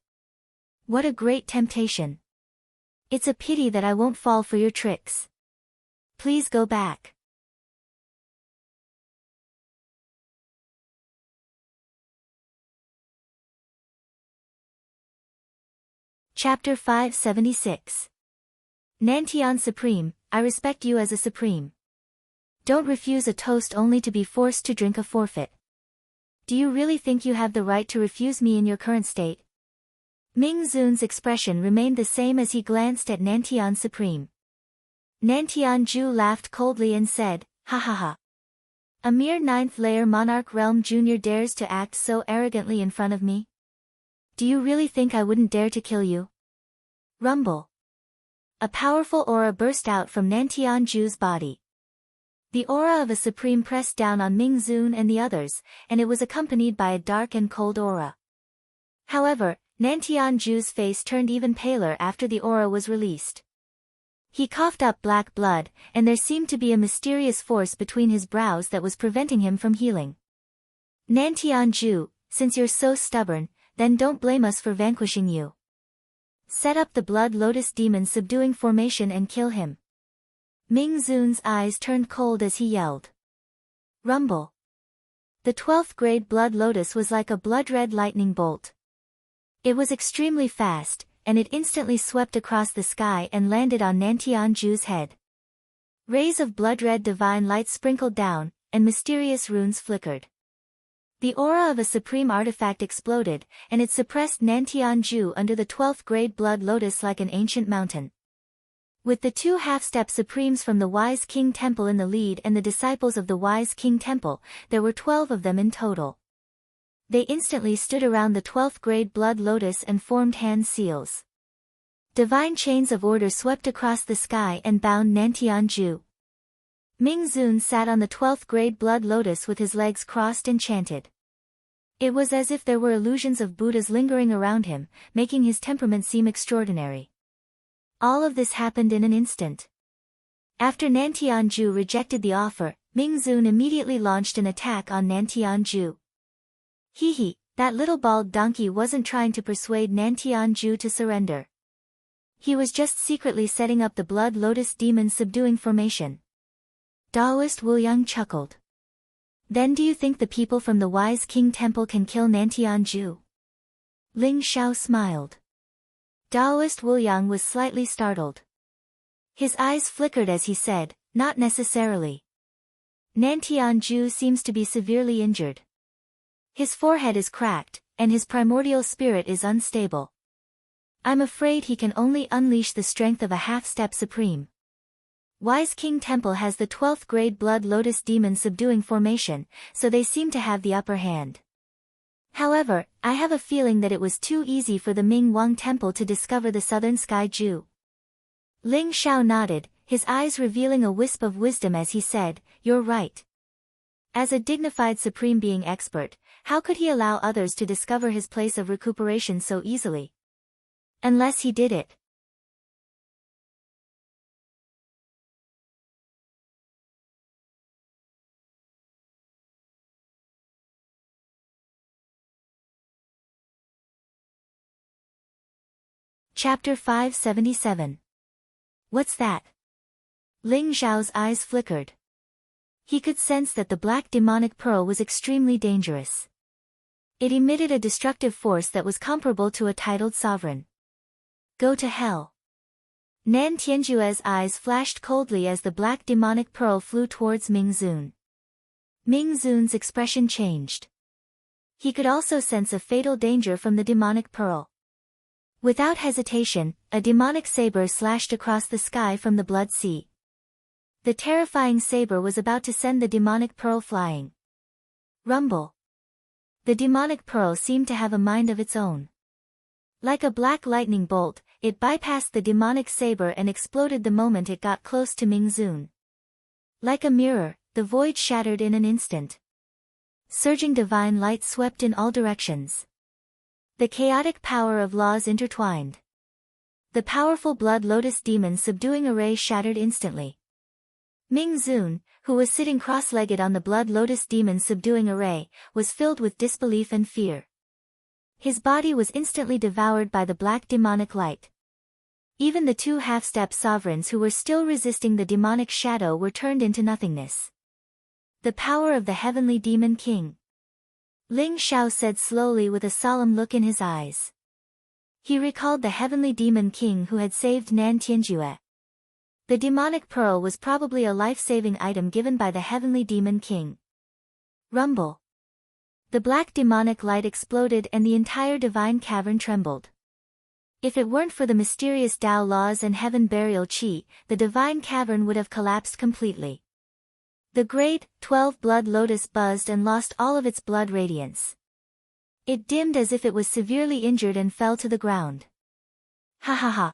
What a great temptation. It's a pity that I won't fall for your tricks. Please go back. Chapter 576. Nantian Supreme, I respect you as a supreme. Don't refuse a toast only to be forced to drink a forfeit. Do you really think you have the right to refuse me in your current state? Ming-zun's expression remained the same as he glanced at Nantian Supreme. Nantian-ju laughed coldly and said, ha ha ha. A mere 9th layer Monarch Realm Junior dares to act so arrogantly in front of me? Do you really think I wouldn't dare to kill you? Rumble. A powerful aura burst out from Nantian-ju's body. The aura of a supreme pressed down on Ming-zun and the others, and it was accompanied by a dark and cold aura. However, Nantian-ju's face turned even paler after the aura was released. He coughed up black blood, and there seemed to be a mysterious force between his brows that was preventing him from healing. Nantian-ju, since you're so stubborn, then don't blame us for vanquishing you. Set up the Blood Lotus Demon subduing formation and kill him. Ming-zun's eyes turned cold as he yelled. Rumble. The 12th grade Blood Lotus was like a blood-red lightning bolt. It was extremely fast, and it instantly swept across the sky and landed on Nantian-ju's head. Rays of blood-red divine light sprinkled down, and mysterious runes flickered. The aura of a supreme artifact exploded, and it suppressed Nantian-ju under the 12th grade Blood Lotus like an ancient mountain. With the 2 half-step supremes from the Wise King Temple in the lead and the disciples of the Wise King Temple, there were 12 of them in total. They instantly stood around the 12th grade Blood Lotus and formed hand seals. Divine chains of order swept across the sky and bound Nantian-ju. Ming-zun sat on the 12th grade Blood Lotus with his legs crossed and chanted. It was as if there were illusions of Buddhas lingering around him, making his temperament seem extraordinary. All of this happened in an instant. After Nantianju rejected the offer, Mingzun immediately launched an attack on Nantianju. Hee, that little bald donkey wasn't trying to persuade Nantianju to surrender. He was just secretly setting up the Blood Lotus Demon subduing formation. Taoist Wuliang chuckled. Then do you think the people from the Wise King Temple can kill Nantianju? Ling Xiao smiled. Taoist Wuliang was slightly startled. His eyes flickered as he said, not necessarily. Nantianju seems to be severely injured. His forehead is cracked, and his primordial spirit is unstable. I'm afraid he can only unleash the strength of a half-step supreme. Wise King Temple has the 12th grade Blood Lotus Demon subduing formation, so they seem to have the upper hand. However, I have a feeling that it was too easy for the Ming Wang Temple to discover the Southern Sky Ju. Ling Xiao nodded, his eyes revealing a wisp of wisdom as he said, "You're right." As a dignified Supreme Being expert, how could he allow others to discover his place of recuperation so easily? Unless he did it. Chapter 577. What's that? Ling Zhao's eyes flickered. He could sense that the black demonic pearl was extremely dangerous. It emitted a destructive force that was comparable to a titled sovereign. Go to hell. Nan Tianjue's eyes flashed coldly as the black demonic pearl flew towards Mingzun. Mingzun's expression changed. He could also sense a fatal danger from the demonic pearl. Without hesitation, a demonic saber slashed across the sky from the Blood Sea. The terrifying saber was about to send the demonic pearl flying. Rumble. The demonic pearl seemed to have a mind of its own. Like a black lightning bolt, it bypassed the demonic saber and exploded the moment it got close to Mingzun. Like a mirror, the void shattered in an instant. Surging divine light swept in all directions. The chaotic power of laws intertwined. The powerful Blood Lotus Demon subduing array shattered instantly. Mingzun, who was sitting cross-legged on the Blood Lotus Demon subduing array, was filled with disbelief and fear. His body was instantly devoured by the black demonic light. Even the two half-step sovereigns who were still resisting the demonic shadow were turned into nothingness. The power of the Heavenly Demon King. Ling Xiao said slowly with a solemn look in his eyes. He recalled the Heavenly Demon King who had saved Nan Tianjue. The demonic pearl was probably a life-saving item given by the Heavenly Demon King. Rumble. The black demonic light exploded and the entire divine cavern trembled. If it weren't for the mysterious Tao laws and heaven burial chi, the divine cavern would have collapsed completely. The great, 12 blood lotus buzzed and lost all of its blood radiance. It dimmed as if it was severely injured and fell to the ground. Ha ha ha.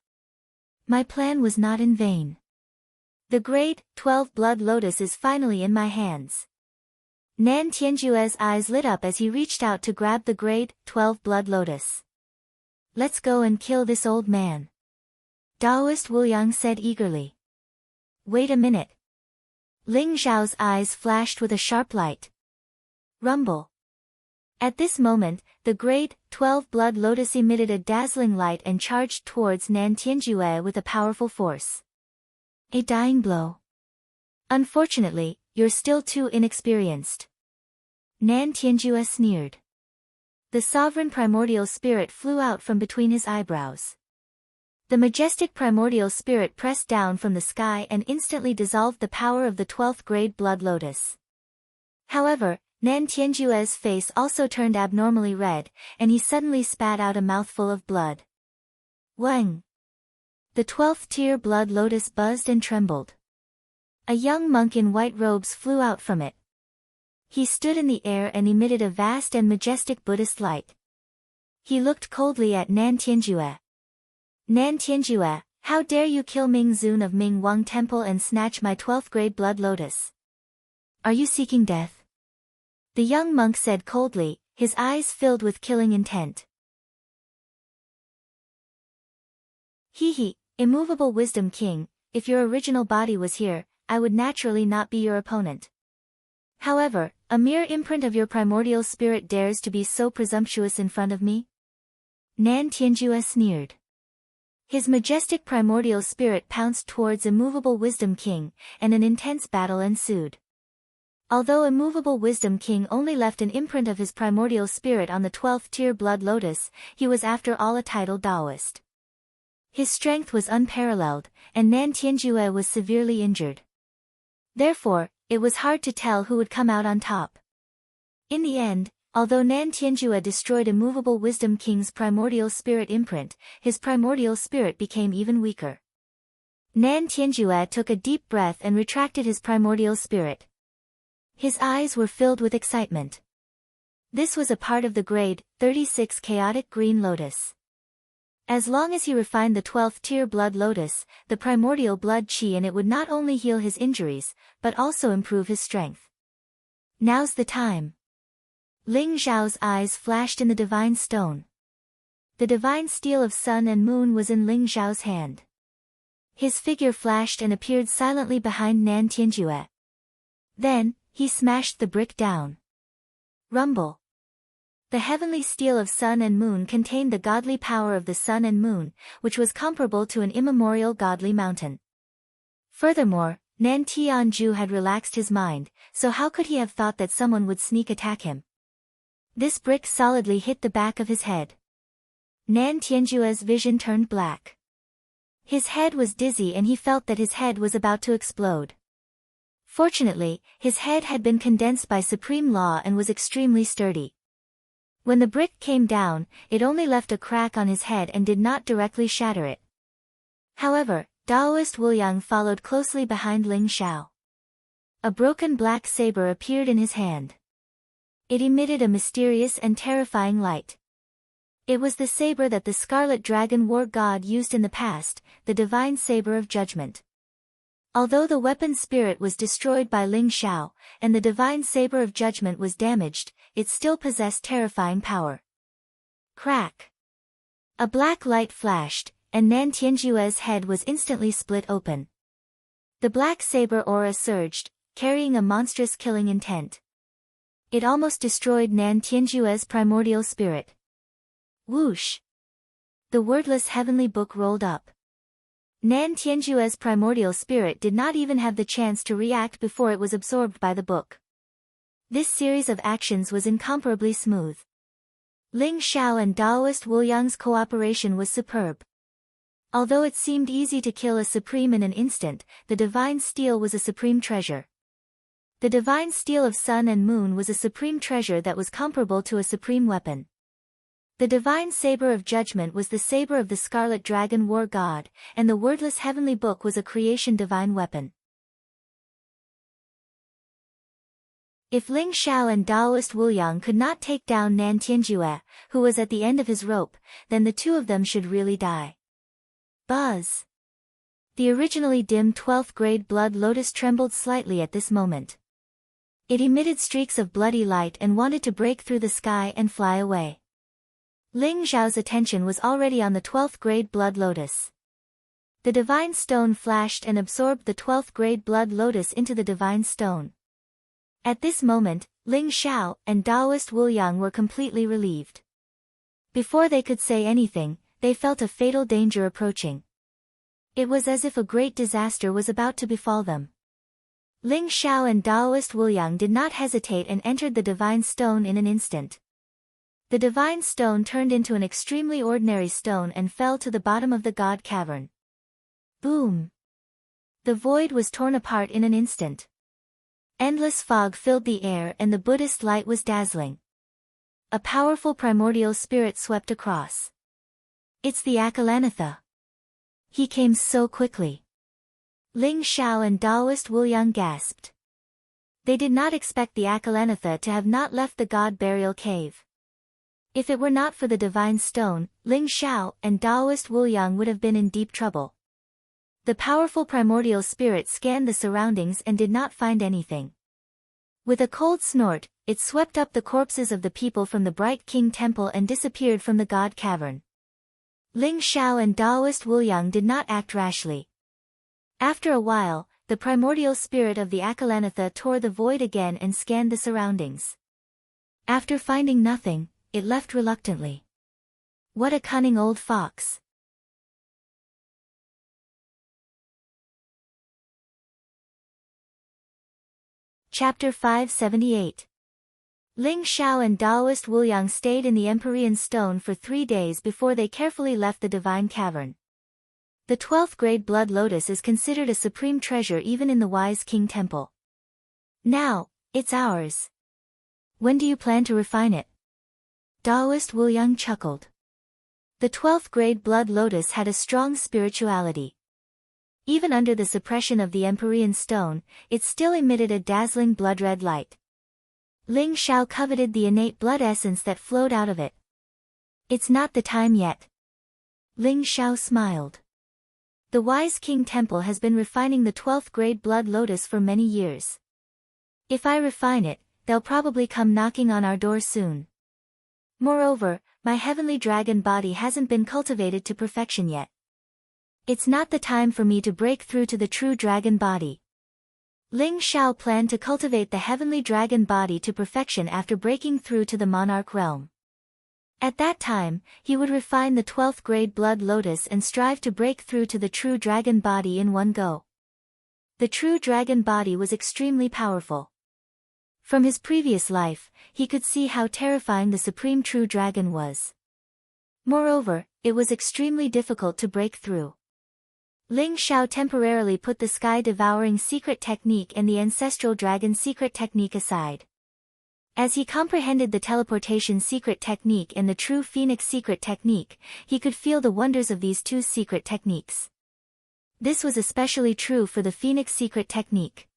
My plan was not in vain. The great, 12 blood lotus is finally in my hands. Nan Tianjue's eyes lit up as he reached out to grab the great, 12 blood lotus. Let's go and kill this old man. Taoist Wuliang said eagerly. Wait a minute. Ling Zhao's eyes flashed with a sharp light. Rumble. At this moment, the great, 12 blood lotus emitted a dazzling light and charged towards Nan Tianjue with a powerful force. A dying blow. Unfortunately, you're still too inexperienced. Nan Tianjue sneered. The sovereign primordial spirit flew out from between his eyebrows. The majestic primordial spirit pressed down from the sky and instantly dissolved the power of the 12th grade blood lotus. However, Nan Tianjue's face also turned abnormally red, and he suddenly spat out a mouthful of blood. Wang! The 12th tier blood lotus buzzed and trembled. A young monk in white robes flew out from it. He stood in the air and emitted a vast and majestic Buddhist light. He looked coldly at Nan Tianjue. Nan Tianjue, how dare you kill Mingzun of Ming Wang Temple and snatch my 12th grade blood lotus? Are you seeking death? The young monk said coldly, his eyes filled with killing intent. He, immovable wisdom king, if your original body was here, I would naturally not be your opponent. However, a mere imprint of your primordial spirit dares to be so presumptuous in front of me? Nan Tianjue sneered. His majestic primordial spirit pounced towards immovable wisdom king, and an intense battle ensued. Although immovable wisdom king only left an imprint of his primordial spirit on the 12th tier blood lotus, he was after all a titled Taoist. His strength was unparalleled, and Nan Tianjue was severely injured. Therefore, it was hard to tell who would come out on top. In the end, although Nan Tianjue destroyed immovable wisdom king's primordial spirit imprint, his primordial spirit became even weaker. Nan Tianjue took a deep breath and retracted his primordial spirit. His eyes were filled with excitement. This was a part of the grade 36 chaotic green lotus. As long as he refined the 12th tier blood lotus, the primordial blood qi in it would not only heal his injuries, but also improve his strength. Now's the time. Ling Zhao's eyes flashed in the divine stone. The divine steel of sun and moon was in Ling Zhao's hand. His figure flashed and appeared silently behind Nan Tianjue. Then, he smashed the brick down. Rumble. The heavenly steel of sun and moon contained the godly power of the sun and moon, which was comparable to an immemorial godly mountain. Furthermore, Nan Tianju had relaxed his mind, so how could he have thought that someone would sneak attack him? This brick solidly hit the back of his head. Nan Tianjue's vision turned black. His head was dizzy and he felt that his head was about to explode. Fortunately, his head had been condensed by supreme law and was extremely sturdy. When the brick came down, it only left a crack on his head and did not directly shatter it. However, Taoist Wuliang followed closely behind Ling Zhao. A broken black saber appeared in his hand. It emitted a mysterious and terrifying light. It was the saber that the Scarlet Dragon War God used in the past, the divine saber of judgment. Although the weapon spirit was destroyed by Ling Zhao, and the divine saber of judgment was damaged, it still possessed terrifying power. Crack! A black light flashed, and Nan Tianjue's head was instantly split open. The black saber aura surged, carrying a monstrous killing intent. It almost destroyed Nan Tianjue's primordial spirit. Whoosh! The wordless heavenly book rolled up. Nan Tianjue's primordial spirit did not even have the chance to react before it was absorbed by the book. This series of actions was incomparably smooth. Ling Zhao and Taoist Wuliang's cooperation was superb. Although it seemed easy to kill a supreme in an instant, the divine steel was a supreme treasure. The divine steel of sun and moon was a supreme treasure that was comparable to a supreme weapon. The divine saber of judgment was the saber of the Scarlet Dragon War God, and the wordless heavenly book was a creation divine weapon. If Ling Zhao and Taoist Wuliang could not take down Nan Tianjue, who was at the end of his rope, then the two of them should really die. Buzz! The originally dim 12th grade blood lotus trembled slightly at this moment. It emitted streaks of bloody light and wanted to break through the sky and fly away. Ling Zhao's attention was already on the 12th grade blood lotus. The divine stone flashed and absorbed the 12th grade blood lotus into the divine stone. At this moment, Ling Zhao and Taoist Wuliang were completely relieved. Before they could say anything, they felt a fatal danger approaching. It was as if a great disaster was about to befall them. Ling Zhao and Taoist Wuliang did not hesitate and entered the divine stone in an instant. The divine stone turned into an extremely ordinary stone and fell to the bottom of the god cavern. Boom! The void was torn apart in an instant. Endless fog filled the air and the Buddhist light was dazzling. A powerful primordial spirit swept across. It's the Akalanatha. He came so quickly. Ling Zhao and Taoist Wuliang gasped. They did not expect the Akalanatha to have not left the god burial cave. If it were not for the divine stone, Ling Zhao and Taoist Wuliang would have been in deep trouble. The powerful primordial spirit scanned the surroundings and did not find anything. With a cold snort, it swept up the corpses of the people from the bright King Temple and disappeared from the God Cavern. Ling Xiao and Taoist Wuliang did not act rashly. After a while, the primordial spirit of the Akalanatha tore the void again and scanned the surroundings. After finding nothing, it left reluctantly. What a cunning old fox! Chapter 578. Ling Xiao and Taoist Wuliang stayed in the Empyrean Stone for 3 days before they carefully left the Divine Cavern. The 12th grade Blood Lotus is considered a supreme treasure even in the Wise King Temple. Now, it's ours. When do you plan to refine it? Taoist Wuliang chuckled. The 12th grade Blood Lotus had a strong spirituality. Even under the suppression of the Empyrean Stone, it still emitted a dazzling blood-red light. Ling Xiao coveted the innate blood essence that flowed out of it. It's not the time yet. Ling Xiao smiled. The Wise King Temple has been refining the 12th grade Blood Lotus for many years. If I refine it, they'll probably come knocking on our door soon. Moreover, my heavenly dragon body hasn't been cultivated to perfection yet. It's not the time for me to break through to the true dragon body. Ling Xiao planned to cultivate the heavenly dragon body to perfection after breaking through to the monarch realm. At that time, he would refine the 12th grade Blood Lotus and strive to break through to the true dragon body in one go. The true dragon body was extremely powerful. From his previous life, he could see how terrifying the supreme true dragon was. Moreover, it was extremely difficult to break through. Ling Xiao temporarily put the sky-devouring secret technique and the ancestral dragon secret technique aside. As he comprehended the teleportation secret technique and the true phoenix secret technique, he could feel the wonders of these two secret techniques. This was especially true for the phoenix secret technique.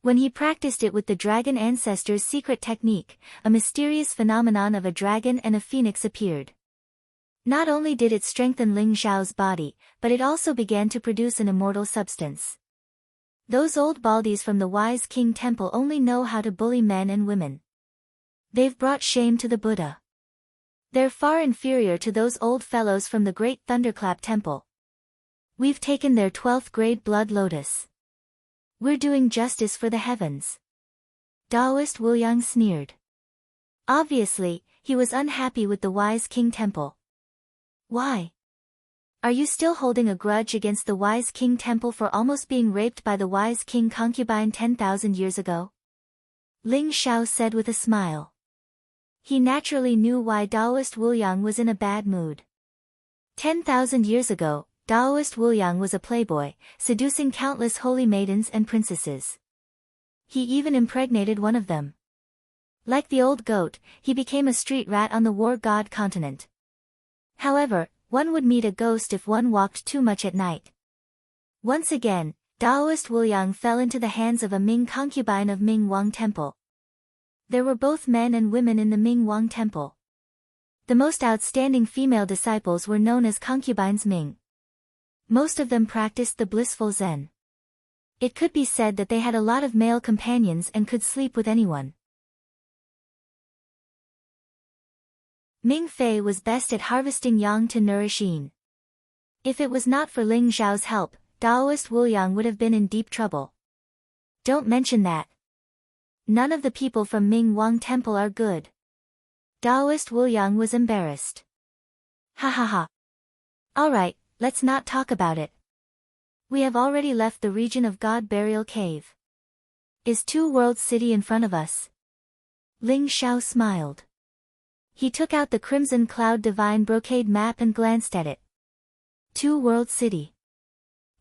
When he practiced it with the dragon ancestor's secret technique, a mysterious phenomenon of a dragon and a phoenix appeared. Not only did it strengthen Ling Xiao's body, but it also began to produce an immortal substance. Those old baldies from the Wise King Temple only know how to bully men and women. They've brought shame to the Buddha. They're far inferior to those old fellows from the Great Thunderclap Temple. We've taken their 12th grade Blood Lotus. We're doing justice for the heavens. Taoist Wuliang sneered. Obviously, he was unhappy with the Wise King Temple. Why? Are you still holding a grudge against the Wise King Temple for almost being raped by the Wise King concubine 10,000 years ago? Ling Xiao said with a smile. He naturally knew why Taoist Wuliang was in a bad mood. 10,000 years ago, Taoist Wuliang was a playboy, seducing countless holy maidens and princesses. He even impregnated one of them. Like the old goat, he became a street rat on the war god continent. However, one would meet a ghost if one walked too much at night. Once again, Taoist Wuliang fell into the hands of a Ming concubine of Ming Wang Temple. There were both men and women in the Ming Wang Temple. The most outstanding female disciples were known as concubines Ming. Most of them practiced the blissful Zen. It could be said that they had a lot of male companions and could sleep with anyone. Ming Fei was best at harvesting yang to nourish yin. If it was not for Ling Xiao's help, Taoist Wuliang would have been in deep trouble. Don't mention that. None of the people from Ming Wang Temple are good. Taoist Wuliang was embarrassed. Ha ha ha. Alright, let's not talk about it. We have already left the region of God Burial Cave. Is Two Worlds City in front of us? Ling Xiao smiled. He took out the Crimson Cloud Divine Brocade map and glanced at it. Two World City.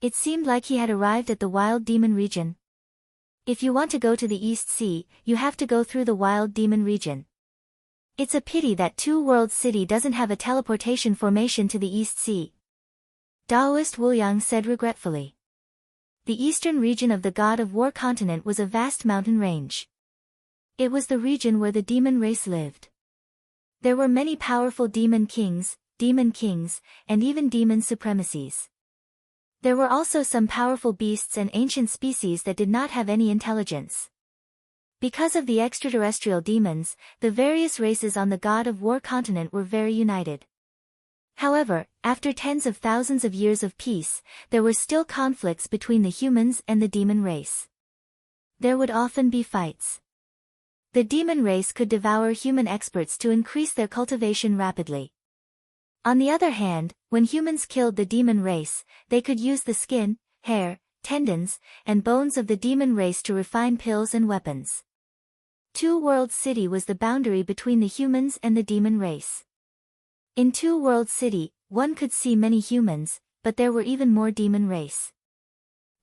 It seemed like he had arrived at the Wild Demon region. If you want to go to the East Sea, you have to go through the Wild Demon region. It's a pity that Two World City doesn't have a teleportation formation to the East Sea. Taoist Wuliang said regretfully. The eastern region of the God of War continent was a vast mountain range. It was the region where the demon race lived. There were many powerful demon kings, and even demon supremacies. There were also some powerful beasts and ancient species that did not have any intelligence. Because of the extraterrestrial demons, the various races on the God of War continent were very united. However, after tens of thousands of years of peace, there were still conflicts between the humans and the demon race. There would often be fights. The demon race could devour human experts to increase their cultivation rapidly. On the other hand, when humans killed the demon race, they could use the skin, hair, tendons, and bones of the demon race to refine pills and weapons. Two World City was the boundary between the humans and the demon race. In Two World City, one could see many humans, but there were even more demon race.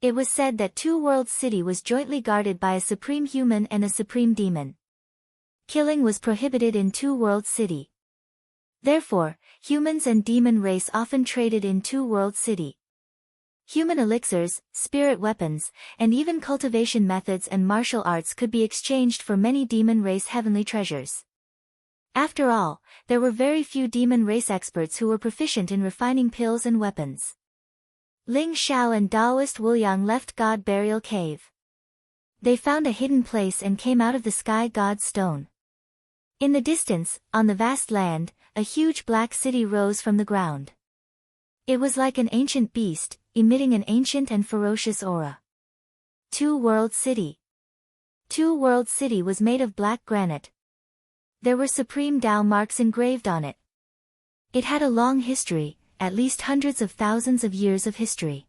It was said that Two World City was jointly guarded by a supreme human and a supreme demon. Killing was prohibited in Two World City. Therefore, humans and demon race often traded in Two World City. Human elixirs, spirit weapons, and even cultivation methods and martial arts could be exchanged for many demon race heavenly treasures. After all, there were very few demon race experts who were proficient in refining pills and weapons. Ling Xiao and Taoist Wuliang left God Burial Cave. They found a hidden place and came out of the sky God's stone. In the distance, on the vast land, a huge black city rose from the ground. It was like an ancient beast, emitting an ancient and ferocious aura. Two World City. Two World City was made of black granite. There were supreme Tao marks engraved on it. It had a long history, at least hundreds of thousands of years of history.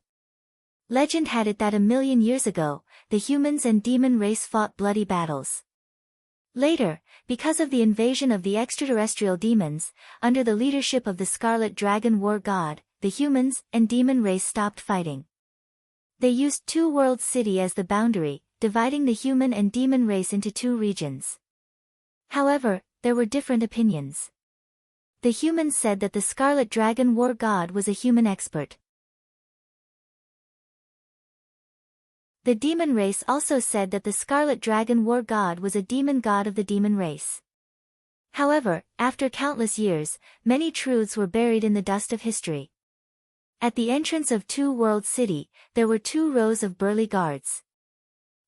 Legend had it that 1,000,000 years ago, the humans and demon race fought bloody battles. Later, because of the invasion of the extraterrestrial demons, under the leadership of the Scarlet Dragon War God, the humans and demon race stopped fighting. They used Two World City as the boundary, dividing the human and demon race into two regions. However, there were different opinions. The humans said that the Scarlet Dragon War God was a human expert. The demon race also said that the Scarlet Dragon War God was a demon god of the demon race. However, after countless years, many truths were buried in the dust of history. At the entrance of Two World City, there were 2 rows of burly guards.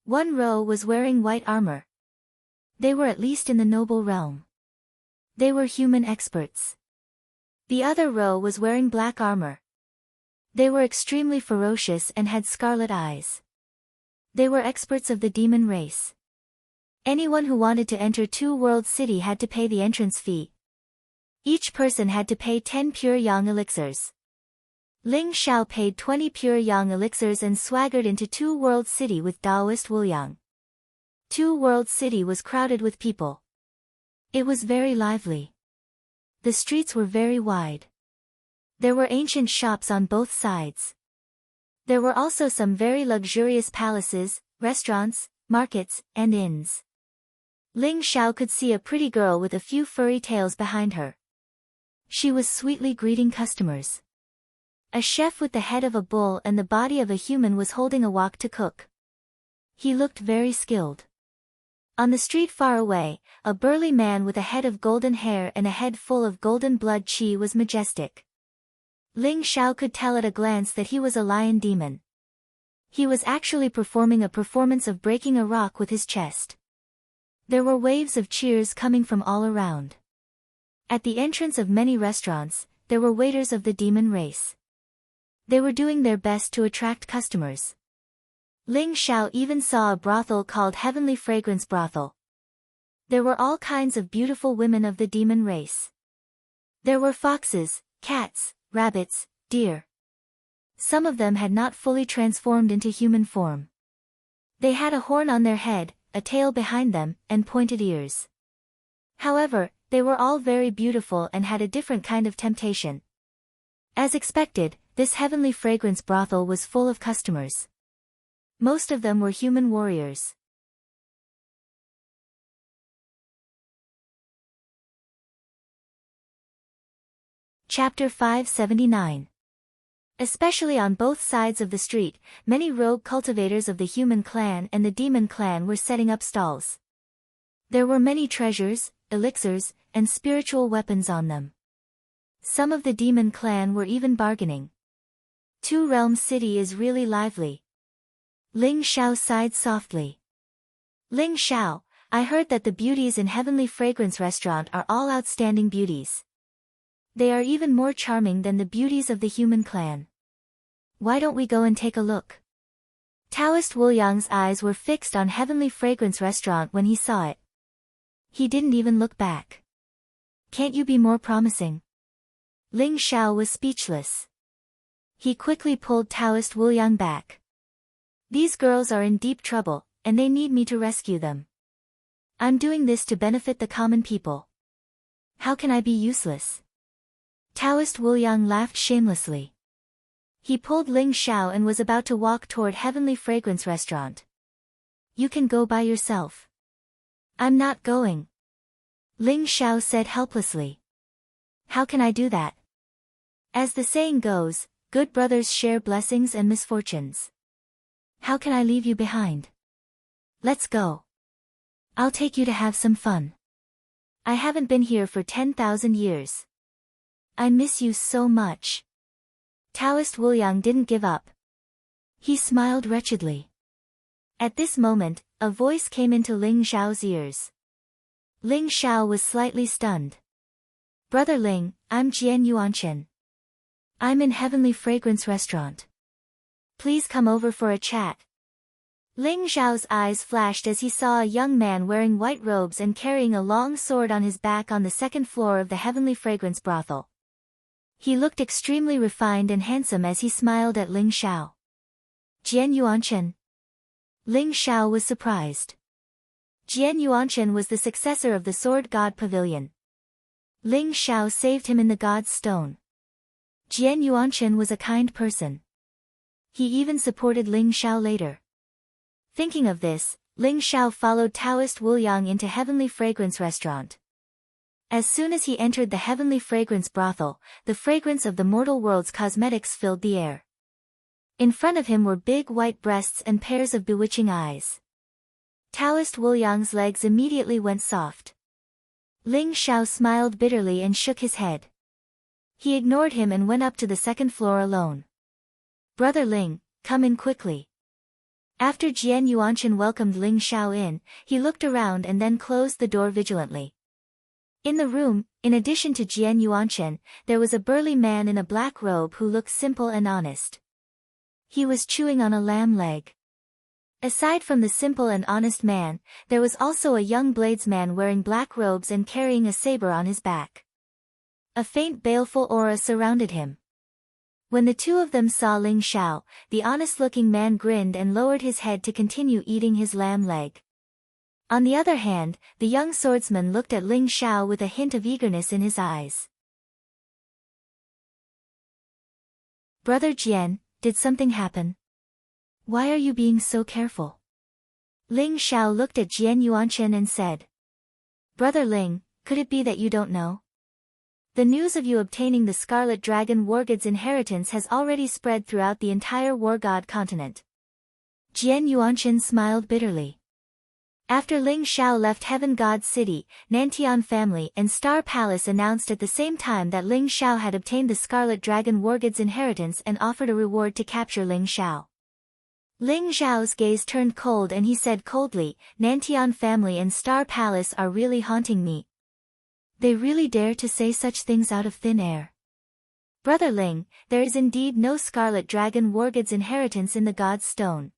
One row was wearing white armor. They were at least in the noble realm. They were human experts. The other row was wearing black armor. They were extremely ferocious and had scarlet eyes. They were experts of the demon race. Anyone who wanted to enter Two World City had to pay the entrance fee. Each person had to pay 10 pure yang elixirs. Ling Xiao paid 20 pure yang elixirs and swaggered into Two World City with Taoist Wuliang. Two World City was crowded with people. It was very lively. The streets were very wide. There were ancient shops on both sides. There were also some very luxurious palaces, restaurants, markets, and inns. Ling Xiao could see a pretty girl with a few furry tails behind her. She was sweetly greeting customers. A chef with the head of a bull and the body of a human was holding a wok to cook. He looked very skilled. On the street far away, a burly man with a head of golden hair and a head full of golden blood qi was majestic. Ling Xiao could tell at a glance that he was a lion demon. He was actually performing a performance of breaking a rock with his chest. There were waves of cheers coming from all around. At the entrance of many restaurants, there were waiters of the demon race. They were doing their best to attract customers. Ling Xiao even saw a brothel called Heavenly Fragrance Brothel. There were all kinds of beautiful women of the demon race. There were foxes, cats, rabbits, deer. Some of them had not fully transformed into human form. They had a horn on their head, a tail behind them, and pointed ears. However, they were all very beautiful and had a different kind of temptation. As expected, this Heavenly Fragrance Brothel was full of customers. Most of them were human warriors. Chapter 579. Especially on both sides of the street, many rogue cultivators of the human clan and the demon clan were setting up stalls. There were many treasures, elixirs, and spiritual weapons on them. Some of the demon clan were even bargaining. Two Realm City is really lively. Ling Xiao sighed softly. Ling Xiao, I heard that the beauties in Heavenly Fragrance Restaurant are all outstanding beauties. They are even more charming than the beauties of the human clan. Why don't we go and take a look? Taoist Wuliang's eyes were fixed on Heavenly Fragrance Restaurant when he saw it. He didn't even look back. Can't you be more promising? Ling Xiao was speechless. He quickly pulled Taoist Wuliang back. These girls are in deep trouble, and they need me to rescue them. I'm doing this to benefit the common people. How can I be useless? Taoist Wuliang laughed shamelessly. He pulled Ling Xiao and was about to walk toward Heavenly Fragrance Restaurant. You can go by yourself. I'm not going. Ling Xiao said helplessly. How can I do that? As the saying goes, good brothers share blessings and misfortunes. How can I leave you behind? Let's go. I'll take you to have some fun. I haven't been here for 10,000 years. I miss you so much. Taoist Wuliang didn't give up. He smiled wretchedly. At this moment, a voice came into Ling Xiao's ears. Ling Xiao was slightly stunned. Brother Ling, I'm Jian Yuanchen. I'm in Heavenly Fragrance Restaurant. Please come over for a chat. Ling Xiao's eyes flashed as he saw a young man wearing white robes and carrying a long sword on his back on the second floor of the Heavenly Fragrance brothel. He looked extremely refined and handsome as he smiled at Ling Xiao. Jian Yuanchen. Ling Xiao was surprised. Jian Yuanchen was the successor of the Sword God Pavilion. Ling Xiao saved him in the God's Stone. Jian Yuanchen was a kind person. He even supported Ling Xiao later. Thinking of this, Ling Xiao followed Taoist Wuliang into Heavenly Fragrance Restaurant. As soon as he entered the Heavenly Fragrance brothel, the fragrance of the mortal world's cosmetics filled the air. In front of him were big white breasts and pairs of bewitching eyes. Taoist Wuliang's legs immediately went soft. Ling Xiao smiled bitterly and shook his head. He ignored him and went up to the second floor alone. Brother Ling, come in quickly. After Jian Yuanchen welcomed Ling Xiao in, he looked around and then closed the door vigilantly. In the room, in addition to Jian Yuanchen, there was a burly man in a black robe who looked simple and honest. He was chewing on a lamb leg. Aside from the simple and honest man, there was also a young bladesman wearing black robes and carrying a saber on his back. A faint baleful aura surrounded him. When the two of them saw Ling Xiao, the honest-looking man grinned and lowered his head to continue eating his lamb leg. On the other hand, the young swordsman looked at Ling Xiao with a hint of eagerness in his eyes. Brother Jian, did something happen? Why are you being so careful? Ling Xiao looked at Jian Yuanchen and said. Brother Ling, could it be that you don't know? The news of you obtaining the Scarlet Dragon Wargod's inheritance has already spread throughout the entire Wargod continent. Jian Yuanchen smiled bitterly. After Ling Xiao left Heaven God City, Nantian family and Star Palace announced at the same time that Ling Xiao had obtained the Scarlet Dragon Wargod's inheritance and offered a reward to capture Ling Xiao. Ling Xiao's gaze turned cold and he said coldly, Nantian family and Star Palace are really haunting me. They really dare to say such things out of thin air. Brother Ling, there is indeed no Scarlet Dragon Wargod's inheritance in the God's Stone.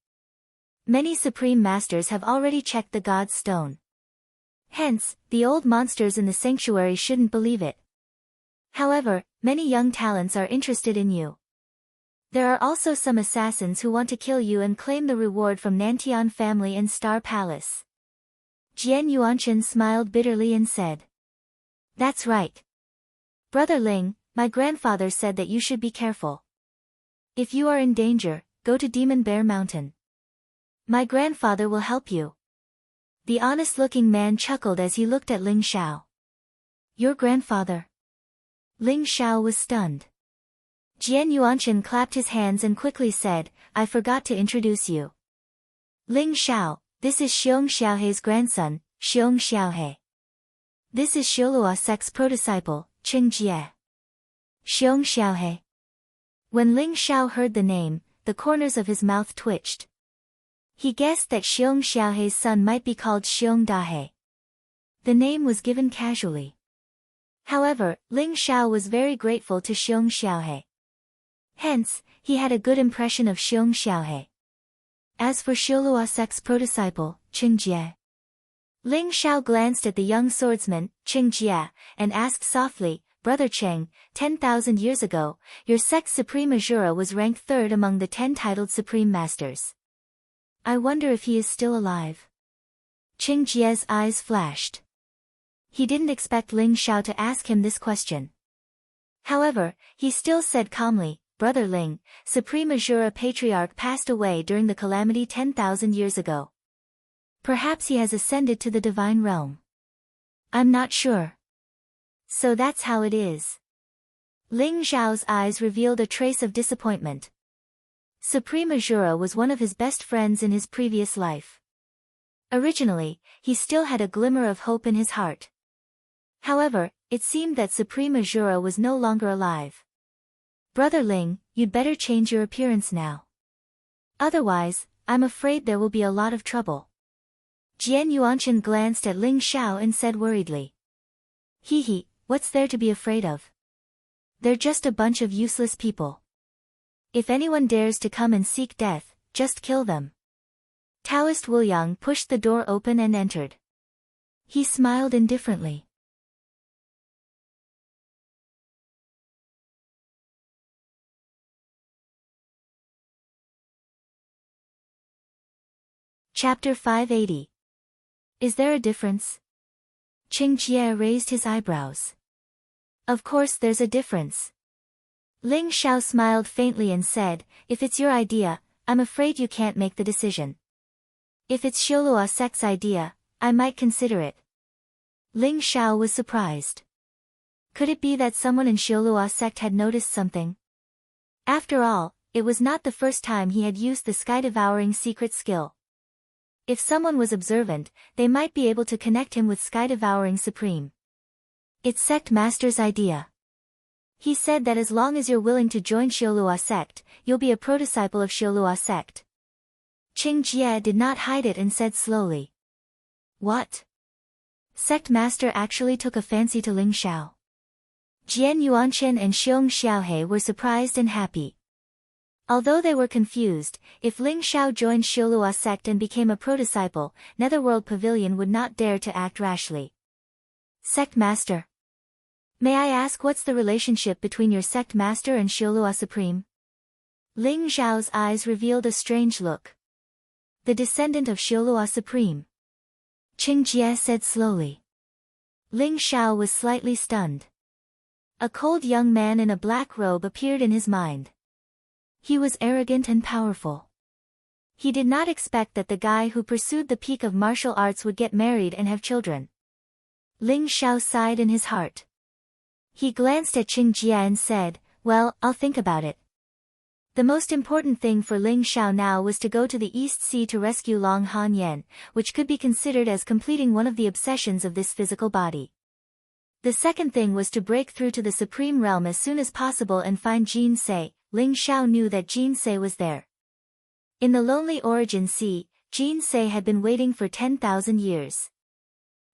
Many Supreme Masters have already checked the God's Stone. Hence, the old monsters in the sanctuary shouldn't believe it. However, many young talents are interested in you. There are also some assassins who want to kill you and claim the reward from Nantian family and Star Palace. Jian Yuanchen smiled bitterly and said. That's right. Brother Ling, my grandfather said that you should be careful. If you are in danger, go to Demon Bear Mountain. My grandfather will help you. The honest-looking man chuckled as he looked at Ling Xiao. Your grandfather? Ling Xiao was stunned. Jian Yuanchen clapped his hands and quickly said, I forgot to introduce you. Ling Xiao, this is Xiong Xiaohe's grandson, Xiong Xiaohe. This is Xiolua Sek's prodisciple, Cheng Jie. Xiong Xiaohe. When Ling Xiao heard the name, the corners of his mouth twitched. He guessed that Xiong Xiaohe's son might be called Xiong Dahe. The name was given casually. However, Ling Xiao was very grateful to Xiong Xiaohe. Hence, he had a good impression of Xiong Xiaohe. As for Xiaolua Sect's prototype, Qing Jie, Ling Xiao glanced at the young swordsman, Qing Jie, and asked softly, Brother Cheng, 10,000 years ago, your sect's supreme Azura was ranked third among the 10 titled supreme masters. I wonder if he is still alive. Qing Jie's eyes flashed. He didn't expect Ling Xiao to ask him this question. However, he still said calmly, Brother Ling, Supreme Azura Patriarch passed away during the calamity 10,000 years ago. Perhaps he has ascended to the divine realm. I'm not sure. So that's how it is. Ling Xiao's eyes revealed a trace of disappointment. Supreme Azura was one of his best friends in his previous life. Originally, he still had a glimmer of hope in his heart. However, it seemed that Supreme Azura was no longer alive. Brother Ling, you'd better change your appearance now. Otherwise, I'm afraid there will be a lot of trouble. Jian Yuanchen glanced at Ling Xiao and said worriedly. Hee, what's there to be afraid of? They're just a bunch of useless people. If anyone dares to come and seek death, just kill them. Taoist Wu Yang pushed the door open and entered. He smiled indifferently. Chapter 580. Is there a difference? Qing Jie raised his eyebrows. Of course there's a difference. Ling Xiao smiled faintly and said, if it's your idea, I'm afraid you can't make the decision. If it's Xiaolua Sect's idea, I might consider it. Ling Xiao was surprised. Could it be that someone in Xiaolua Sect had noticed something? After all, it was not the first time he had used the sky-devouring secret skill. If someone was observant, they might be able to connect him with Sky-Devouring Supreme. It's Sect Master's idea. He said that as long as you're willing to join Xiaolua Sect, you'll be a prodisciple of Xiaolua Sect. Qing Jie did not hide it and said slowly. What? Sect Master actually took a fancy to Ling Xiao. Jian Yuanchen and Xiong Xiaohe were surprised and happy. Although they were confused, if Ling Xiao joined Xiaolua Sect and became a prodisciple, Netherworld Pavilion would not dare to act rashly. Sect Master. May I ask what's the relationship between your Sect Master and Xiaolua Supreme? Ling Xiao's eyes revealed a strange look. The descendant of Xiaolua Supreme. Qing Jie said slowly. Ling Xiao was slightly stunned. A cold young man in a black robe appeared in his mind. He was arrogant and powerful. He did not expect that the guy who pursued the peak of martial arts would get married and have children. Ling Xiao sighed in his heart. He glanced at Qing Jie and said, well, I'll think about it. The most important thing for Ling Xiao now was to go to the East Sea to rescue Long Han Yen, which could be considered as completing one of the obsessions of this physical body. The second thing was to break through to the Supreme Realm as soon as possible and find Jin Se. Ling Xiao knew that Jin Se was there. In the lonely Origin Sea, Jin Se had been waiting for 10,000 years.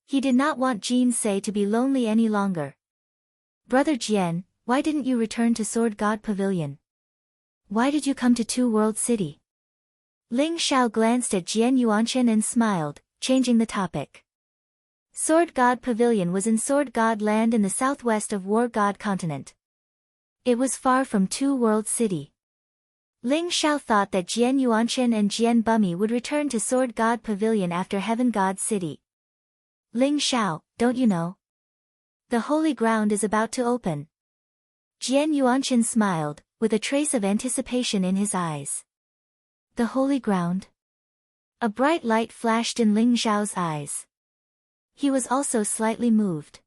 He did not want Jin Se to be lonely any longer. Brother Jian, why didn't you return to Sword God Pavilion? Why did you come to Two World City? Ling Xiao glanced at Jian Yuanchen and smiled, changing the topic. Sword God Pavilion was in Sword God Land in the southwest of War God Continent. It was far from Two World City. Ling Xiao thought that Jian Yuanchen and Jian Bumi would return to Sword God Pavilion after Heaven God City. Ling Xiao, don't you know? The holy ground is about to open. Jian Yuanchen smiled, with a trace of anticipation in his eyes. The holy ground? A bright light flashed in Ling Xiao's eyes. He was also slightly moved.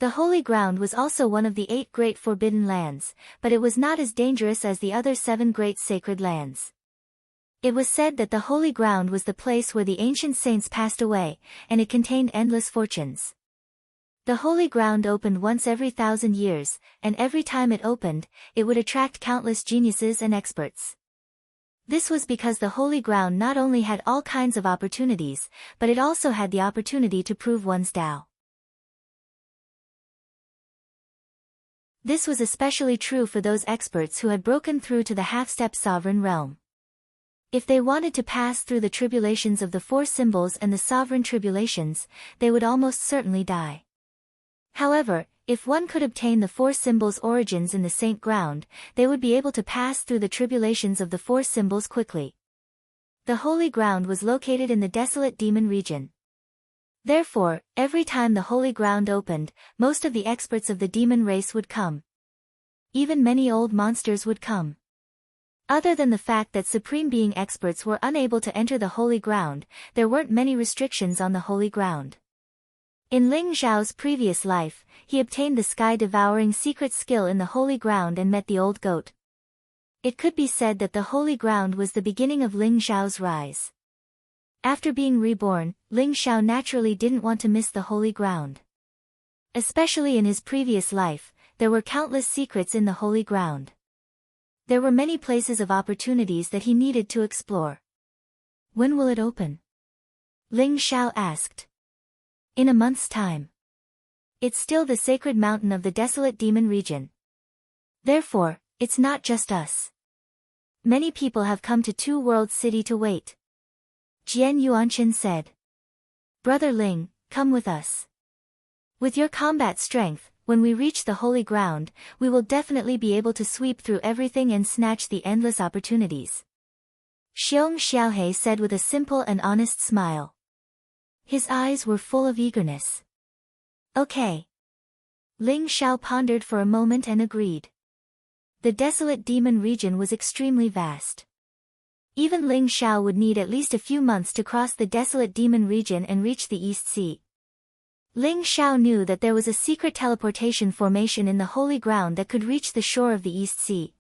The Holy Ground was also one of the 8 great forbidden lands, but it was not as dangerous as the other 7 great sacred lands. It was said that the Holy Ground was the place where the ancient saints passed away, and it contained endless fortunes. The Holy Ground opened once every 1,000 years, and every time it opened, it would attract countless geniuses and experts. This was because the holy ground not only had all kinds of opportunities, but it also had the opportunity to prove one's Tao. This was especially true for those experts who had broken through to the half-step sovereign realm. If they wanted to pass through the tribulations of the four symbols and the sovereign tribulations, they would almost certainly die. However, if one could obtain the four symbols' origins in the saint ground, they would be able to pass through the tribulations of the four symbols quickly. The holy ground was located in the desolate demon region. Therefore, every time the holy ground opened, most of the experts of the demon race would come. Even many old monsters would come. Other than the fact that Supreme Being experts were unable to enter the holy ground, there weren't many restrictions on the holy ground. In Ling Zhao's previous life, he obtained the sky-devouring secret skill in the holy ground and met the old goat. It could be said that the holy ground was the beginning of Ling Zhao's rise. After being reborn, Ling Zhao naturally didn't want to miss the holy ground. Especially in his previous life, there were countless secrets in the holy ground. There were many places of opportunities that he needed to explore. When will it open? Ling Zhao asked. In a month's time. It's still the sacred mountain of the desolate demon region. Therefore, it's not just us. Many people have come to Two Worlds City to wait. Jian Yuanqin said. Brother Ling, come with us. With your combat strength, when we reach the holy ground, we will definitely be able to sweep through everything and snatch the endless opportunities. Xiong Xiaohe said with a simple and honest smile. His eyes were full of eagerness. Okay. Ling Zhao pondered for a moment and agreed. The desolate demon region was extremely vast. Even Ling Zhao would need at least a few months to cross the desolate demon region and reach the East Sea. Ling Zhao knew that there was a secret teleportation formation in the holy ground that could reach the shore of the East Sea.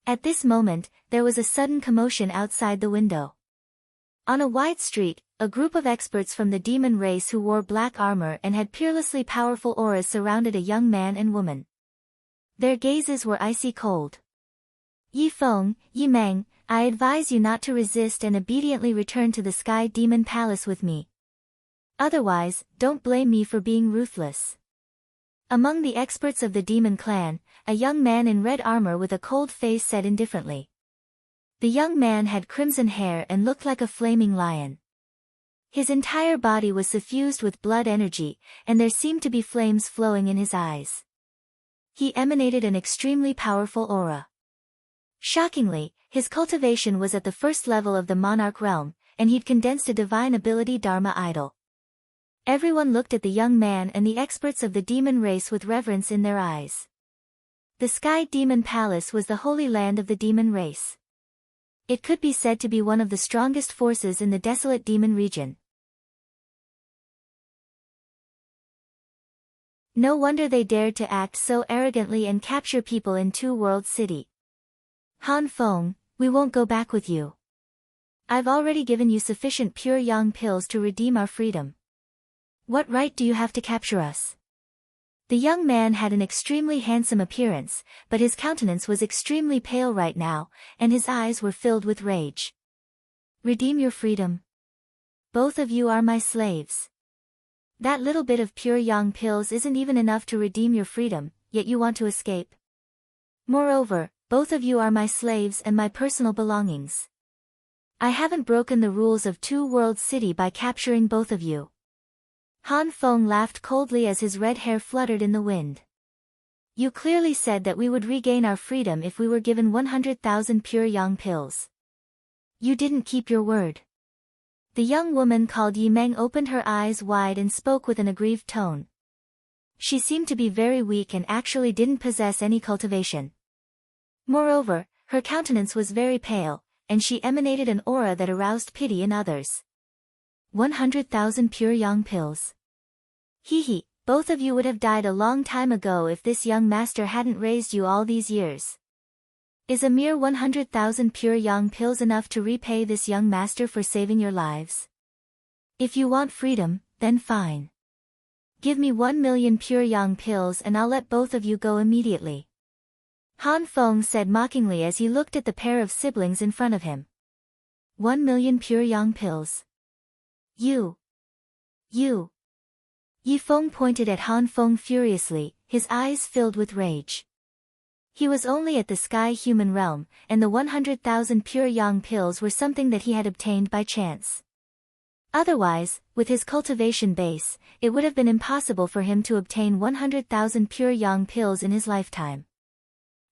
At this moment, there was a sudden commotion outside the window. On a wide street, a group of experts from the demon race who wore black armor and had peerlessly powerful auras surrounded a young man and woman. Their gazes were icy cold. Yi Feng, Yi Meng, I advise you not to resist and obediently return to the Sky Demon Palace with me. Otherwise, don't blame me for being ruthless. Among the experts of the demon clan, a young man in red armor with a cold face said indifferently. The young man had crimson hair and looked like a flaming lion. His entire body was suffused with blood energy, and there seemed to be flames flowing in his eyes. He emanated an extremely powerful aura. Shockingly, his cultivation was at the first level of the monarch realm, and he'd condensed a divine ability Dharma idol. Everyone looked at the young man and the experts of the demon race with reverence in their eyes. The Sky Demon Palace was the holy land of the demon race. It could be said to be one of the strongest forces in the desolate demon region. No wonder they dared to act so arrogantly and capture people in Two Worlds City. Han Feng, we won't go back with you. I've already given you sufficient pure yang pills to redeem our freedom. What right do you have to capture us? The young man had an extremely handsome appearance, but his countenance was extremely pale right now, and his eyes were filled with rage. Redeem your freedom. Both of you are my slaves. That little bit of pure yang pills isn't even enough to redeem your freedom, yet you want to escape. Moreover, both of you are my slaves and my personal belongings. I haven't broken the rules of Two Worlds City by capturing both of you. Han Feng laughed coldly as his red hair fluttered in the wind. You clearly said that we would regain our freedom if we were given 100,000 pure yang pills. You didn't keep your word. The young woman called Yi Meng opened her eyes wide and spoke with an aggrieved tone. She seemed to be very weak and actually didn't possess any cultivation. Moreover, her countenance was very pale, and she emanated an aura that aroused pity in others. 100,000 pure yang pills. Hee, both of you would have died a long time ago if this young master hadn't raised you all these years. Is a mere 100,000 pure yang pills enough to repay this young master for saving your lives? If you want freedom, then fine. Give me 1 million pure yang pills and I'll let both of you go immediately. Han Feng said mockingly as he looked at the pair of siblings in front of him. 1,000,000 pure yang pills. You. Yi Feng pointed at Han Feng furiously, his eyes filled with rage. He was only at the sky human realm, and the 100,000 pure yang pills were something that he had obtained by chance. Otherwise, with his cultivation base, it would have been impossible for him to obtain 100,000 pure yang pills in his lifetime.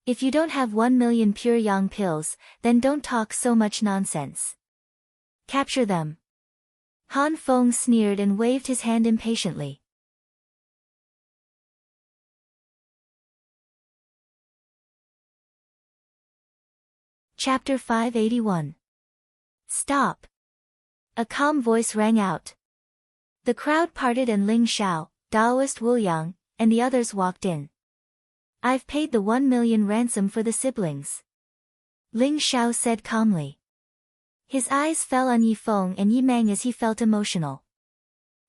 If you don't have 1,000,000 pure yang pills, then don't talk so much nonsense. Capture them. Han Feng sneered and waved his hand impatiently. Chapter 581. Stop. A calm voice rang out. The crowd parted and Ling Xiao, Daoist Wu Yang, and the others walked in. I've paid the 1,000,000 ransom for the siblings. Ling Xiao said calmly. His eyes fell on Yi Feng and Yi Meng as he felt emotional.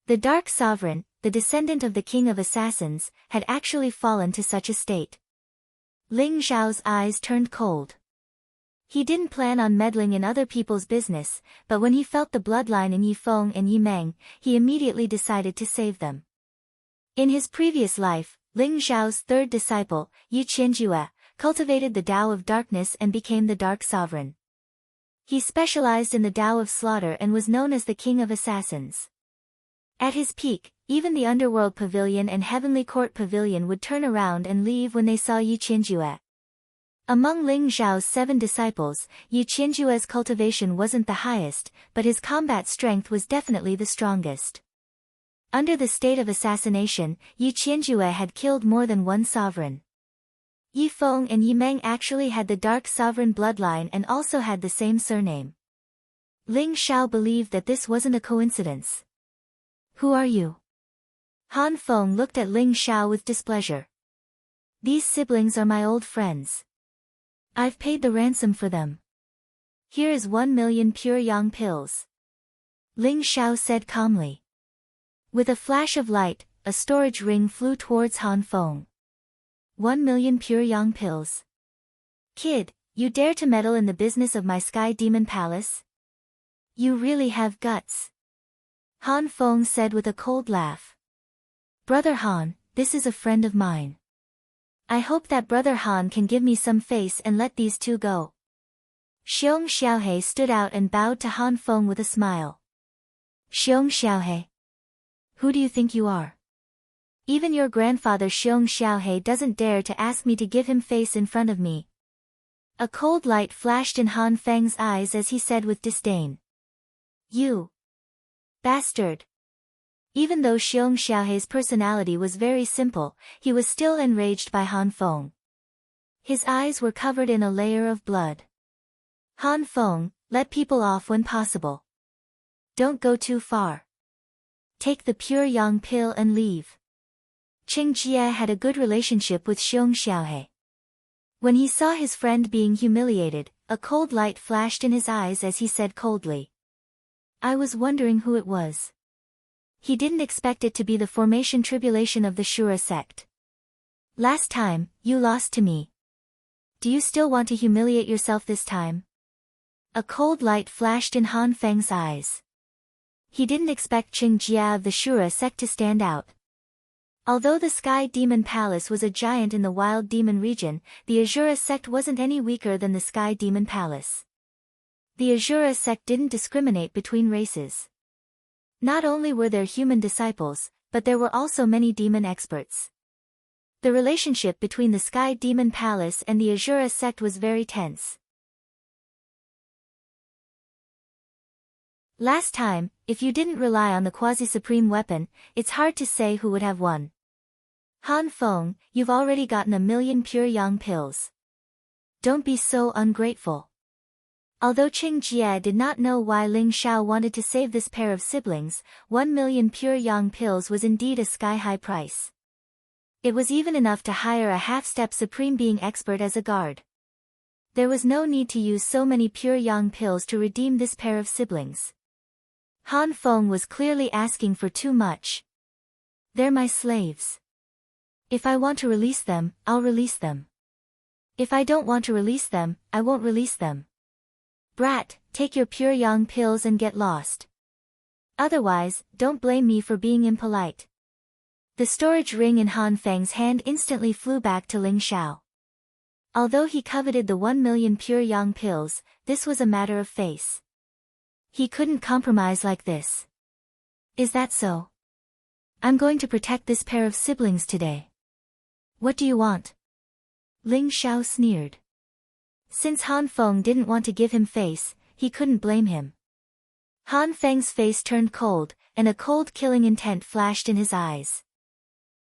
The Dark Sovereign, the descendant of the King of Assassins, had actually fallen to such a state. Ling Xiao's eyes turned cold. He didn't plan on meddling in other people's business, but when he felt the bloodline in Yi Feng and Yi Meng, he immediately decided to save them. In his previous life, Ling Xiao's third disciple, Yi Qianjue, cultivated the Tao of Darkness and became the Dark Sovereign. He specialized in the Tao of Slaughter and was known as the King of Assassins. At his peak, even the Underworld Pavilion and Heavenly Court Pavilion would turn around and leave when they saw Yi Qianjue. Among Ling Xiao's 7 disciples, Yi Qianjue's cultivation wasn't the highest, but his combat strength was definitely the strongest. Under the state of assassination, Yi Qianjue had killed more than one sovereign. Yi Feng and Yi Meng actually had the Dark Sovereign bloodline and also had the same surname. Ling Xiao believed that this wasn't a coincidence. Who are you? Han Feng looked at Ling Xiao with displeasure. These siblings are my old friends. I've paid the ransom for them. Here is 1,000,000 pure yang pills. Ling Xiao said calmly. With a flash of light, a storage ring flew towards Han Feng. 1,000,000 pure yang pills. Kid, you dare to meddle in the business of my Sky Demon Palace? You really have guts. Han Feng said with a cold laugh. Brother Han, this is a friend of mine. I hope that Brother Han can give me some face and let these two go. Xiong Xiaohe stood out and bowed to Han Feng with a smile. Xiong Xiaohe. Who do you think you are? Even your grandfather Xiong Xiaohe doesn't dare to ask me to give him face in front of me. A cold light flashed in Han Feng's eyes as he said with disdain. You. Bastard. Even though Xiong Xiaohe's personality was very simple, he was still enraged by Han Feng. His eyes were covered in a layer of blood. Han Feng, let people off when possible. Don't go too far. Take the pure yang pill and leave. Qing Jie had a good relationship with Xiong Xiaohe. When he saw his friend being humiliated, a cold light flashed in his eyes as he said coldly. I was wondering who it was. He didn't expect it to be the formation tribulation of the Shura sect. Last time, you lost to me. Do you still want to humiliate yourself this time? A cold light flashed in Han Feng's eyes. He didn't expect Qing Jia of the Shura sect to stand out. Although the Sky Demon Palace was a giant in the Wild Demon region, the Azura sect wasn't any weaker than the Sky Demon Palace. The Azura sect didn't discriminate between races. Not only were there human disciples, but there were also many demon experts. The relationship between the Sky Demon Palace and the Azura sect was very tense. Last time, if you didn't rely on the quasi-supreme weapon, it's hard to say who would have won. Han Feng, you've already gotten 1,000,000 pure yang pills. Don't be so ungrateful. Although Qing Jie did not know why Ling Xiao wanted to save this pair of siblings, 1,000,000 pure yang pills was indeed a sky-high price. It was even enough to hire a half-step supreme being expert as a guard. There was no need to use so many pure yang pills to redeem this pair of siblings. Han Feng was clearly asking for too much. They're my slaves. If I want to release them, I'll release them. If I don't want to release them, I won't release them. Brat, take your pure yang pills and get lost. Otherwise, don't blame me for being impolite. The storage ring in Han Feng's hand instantly flew back to Ling Xiao. Although he coveted the 1,000,000 pure yang pills, this was a matter of face. He couldn't compromise like this. Is that so? I'm going to protect this pair of siblings today. What do you want? Ling Xiao sneered. Since Han Feng didn't want to give him face, he couldn't blame him. Han Feng's face turned cold, and a cold killing intent flashed in his eyes.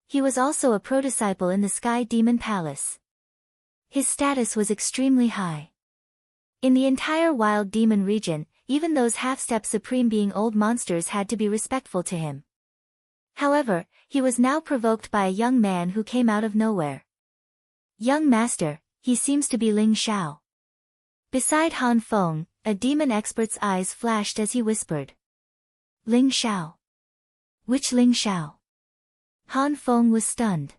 He was also a prodisciple in the Sky Demon Palace. His status was extremely high. In the entire Wild Demon region, even those half-step supreme being old monsters had to be respectful to him. However, he was now provoked by a young man who came out of nowhere. Young master, he seems to be Ling Xiao. Beside Han Feng, a demon expert's eyes flashed as he whispered. Ling Xiao. Which Ling Xiao? Han Feng was stunned.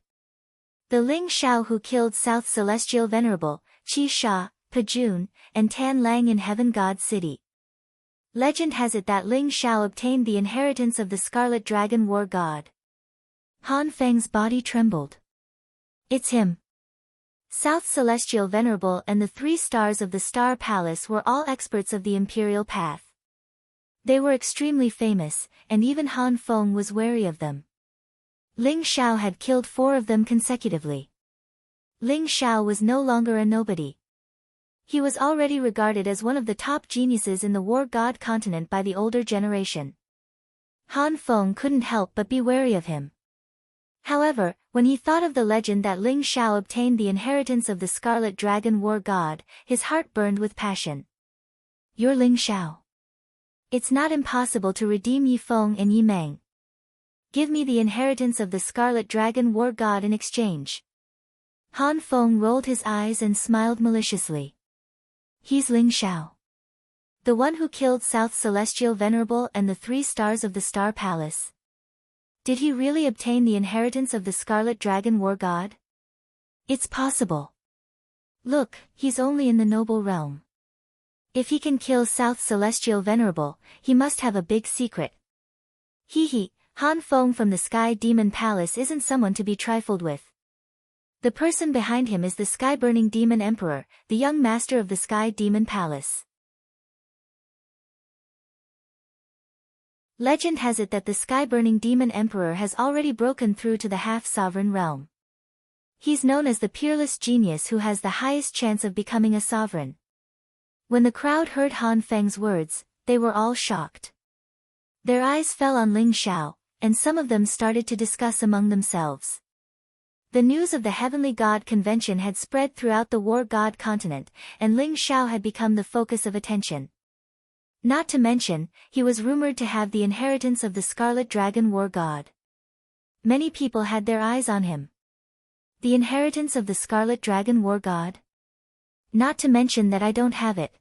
The Ling Xiao who killed South Celestial Venerable, Qi Sha, Pajun, and Tan Lang in Heaven God City. Legend has it that Ling Xiao obtained the inheritance of the Scarlet Dragon War God. Han Feng's body trembled. It's him. South Celestial Venerable and the 3 stars of the Star Palace were all experts of the Imperial Path. They were extremely famous, and even Han Feng was wary of them. Ling Xiao had killed 4 of them consecutively. Ling Xiao was no longer a nobody. He was already regarded as one of the top geniuses in the War God continent by the older generation. Han Feng couldn't help but be wary of him. However, when he thought of the legend that Ling Xiao obtained the inheritance of the Scarlet Dragon War God, his heart burned with passion. You're Ling Xiao. It's not impossible to redeem Yi Feng and Yi Meng. Give me the inheritance of the Scarlet Dragon War God in exchange. Han Feng rolled his eyes and smiled maliciously. He's Ling Xiao. The one who killed South Celestial Venerable and the 3 stars of the Star Palace. Did he really obtain the inheritance of the Scarlet Dragon War God? It's possible. Look, he's only in the noble realm. If he can kill South Celestial Venerable, he must have a big secret. Hee, Han Feng from the Sky Demon Palace isn't someone to be trifled with. The person behind him is the Sky-Burning Demon Emperor, the young master of the Sky Demon Palace. Legend has it that the Sky-Burning Demon Emperor has already broken through to the half-sovereign realm. He's known as the peerless genius who has the highest chance of becoming a sovereign. When the crowd heard Han Feng's words, they were all shocked. Their eyes fell on Ling Xiao, and some of them started to discuss among themselves. The news of the Heavenly God Convention had spread throughout the War God continent, and Ling Xiao had become the focus of attention. Not to mention, he was rumored to have the inheritance of the Scarlet Dragon War God. Many people had their eyes on him. The inheritance of the Scarlet Dragon War God? Not to mention that I don't have it.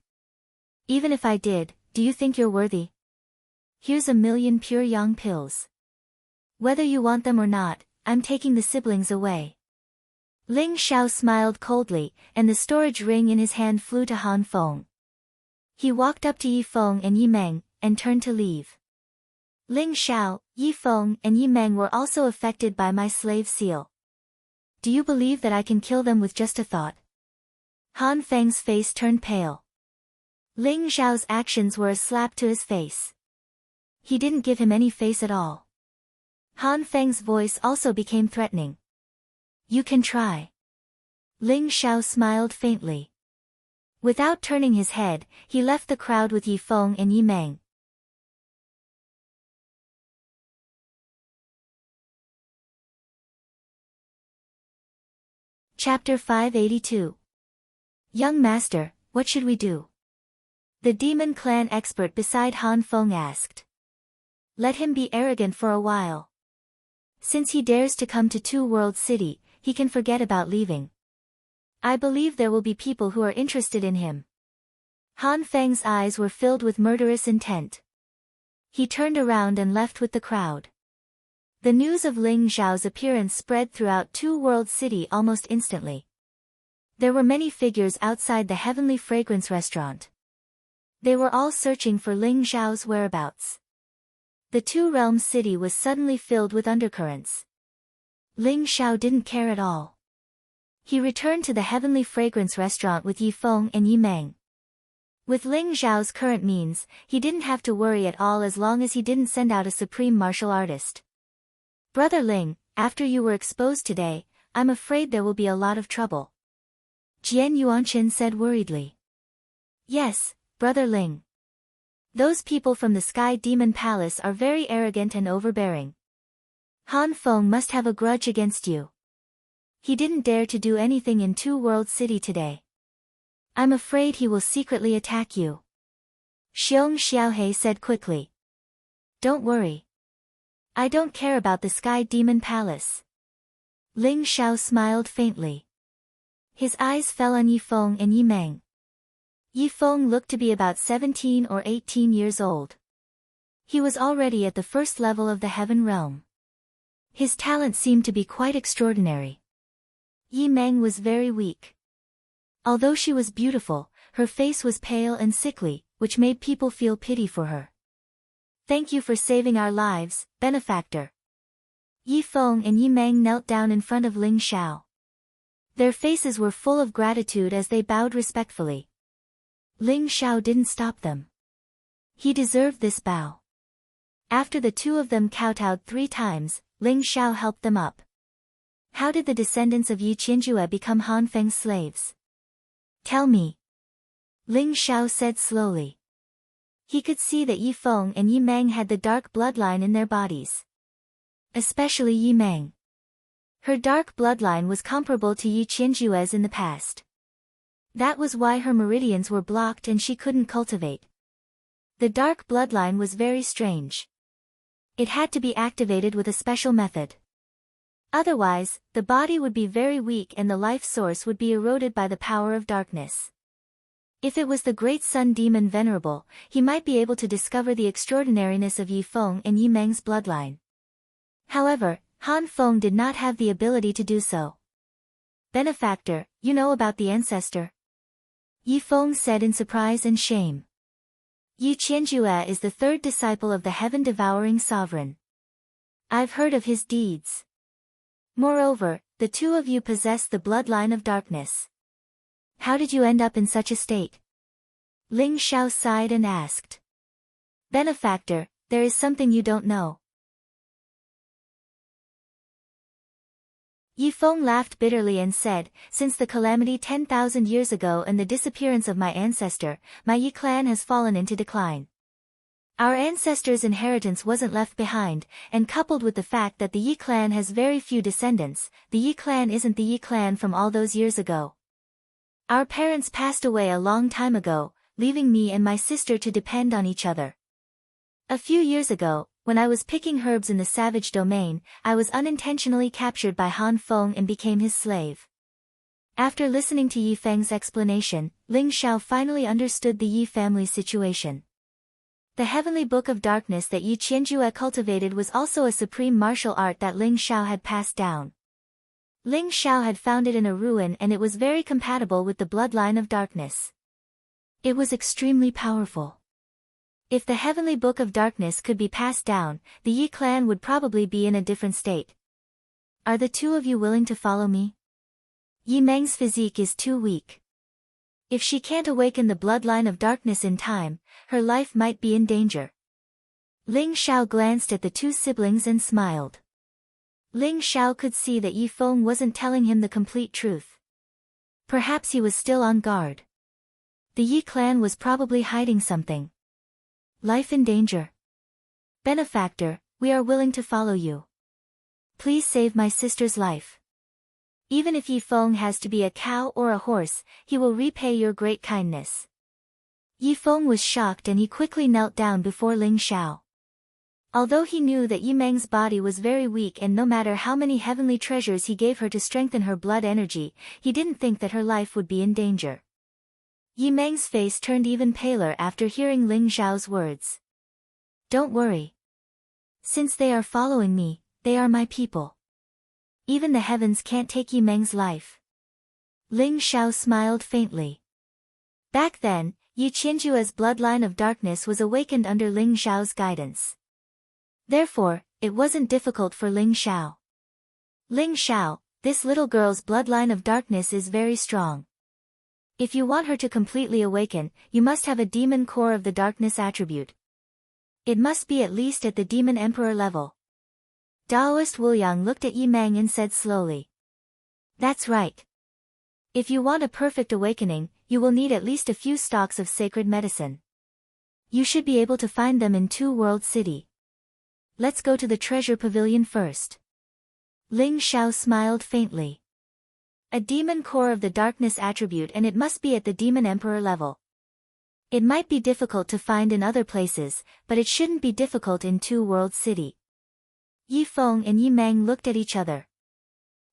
Even if I did, do you think you're worthy? Here's 1,000,000 pure yang pills. Whether you want them or not, I'm taking the siblings away. Ling Xiao smiled coldly, and the storage ring in his hand flew to Han Feng. He walked up to Yi Feng and Yi Meng, and turned to leave. Ling Xiao, Yi Feng and Yi Meng were also affected by my slave seal. Do you believe that I can kill them with just a thought? Han Feng's face turned pale. Ling Xiao's actions were a slap to his face. He didn't give him any face at all. Han Feng's voice also became threatening. You can try. Ling Xiao smiled faintly. Without turning his head, he left the crowd with Yi Feng and Yi Meng. Chapter 582. Young Master, what should we do? The Demon Clan expert beside Han Feng asked. Let him be arrogant for a while. Since he dares to come to Two World City, he can forget about leaving. I believe there will be people who are interested in him. Han Feng's eyes were filled with murderous intent. He turned around and left with the crowd. The news of Ling Xiao's appearance spread throughout Two World City almost instantly. There were many figures outside the Heavenly Fragrance restaurant. They were all searching for Ling Xiao's whereabouts. The Two Realms city was suddenly filled with undercurrents. Ling Xiao didn't care at all. He returned to the Heavenly Fragrance restaurant with Yi Feng and Yi Meng. With Ling Xiao's current means, he didn't have to worry at all as long as he didn't send out a supreme martial artist. Brother Ling, after you were exposed today, I'm afraid there will be a lot of trouble. Jian Yuanqin said worriedly. Yes, Brother Ling. Those people from the Sky Demon Palace are very arrogant and overbearing. Han Feng must have a grudge against you. He didn't dare to do anything in Two World City today. I'm afraid he will secretly attack you. Xiong Xiaohei said quickly. Don't worry. I don't care about the Sky Demon Palace. Ling Xiao smiled faintly. His eyes fell on Yi Feng and Yi Meng. Yi Feng looked to be about 17 or 18 years old. He was already at the first level of the Heaven Realm. His talent seemed to be quite extraordinary. Yi Meng was very weak. Although she was beautiful, her face was pale and sickly, which made people feel pity for her. Thank you for saving our lives, benefactor. Yi Feng and Yi Meng knelt down in front of Ling Xiao. Their faces were full of gratitude as they bowed respectfully. Ling Xiao didn't stop them. He deserved this bow. After the two of them kowtowed 3 times, Ling Xiao helped them up. How did the descendants of Yi Qianjue become Han Feng's slaves? Tell me. Ling Xiao said slowly. He could see that Yi Feng and Yi Meng had the dark bloodline in their bodies. Especially Yi Meng. Her dark bloodline was comparable to Yi Qianjue's in the past. That was why her meridians were blocked and she couldn't cultivate. The dark bloodline was very strange. It had to be activated with a special method. Otherwise, the body would be very weak and the life source would be eroded by the power of darkness. If it was the great sun demon Venerable, he might be able to discover the extraordinariness of Yi Feng and Yi Meng's bloodline. However, Han Feng did not have the ability to do so. Benefactor, you know about the ancestor? Yi Feng said in surprise and shame. Yi Qianjue is the 3rd disciple of the heaven-devouring sovereign. I've heard of his deeds. Moreover, the two of you possess the bloodline of darkness. How did you end up in such a state? Ling Xiao sighed and asked. Benefactor, there is something you don't know. Yi Feng laughed bitterly and said, since the calamity 10,000 years ago and the disappearance of my ancestor, my Yi clan has fallen into decline. Our ancestor's inheritance wasn't left behind, and coupled with the fact that the Yi clan has very few descendants, the Yi clan isn't the Yi clan from all those years ago. Our parents passed away a long time ago, leaving me and my sister to depend on each other. A few years ago, when I was picking herbs in the savage domain, I was unintentionally captured by Han Feng and became his slave. After listening to Yi Feng's explanation, Ling Xiao finally understood the Yi family's situation. The heavenly book of darkness that Yi Qianjue cultivated was also a supreme martial art that Ling Xiao had passed down. Ling Xiao had found it in a ruin and it was very compatible with the bloodline of darkness. It was extremely powerful. If the heavenly book of darkness could be passed down, the Yi clan would probably be in a different state. Are the two of you willing to follow me? Yi Meng's physique is too weak. If she can't awaken the bloodline of darkness in time, her life might be in danger. Ling Xiao glanced at the two siblings and smiled. Ling Xiao could see that Yi Feng wasn't telling him the complete truth. Perhaps he was still on guard. The Yi clan was probably hiding something. Life in danger. Benefactor, we are willing to follow you. Please save my sister's life. Even if Yi Feng has to be a cow or a horse, he will repay your great kindness. Yi Feng was shocked and he quickly knelt down before Ling Xiao. Although he knew that Yi Meng's body was very weak and no matter how many heavenly treasures he gave her to strengthen her blood energy, he didn't think that her life would be in danger. Yi Meng's face turned even paler after hearing Ling Xiao's words. Don't worry. Since they are following me, they are my people. Even the heavens can't take Yi Meng's life. Ling Xiao smiled faintly. Back then, Yi Qianjue's bloodline of darkness was awakened under Ling Xiao's guidance. Therefore, it wasn't difficult for Ling Xiao. Ling Xiao, this little girl's bloodline of darkness is very strong. If you want her to completely awaken, you must have a demon core of the darkness attribute. It must be at least at the demon emperor level. Taoist Wuliang looked at Yi Meng and said slowly. That's right. If you want a perfect awakening, you will need at least a few stalks of sacred medicine. You should be able to find them in Two World City. Let's go to the treasure pavilion first. Ling Xiao smiled faintly. A demon core of the darkness attribute, and it must be at the demon emperor level. It might be difficult to find in other places, but it shouldn't be difficult in Two World City. Yi Feng and Yi Meng looked at each other.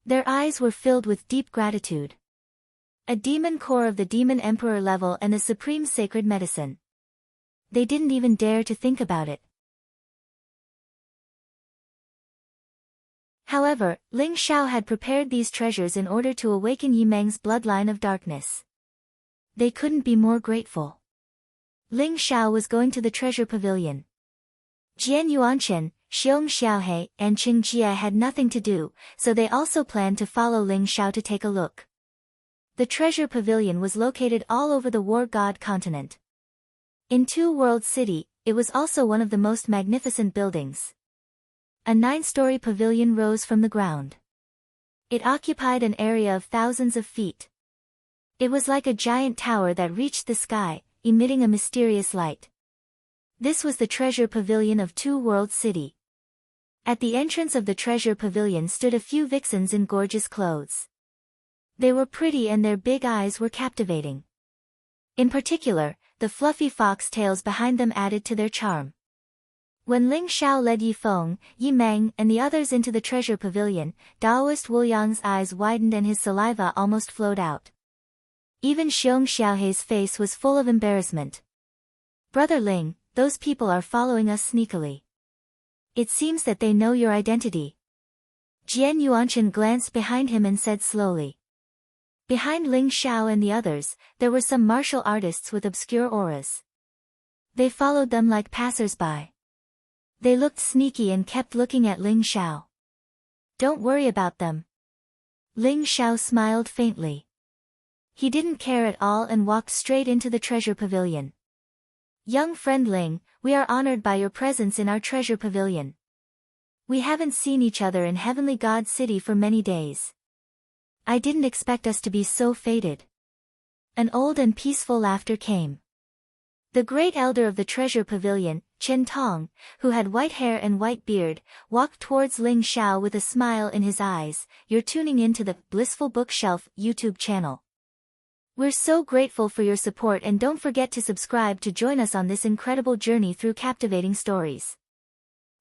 Their eyes were filled with deep gratitude. A demon core of the demon emperor level and the supreme sacred medicine. They didn't even dare to think about it. However, Ling Xiao had prepared these treasures in order to awaken Yi Meng's bloodline of darkness. They couldn't be more grateful. Ling Xiao was going to the treasure pavilion. Jian Yuanchen, Xiong Xiaohe, and Qing Jie had nothing to do, so they also planned to follow Ling Xiao to take a look. The treasure pavilion was located all over the War God continent. In Two World City, it was also one of the most magnificent buildings. A 9-story pavilion rose from the ground. It occupied an area of thousands of feet. It was like a giant tower that reached the sky, emitting a mysterious light. This was the treasure pavilion of Two World City. At the entrance of the treasure pavilion stood a few vixens in gorgeous clothes. They were pretty and their big eyes were captivating. In particular, the fluffy fox tails behind them added to their charm. When Ling Xiao led Yi Feng, Yi Meng, and the others into the treasure pavilion, Taoist Wuliang's eyes widened and his saliva almost flowed out. Even Xiong Xiaohe's face was full of embarrassment. Brother Ling, those people are following us sneakily. It seems that they know your identity. Jian Yuanchen glanced behind him and said slowly. Behind Ling Xiao and the others, there were some martial artists with obscure auras. They followed them like passers-by. They looked sneaky and kept looking at Ling Xiao. Don't worry about them. Ling Xiao smiled faintly. He didn't care at all and walked straight into the treasure pavilion. Young friend Ling, we are honored by your presence in our treasure pavilion. We haven't seen each other in Heavenly God City for many days. I didn't expect us to be so fated. An old and peaceful laughter came. The great elder of the treasure pavilion, Chen Tong, who had white hair and white beard, walked towards Ling Xiao with a smile in his eyes. You're tuning into the Blissful Bookshelf YouTube channel. We're so grateful for your support and don't forget to subscribe to join us on this incredible journey through captivating stories.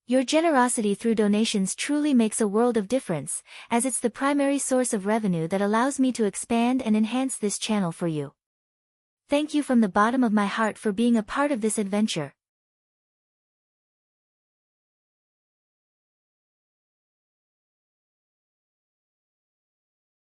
Your generosity through donations truly makes a world of difference, as it's the primary source of revenue that allows me to expand and enhance this channel for you. Thank you from the bottom of my heart for being a part of this adventure.